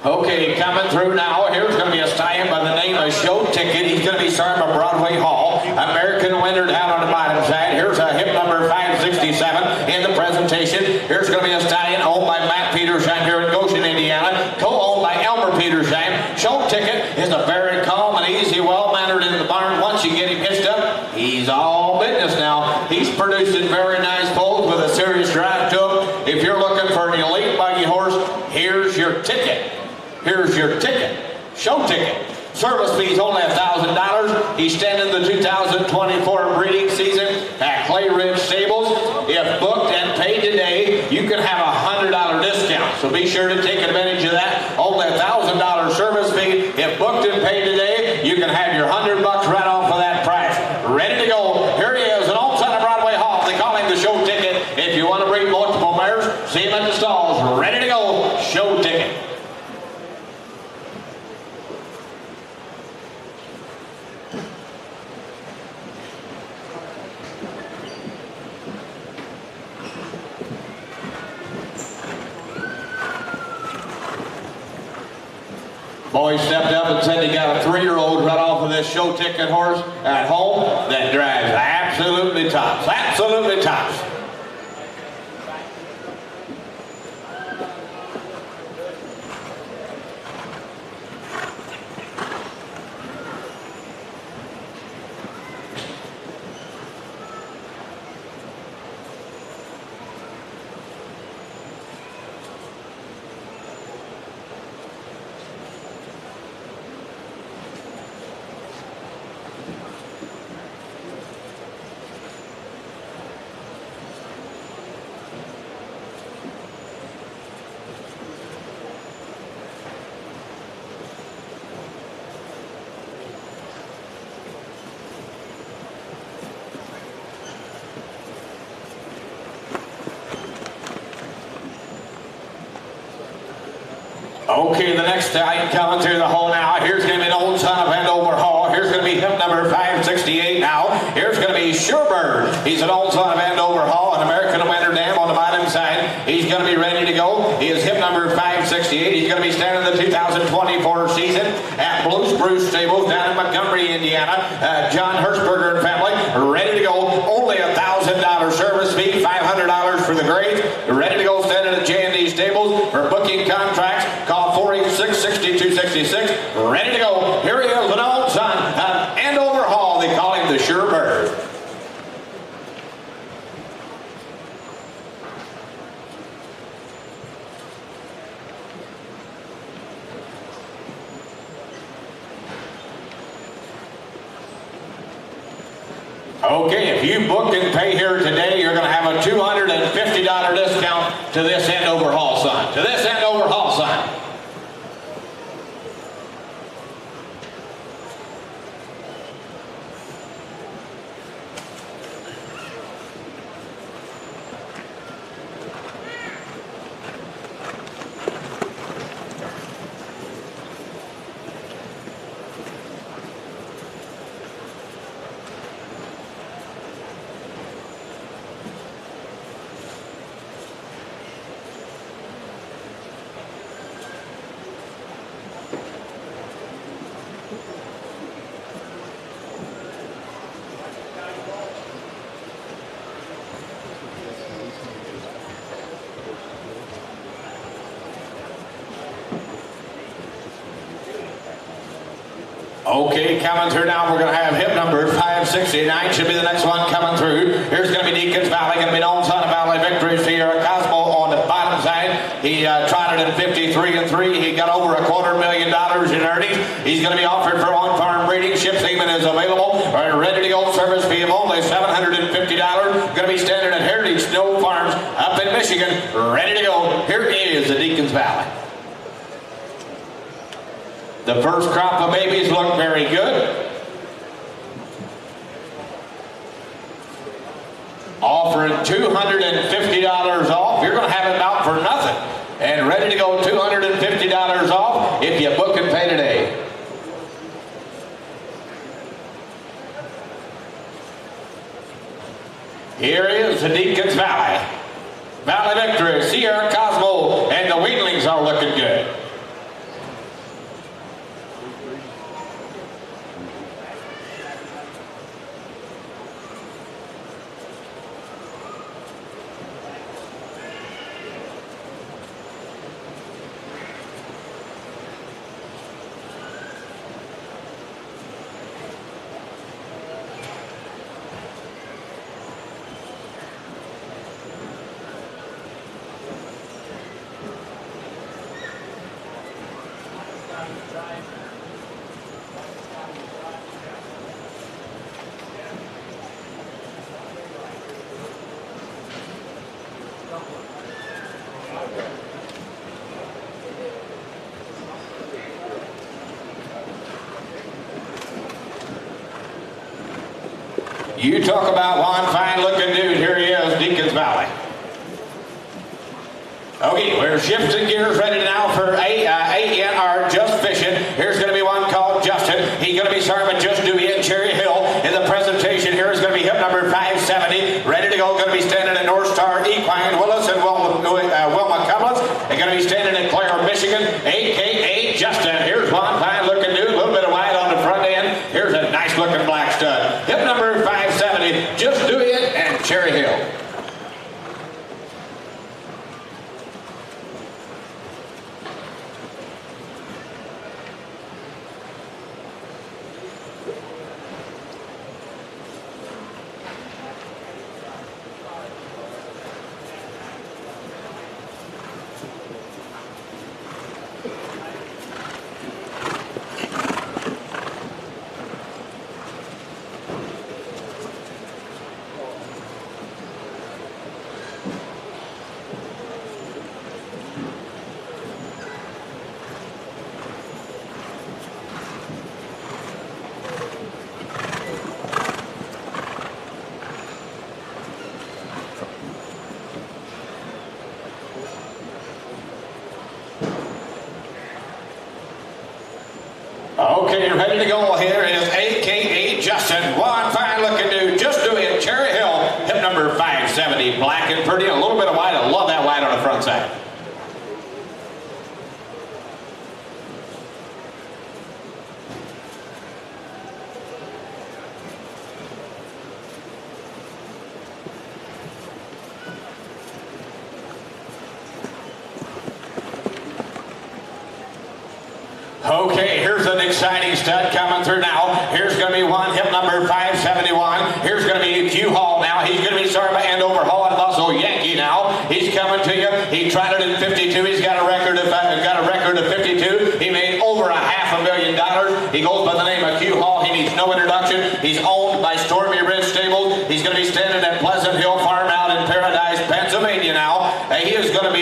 S3: Okay, coming through now. Here's going to be a stallion by the name of Show Ticket. He's going to be starting by Broadway Hall. American winner down on the bottom side. Here's a hip number 567 in the presentation. Here's going to be a stallion owned by Matt Petersheim here in Goshen, Indiana. Co-owned by Elmer Petersheim. Show Ticket is a very calm and easy, well-mannered in the barn. Once you get him hitched up, he's all business now. He's producing very nice foals with a serious drive to him. If you're looking for an elite buggy horse, here's your ticket. Here's your ticket. Show Ticket. Service fees only $1,000. He's standing the 2024 breeding season at Clay Ridge Stables. If booked and paid today, you can have a $100 discount. So be sure to take advantage of that. Only $1,000 service fee. If booked and paid today, you can have your $100 right off of that price. Ready to go. Here he is, an old son of Broadway Hall. They call him the Show Ticket. If you want to breed multiple mares, see him at the stalls. Ready to go. Show Ticket. Boy stepped up and said he got a 3-year-old right off of this Show Ticket horse at home that drives absolutely tops. Absolutely tops. Okay, the next item coming through the hole now. Here's going to be an old son of Andover Hall. Here's going to be hip number 568 now. Here's going to be Surebird. He's an old son of Andover Hall, an American Winter Dam on the bottom side. He's going to be ready to go. He is hip number 568. He's going to be standing the 2024 season at Blue Spruce Stables down in Montgomery, Indiana. John Hershberger and family ready to go. Only $1,000 service fee, $500 for the grades. Ready to go standing at J&D Stables. For booking contracts, call 486-6266. Ready to go. Here he is, an old son of Andover Hall. They call him the Surebird. Okay, if you book and pay here today, you're going to have a $250 discount to this Andover Hall son. To this Andover Hall son. Okay, coming through now, we're going to have hip number 569. Should be the next one coming through. Here's going to be Deacons Valley, going to be an old son of Valley Victory, Sierra Cosmo on the bottom side. He trotted in 53-3. He got over $250,000 in earnings. He's going to be offered for on-farm breeding. Ship semen is available. Ready to go. Service fee of only $750. Going to be standing at Heritage Snow Farms up in Michigan. Ready to go. Here is the Deacons Valley. The first crop of babies look very good. Offering $250 off. You're going to have it out for nothing. And ready to go, $250 off if you book and pay today. Here is the Deacons Valley. Valley Victory, Sierra Cosmo, and the weanlings are looking good. You talk about one fine-looking dude. Here he is, Deacons Valley. Okay, we're shifting gears ready now for ANR Just Fishing. Here's going to be one called Justin. He's going to be serving Just Dewey at Cherry Hill. In the presentation here is going to be hip number 570. Ready to go. Going to be standing at North Star Equine Willis and Wilma Cummins. They're going to be standing in Clare, Michigan, a.k.a. Justin. Here's one fine-looking dude. A little bit of white on the front end. Here's a nice-looking black stud. Hip number 570. Just Dewey and Cherry Hill. you're ready to go, here is AKA Justin. One fine looking dude, just doing Cherry Hill, hip number 570, black and pretty, a little bit of white. I love that white on the front side. Okay, here's an exciting stud coming through now. Here's going to be one, hip number 571. Here's going to be Q Hall now. He's going to be started by end over Hall and Muscle Yankee now. He's coming to you. He tried it in 52. He's got a record of 52. He made over $500,000. He goes by the name of Q Hall. He needs no introduction. He's owned by Stormy Ridge Stables. He's going to be standing at Pleasant Hill Farm out in Paradise, Pennsylvania now. He's going to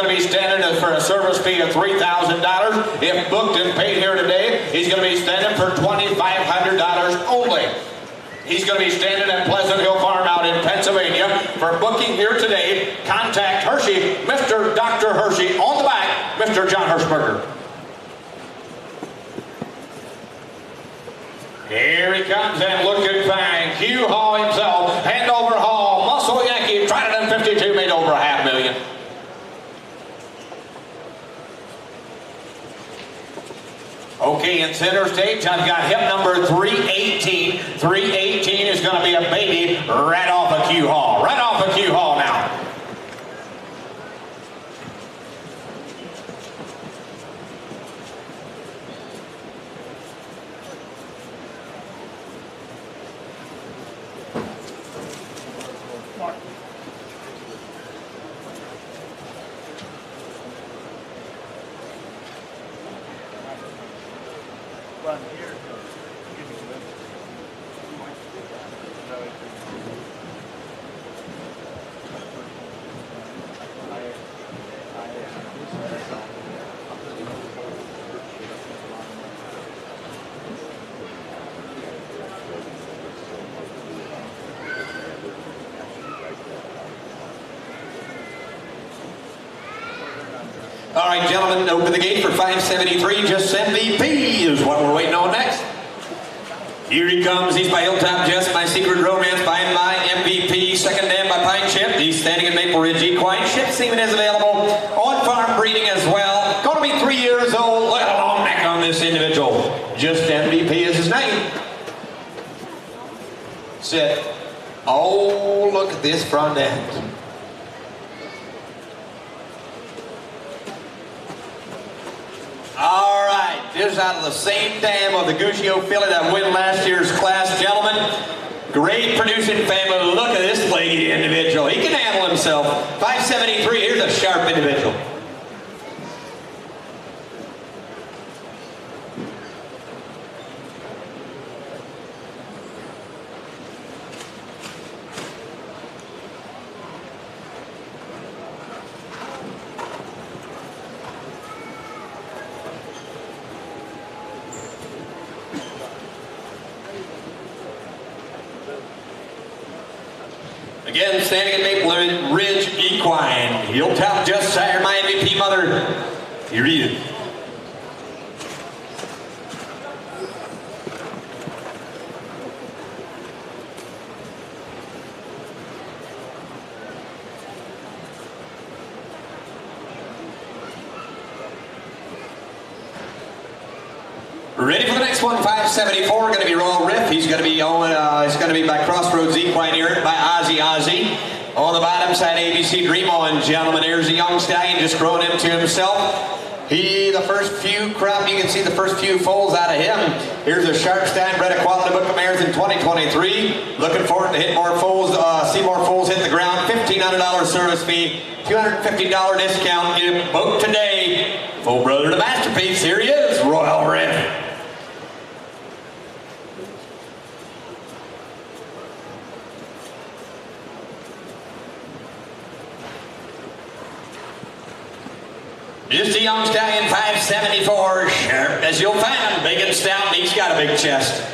S3: be standing for a service fee of $3,000. If booked and paid here today, he's going to be standing for $2,500 only. He's going to be standing at Pleasant Hill Farm out in Pennsylvania. For booking here today, contact Hershey, Mr. Dr. Hershey, on the back, Mr. John Hirschberger. Here he comes and looking fine. Q Hall himself, hand over Hall, Muscle Yankee, tried it in 52, made over $500,000. Okay, in center stage, I've got hip number 318. 318 is going to be a baby right off of Q Hall. Right off of Q Hall now.
S5: Run here. Give me the
S4: All right, gentlemen, open the gate for 573. Just MVP is what we're waiting on next. Here he comes. He's by Hilltop Jess, My Secret Romance, by and by MVP, second dam by Pine Ship. He's standing in Maple Ridge Equine. Ship semen is available. On farm breeding as well. Going to be 3 years old. Look at the long neck on this individual. Just MVP is his name. Sit. Oh, look at this front end. All right, this is out of the same dam of the Guscio filly that won last year's class, gentlemen. Great producing family. Look at this leggy individual. He can handle himself. 573, here's a sharp individual. Again, standing at Maple Ridge Equine. Hilltop Just Sire, my MVP mother. Here he is. Ready for the next one, 574, going to be Royal Riff. He's going to be on, he's going to be by Crossroads Equine here by Ozzy. On the bottom side, ABC Dream On, gentlemen. Here's a young stallion just growing into himself. The first few crop, you can see the first few foals out of him. Here's a Sharpstein bred a quality book of mares in 2023. Looking forward to hit more foals, see more foals hit the ground. $1,500 service fee, $250 discount. Get him booked today. Full brother to masterpiece. Here he is, Royal Riff. Just a young stallion, 574, sharp as you'll find him, big and stout, and he's got a big chest.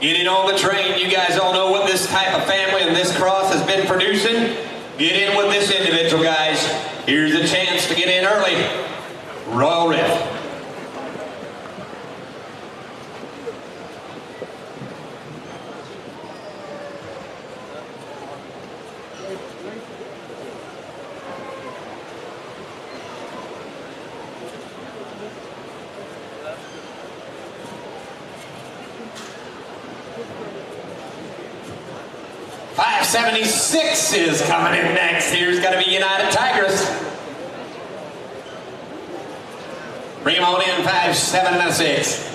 S4: Get in on the train. You guys all know what this type of family and this cross has been producing. Get in with this individual, guys. Here's a chance to get in early. Royal Riff. $576 is coming in next. Here's going to be United Tigress. Bring him on in, 576.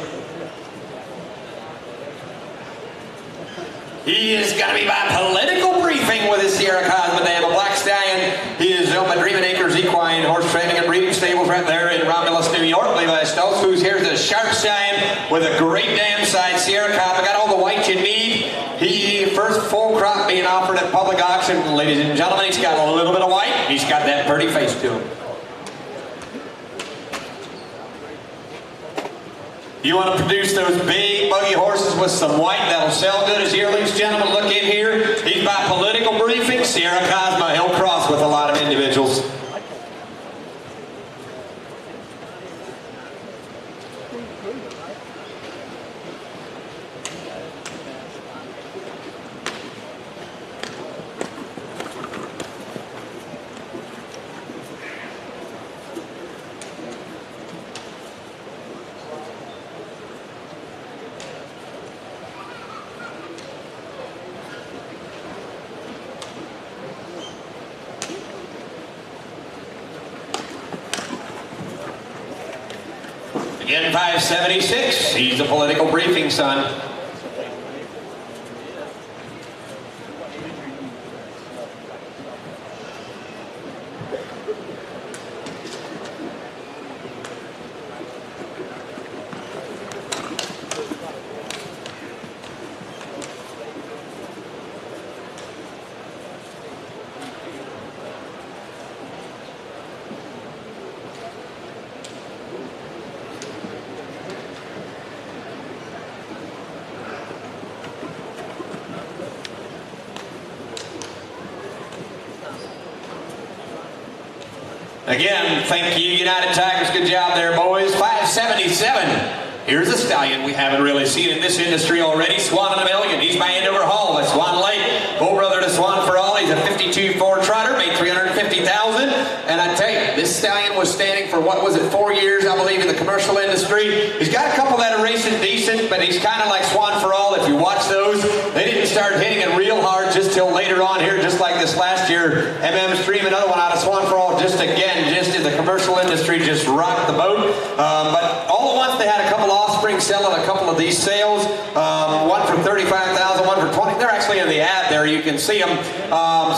S4: He is going to be by political briefing with his Sierra Cosma Dam, a black stallion. He is owned by Dreamin' Acres Equine Horse Training and Breeding Stables right there in Romulus, New York. Levi Stoltz, who's here, is a sharp stallion with a great dam side Sierra Cosma. Got all the white you need. He first full crop being offered at public auction, ladies and gentlemen. He's got a little bit of white. He's got that pretty face to him. You want to produce those big buggy horses with some white that'll sell good as yearlings, gentlemen, look in here. He's by political briefing. Sierra Cosma, he'll cross with a lot of individuals. Again, 576. He's a political briefing, son. Again, thank you, United Tigers. Good job there, boys. 577. Here's a stallion we haven't really seen in this industry already. Swan and a Million. He's by Andover Hall at Swan Lake. Full brother to Swan for All. He's a 52 Ford trotter, made $350,000. And I tell you, this stallion was standing for, what was it, 4 years, I believe, in the commercial industry. He's got a couple that are racing decent, but he's kind of like Swan for All. If you watch those, they didn't start hitting it real hard just till later on here, just like this last year. MM Stream, another one out of Swan for All, just again, just in the commercial industry, just rocked the boat. But all at once, they had a couple offspring selling a couple of these sales. One for $35,000, one for $20,000. They're actually in the ad there. You can see them.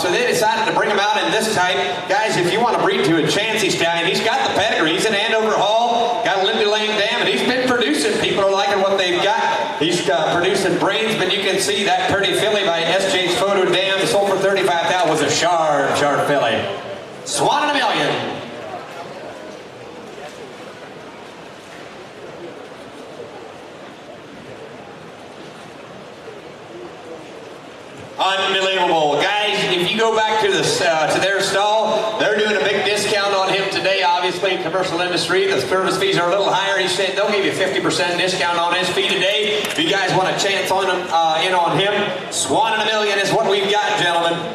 S4: So they decided to bring them out in this type. Guys, if you want to breed to a Chansey stallion, he's got the pedigree. He's in Andover Hall, got a Lindy Lane Dam, and he's been producing. People are liking what they've got. He's producing brains, but you can see that pretty filly by SJ's Photo Dam, sold for $35,000, was a sharp filly. Swan and a Million. Unbelievable. Guys, if you go back to their stall, they're doing a big discount on him today. Obviously, commercial industry, the service fees are a little higher. He said they'll give you 50% discount on his fee today. If you guys want a chance on him, in on him, Swan and a Million is what we've got, gentlemen.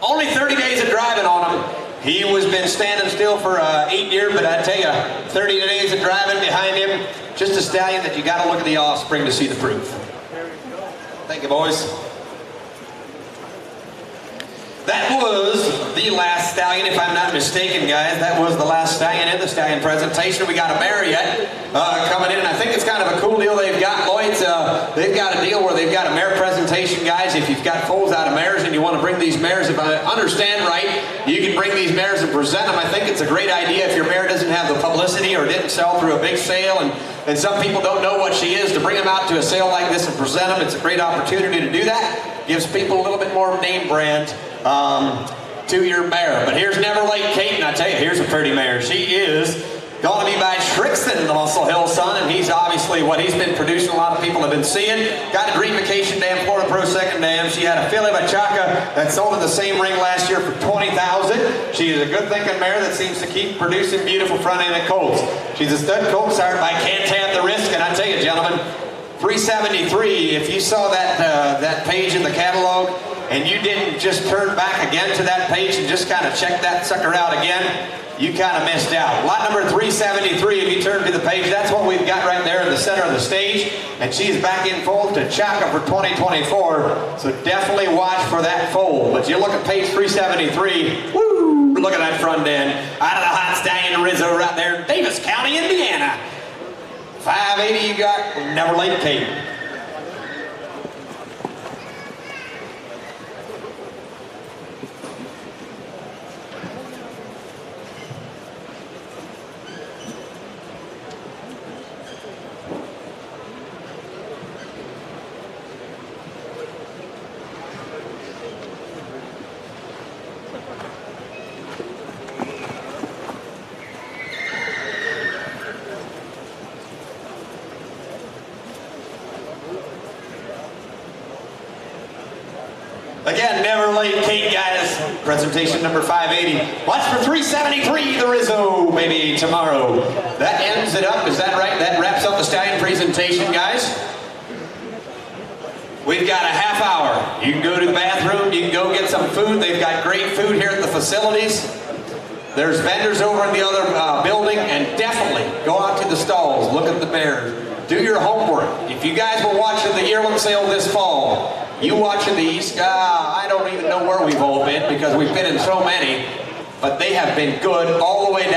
S4: Only 30 days of driving on him. He was been standing still for 8 years, but I tell you, 30 days of driving behind him. Just a stallion that you got to look at the offspring to see the proof. Thank you, boys. That was the last stallion, if I'm not mistaken, guys. That was the last stallion in the stallion presentation. We got a Mare yet coming in, and I think it's kind of a cool deal they've got, Lloyd's. They've got a deal where they've got a mare presentation, guys. If you've got foals out of mares and you want to bring these mares, if I understand right, you can bring these mares and present them. I think it's a great idea if your mare doesn't have the publicity or didn't sell through a big sale, and some people don't know what she is, to bring them out to a sale like this and present them. It's a great opportunity to do that. Gives people a little bit more name brand to your mare. But here's Never Late Kate, and I tell you, here's a pretty mare. She is Going to be by Trixton, the Muscle Hill son, and he's obviously what he's been producing. A lot of people have been seeing. Got a Dream Vacation Dam, Florida Pro Second Dam. She had a filly Machaca that sold in the same ring last year for $20,000. She is a good thinking mare that seems to keep producing beautiful front end colts. She's a stud colt sired by Can't Have the Risk, and I tell you, gentlemen, 373. If you saw that page in the catalog and you didn't just turn back again to that page and just kind of check that sucker out again, you kind of missed out. Lot number 373, if you turn to the page, that's what we've got right there in the center of the stage. And she's back in fold to Chaka for 2024. So definitely watch for that fold. But you look at page 373, woo, look at that front end. Out of the hot stallion Rizzo right there in Davis County, Indiana. 580 you got, Never Late Kate. Again, Never Late Kate, guys. Presentation number 580. Watch for 373, the Rizzo, maybe tomorrow. That ends it up, is that right? That wraps up the Stallion presentation, guys. We've got a half hour. You can go to the bathroom, you can go get some food. They've got great food here at the facilities. There's vendors over in the other building, and definitely go out to the stalls, look at the mares. Do your homework. If you guys were watching the yearling sale this fall, you watching the East, I don't even know where we've all been because we've been in so many, but they have been good all the way